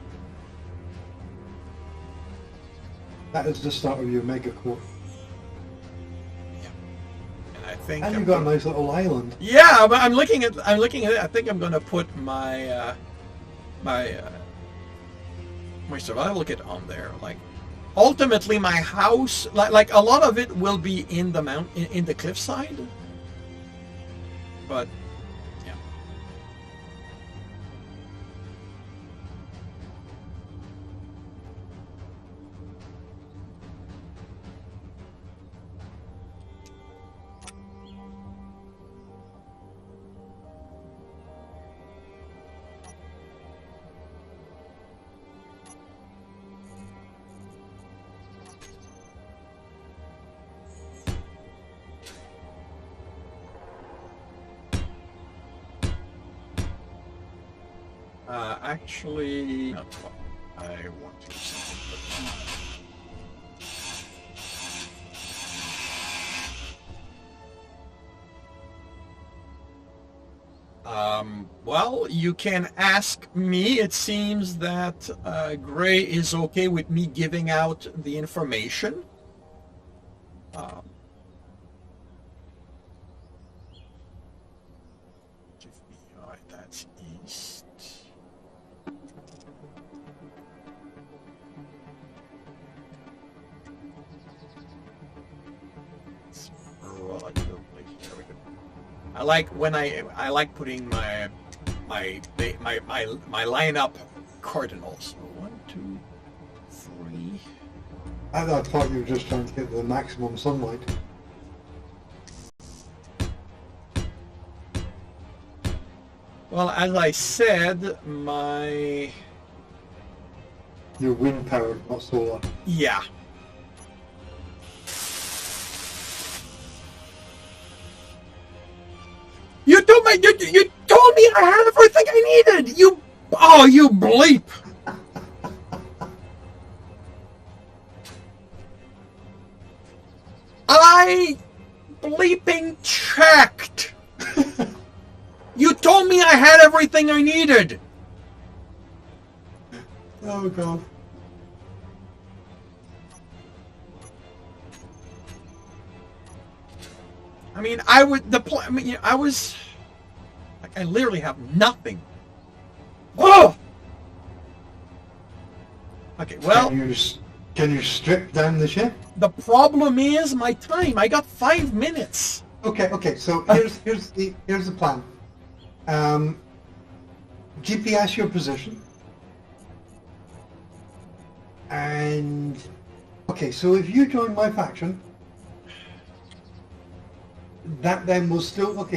That is the start of your mega core. Yeah. And I think And you've got a nice little island. Yeah, but I'm looking at it. I think I'm gonna put my my survival kit on there. Like, ultimately, my house, like a lot of it will be in the in the cliffside. But yeah. Actually, not what I want to do something. Well, you can ask me. It seems that Gray is okay with me giving out the information. All right, that's east. It's relatively. There we go. I like when I like putting my lineup cardinals. So 1, 2, 3. I thought you were just trying to get the maximum sunlight. Well, as I said, my... Your wind powered, not solar. Yeah. You told me I had everything I needed. You bleep. I bleeping checked. You told me I had everything I needed. Oh god. I mean, I was like, I literally have nothing. Oh. Okay, well. Can you strip down the ship? The problem is my time. I got 5 minutes. Okay. So here's the plan. GPS your position, and okay. So if you join my faction, that then will still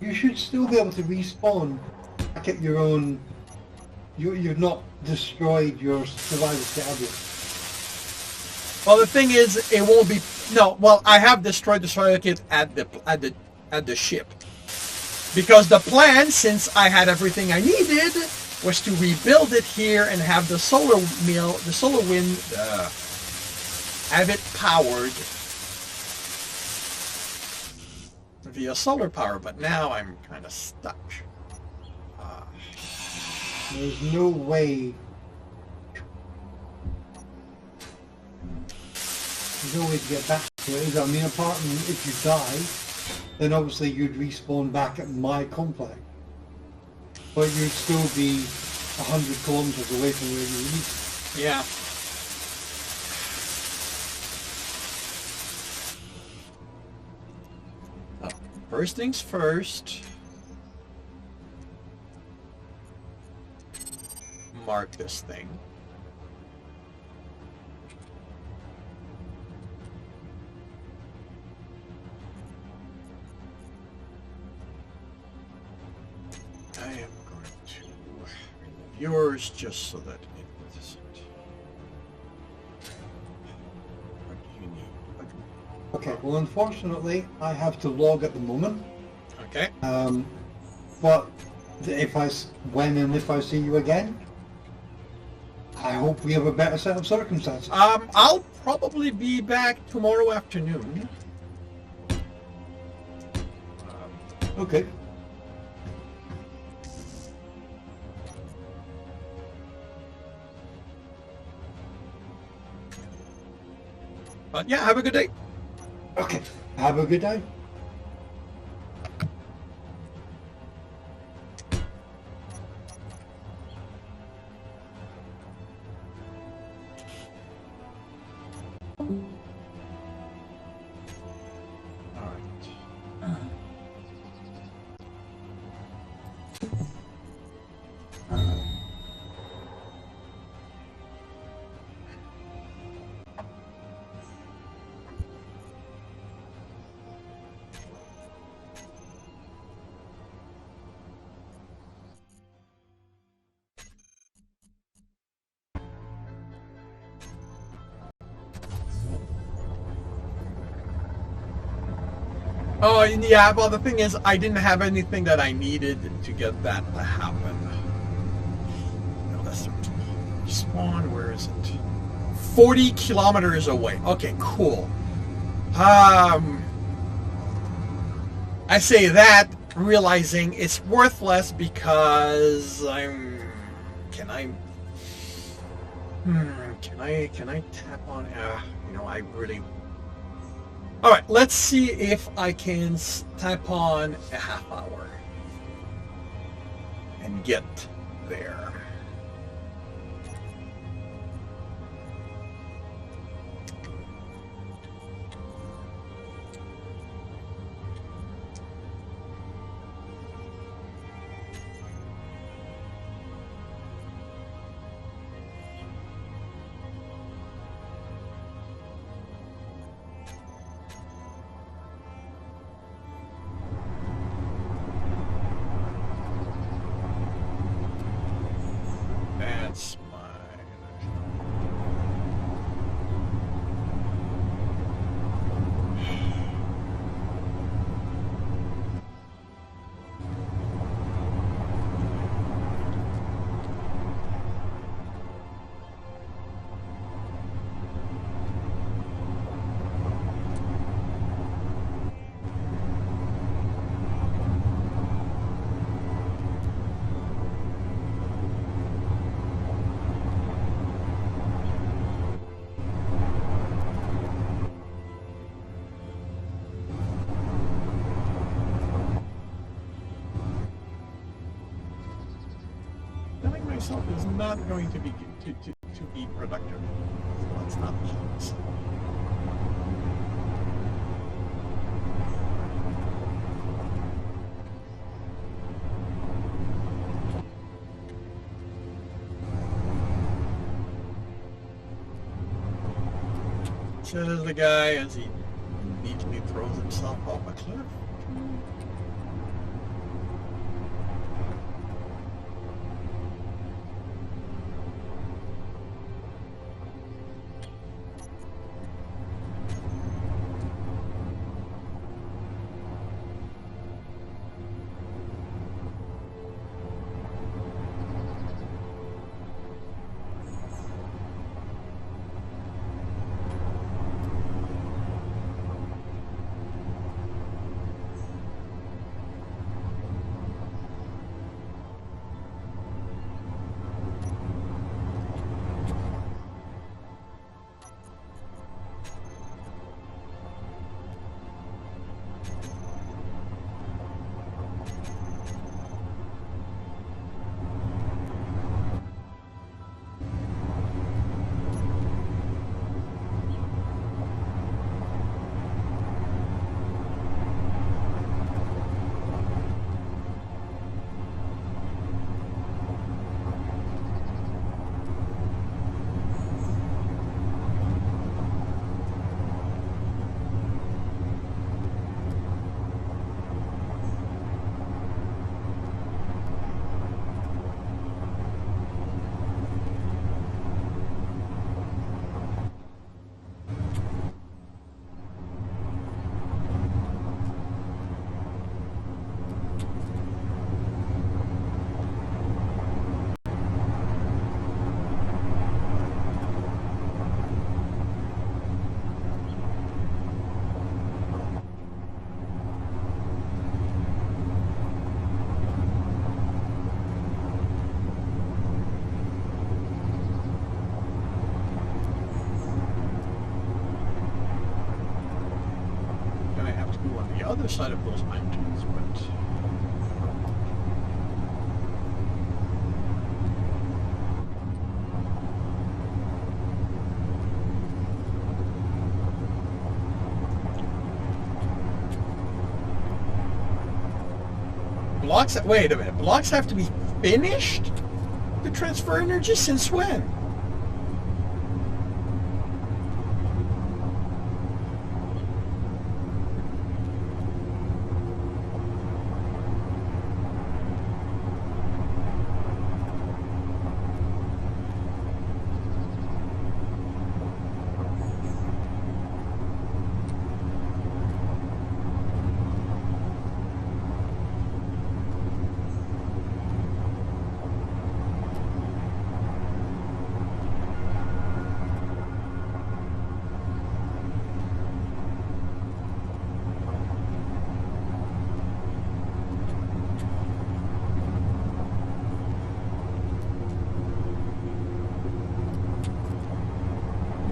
you should still be able to respawn back at your own. You've not destroyed your survival kit, have you? Well, the thing is, it won't be. No, well, I have destroyed the survival kit at the ship, because the plan, since I had everything I needed, was to rebuild it here and have the solar wind, have it powered via solar power. But now I'm kind of stuck. There's no way. There's no way to get back to it. I mean, apart from if you die, then obviously you'd respawn back at my complex. But you'd still be 100 kilometers away from where you need. Yeah. First things first. Mark this thing. I am going to remove yours just so that it doesn't. What do you need? Okay, well, unfortunately, I have to log at the moment. Okay. But when and if I see you again, I hope we have a better set of circumstances. I'll probably be back tomorrow afternoon. Okay. But yeah, have a good day. Okay. Have a good day. Oh, yeah, well, the thing is, I didn't have anything that I needed to get that to happen. No, that's the spawn. Where is it? 40 kilometers away. Okay, cool. I say that, realizing it's worthless because I'm... Can I tap on... I really... Alright, let's see if I can tap on a half hour and get there. That's killing myself is not going to be to be productive. Let's not kill myself. Says the guy as he immediately throws himself off a cliff. other side of those mountains, but... Blocks, wait a minute, blocks have to be finished to transfer energy? Since when?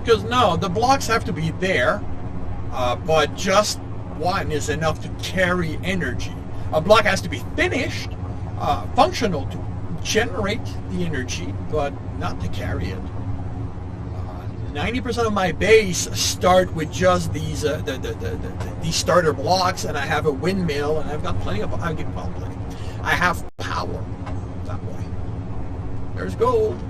Because no, the blocks have to be there, but just one is enough to carry energy. A block has to be finished, functional to generate the energy, but not to carry it. 90% of my base start with just these these starter blocks, and I have a windmill, and I've got plenty of. I have power that way. There's gold.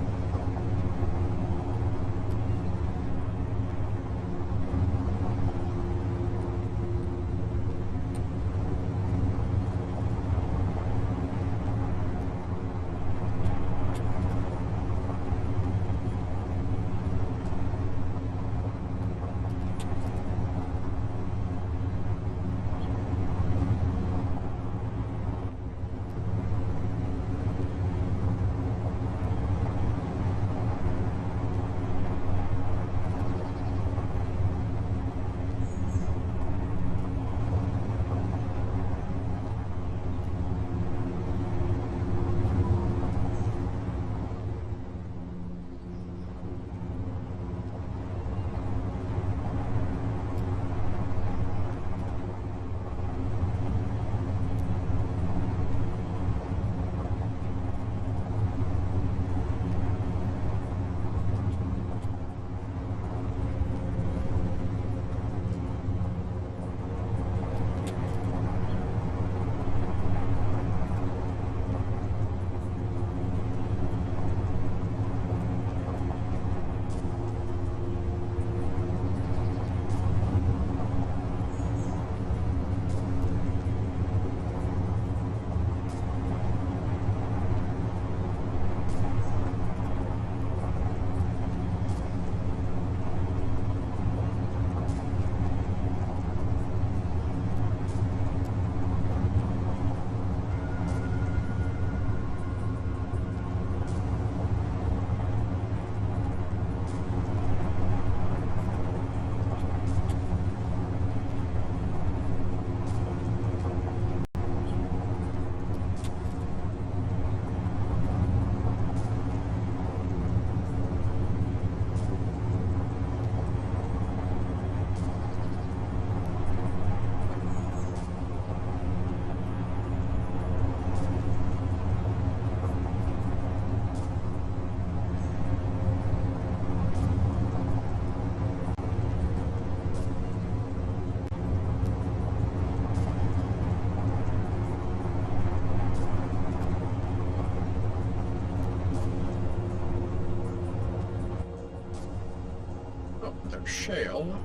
Shale.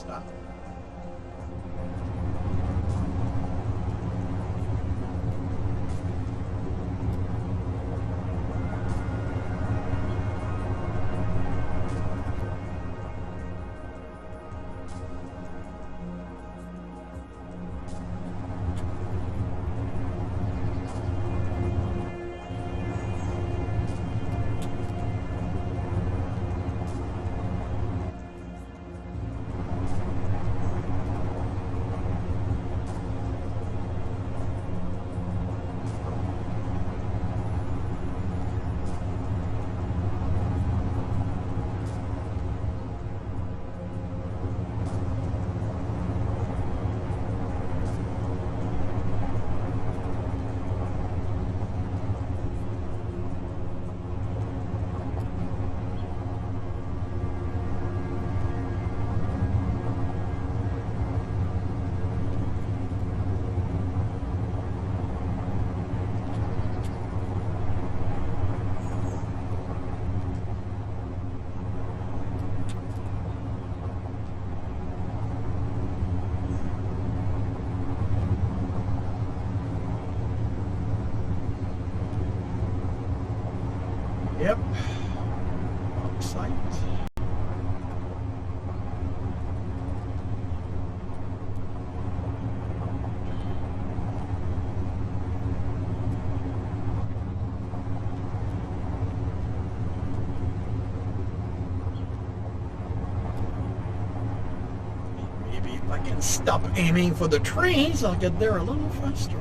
stuff. Yep. Wrong site. Maybe if I can stop aiming for the trees, I'll get there a little faster.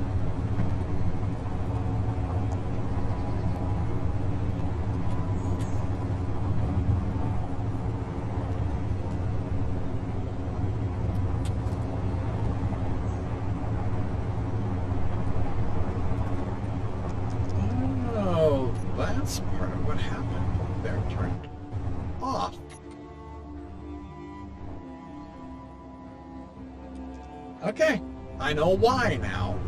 That's part of what happened. They're turned off. Okay, I know why now.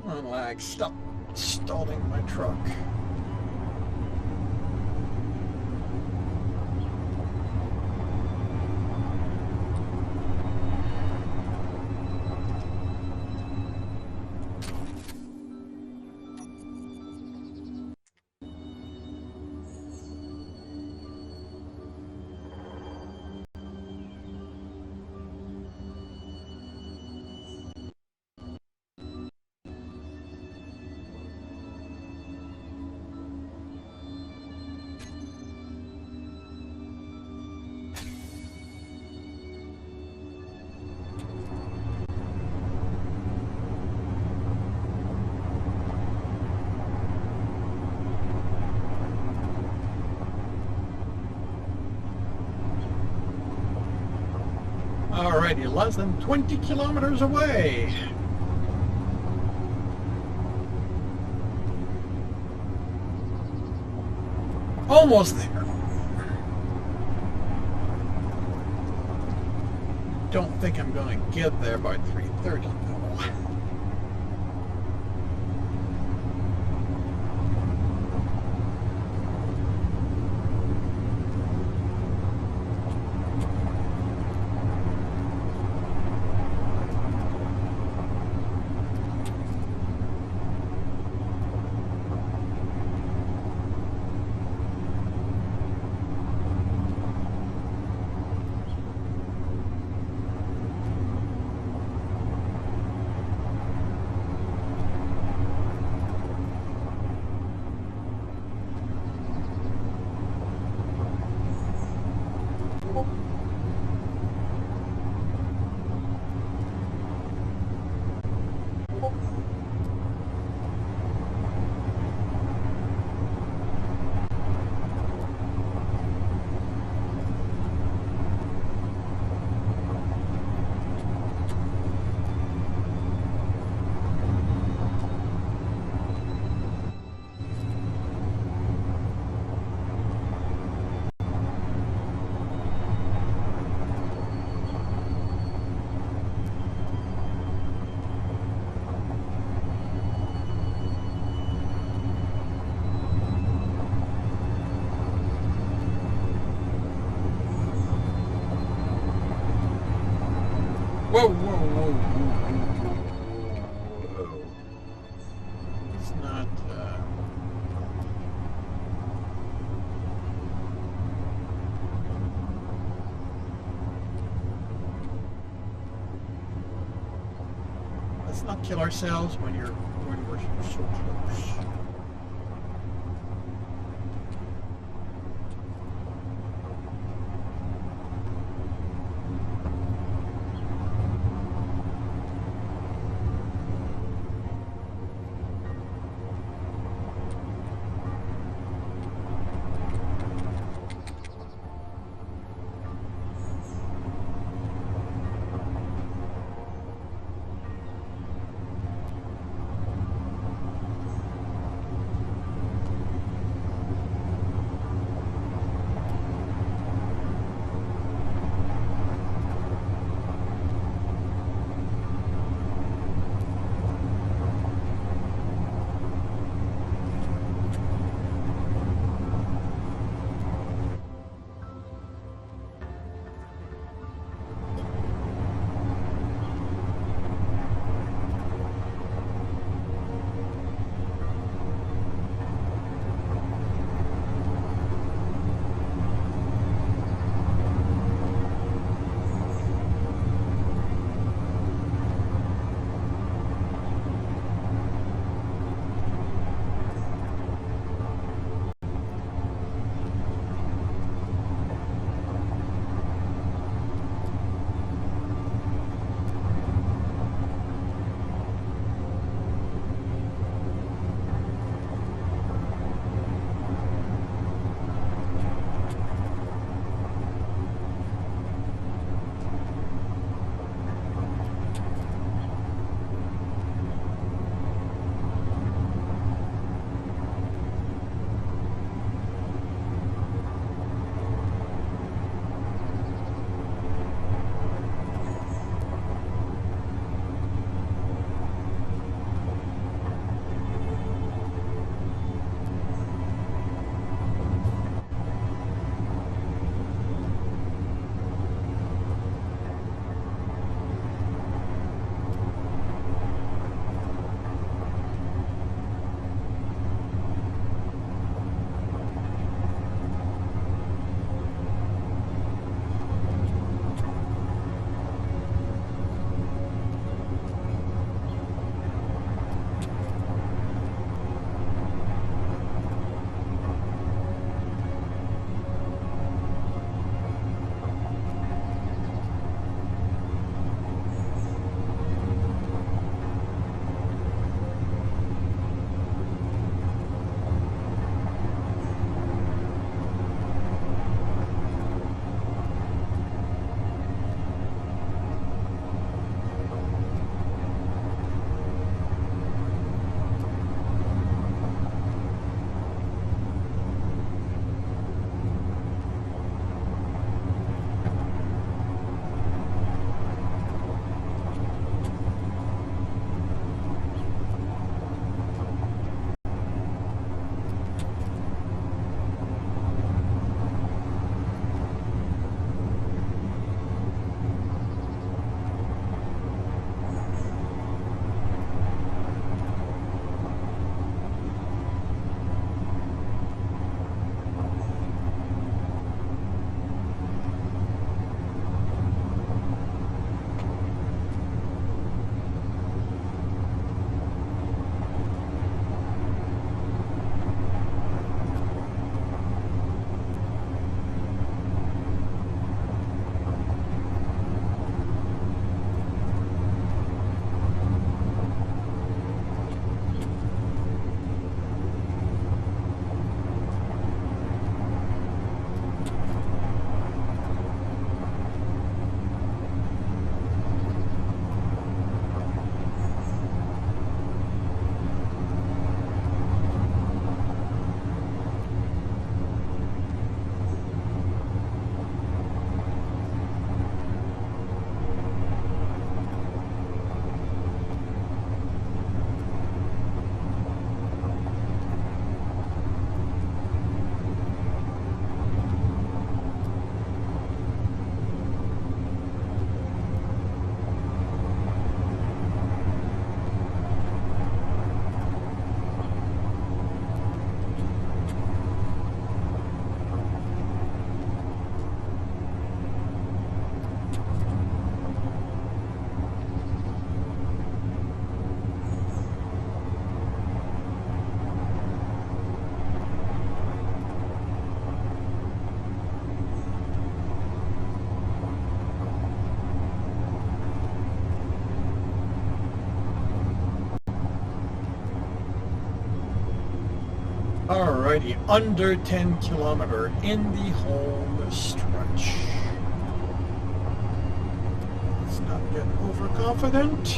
Come on, lag. Stop stalling my truck. Alrighty, less than 20 kilometers away. Almost there. Don't think I'm going to get there by 3:30 though. Whoa, whoa, whoa, whoa, whoa, whoa. It's not, let's not kill ourselves when we're so close. Alrighty, under 10 kilometer in the home stretch. Let's not get overconfident.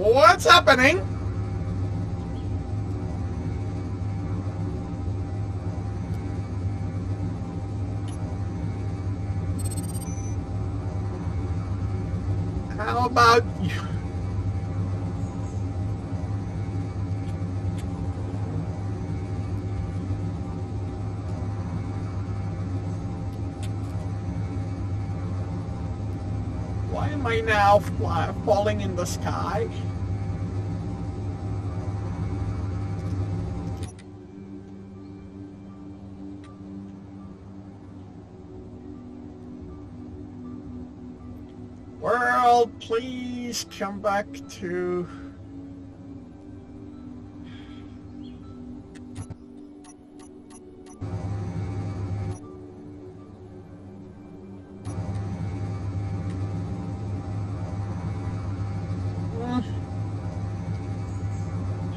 What's happening? How about you? Why am I now falling in the sky? World, please come back to...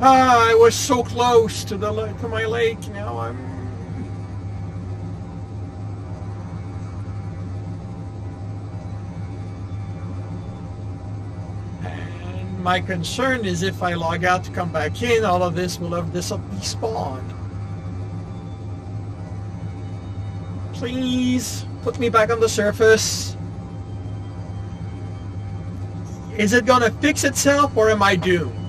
Ah, I was so close to to my lake. Now I'm. And my concern is if I log out to come back in, all of this will have despawned. Please put me back on the surface. Is it gonna fix itself or am I doomed?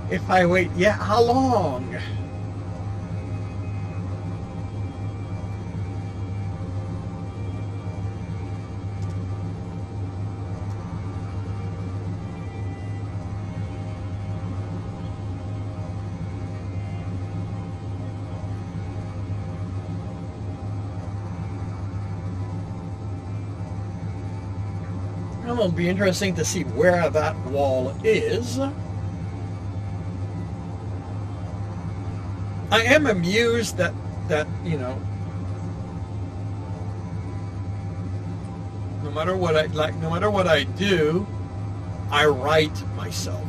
If I wait, yeah, how long? It'll be interesting to see where that wall is. I am amused that you know, no matter what I do, I write myself.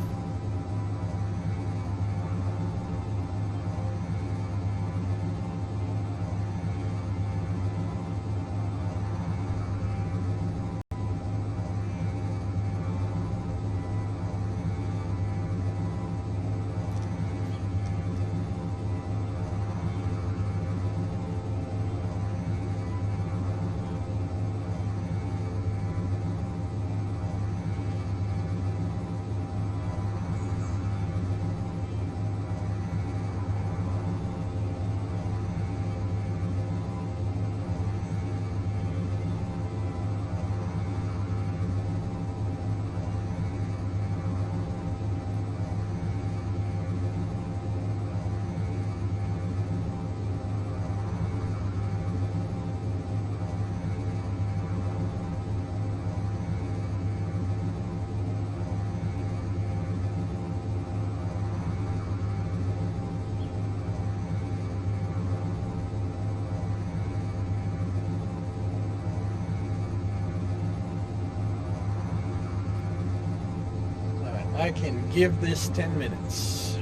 I can give this 10 minutes.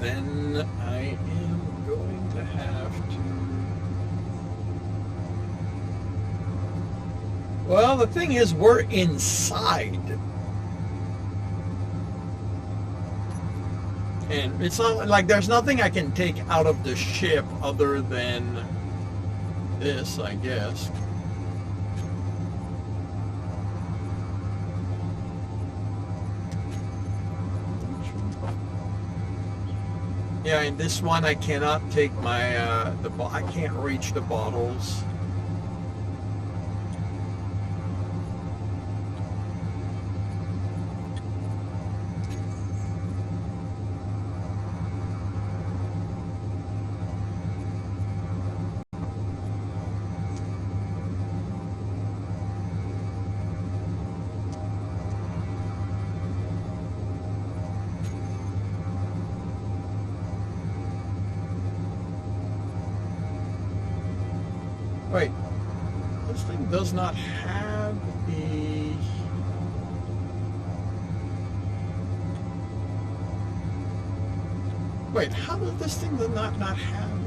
Then I am going to have to... Well, the thing is, we're inside. And it's not like there's nothing I can take out of the ship other than this, I guess. Yeah, in this one I cannot take my I can't reach the bottles. Wait, This thing does not have a... Wait, how does this thing not have a...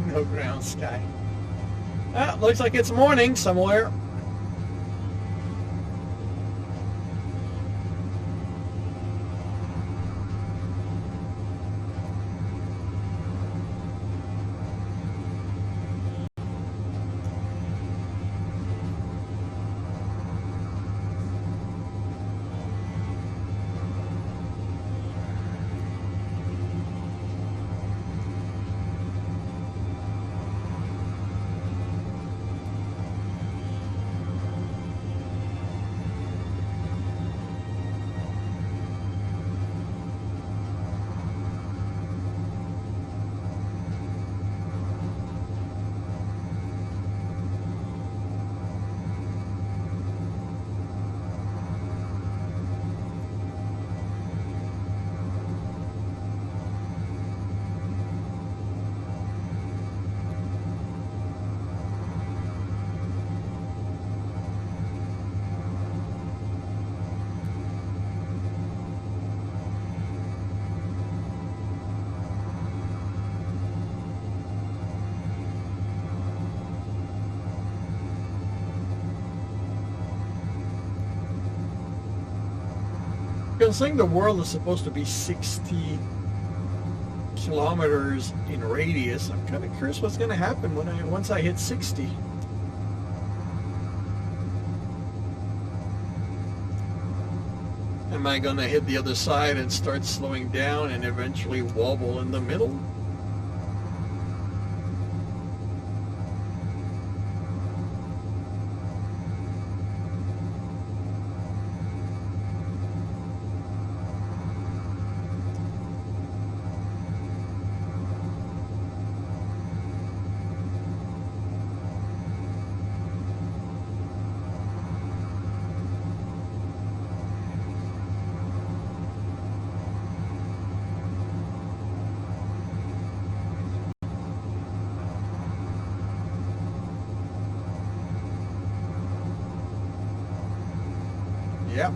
No ground sky. Ah, looks like it's morning somewhere. Considering the world is supposed to be 60 kilometers in radius, I'm kind of curious what's going to happen once I hit 60. Am I going to hit the other side and start slowing down and eventually wobble in the middle? Yep.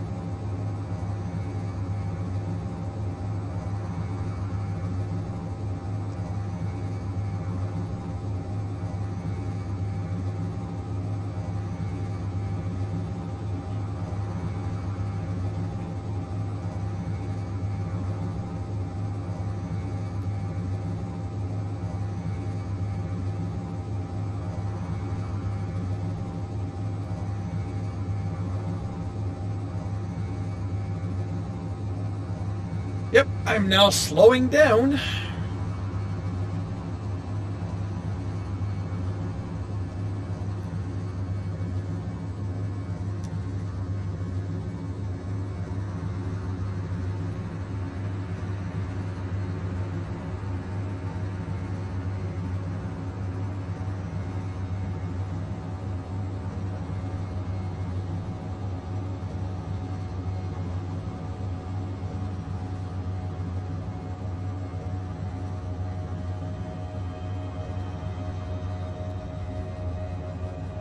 Yep, I'm now slowing down.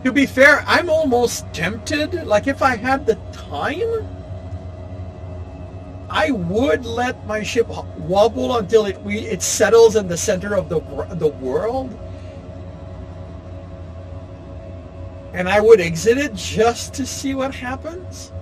To be fair, I'm almost tempted. Like, if I had the time, I would let my ship wobble until it settles in the center of the world, and I would exit it just to see what happens.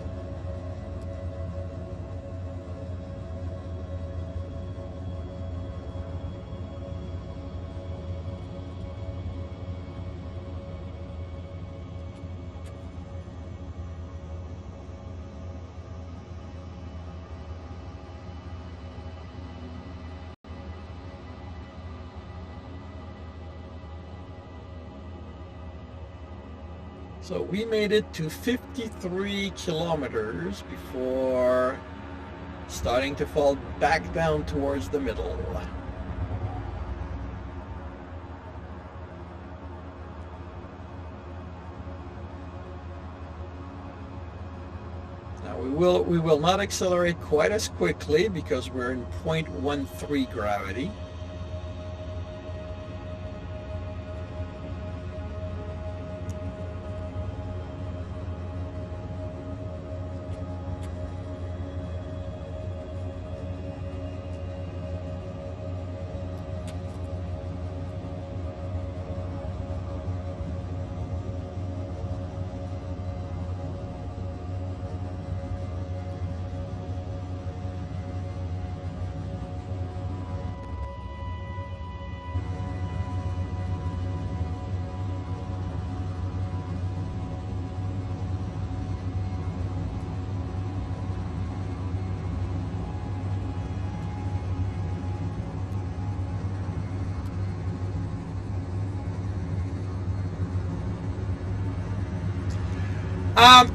So we made it to 53 kilometers before starting to fall back down towards the middle. Now we will not accelerate quite as quickly because we're in 0.13 gravity.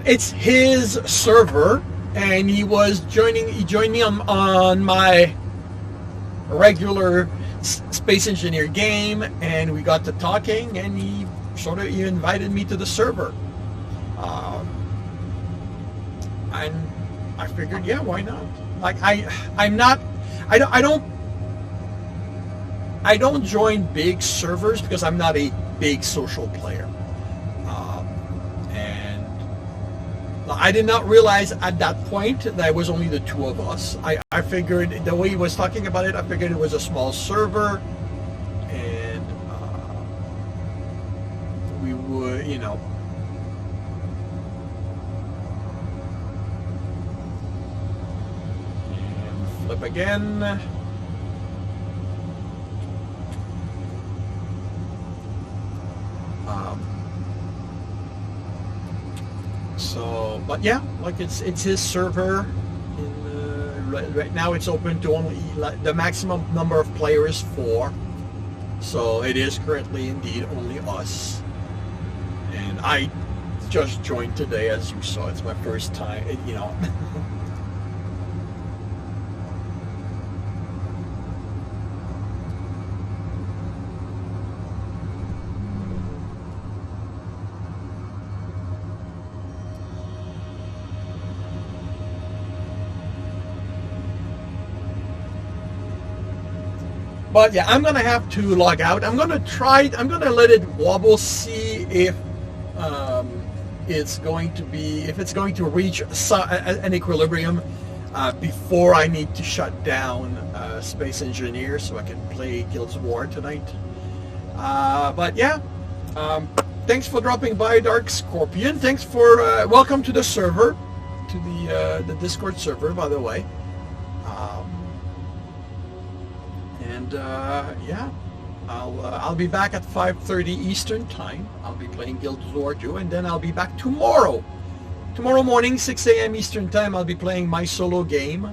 It's his server, and he joined me on my regular Space Engineer game, and we got to talking, and he invited me to the server. And I figured, yeah, why not? Like, I don't join big servers because I'm not a big social player. I did not realize at that point that it was only the two of us. I figured, the way he was talking about it, I figured it was a small server, and we would, and flip again. So, but yeah, like it's his server. Right now, it's open to only the maximum number of players 4. So it is currently indeed only us. And I just joined today, as you saw. It's my first time, But yeah, I'm gonna have to log out. I'm gonna let it wobble, see if it's going to reach an equilibrium before I need to shut down Space Engineer so I can play Guilds of War tonight. But yeah, thanks for dropping by, Dark Scorpion. Thanks for welcome to the server, to the Discord server, by the way. Yeah, I'll be back at 5:30 Eastern time. I'll be playing Guild War 2, and then I'll be back tomorrow morning, 6 a.m. Eastern time. I'll be playing my solo game,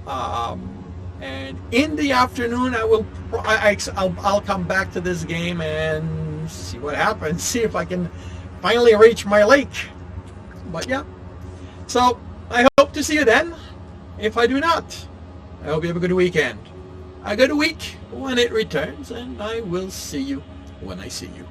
and in the afternoon I'll come back to this game and see what happens. See if I can finally reach my lake. But yeah, so I hope to see you then. If I do not, I hope you have a good weekend. A good week when it returns, and I will see you when I see you.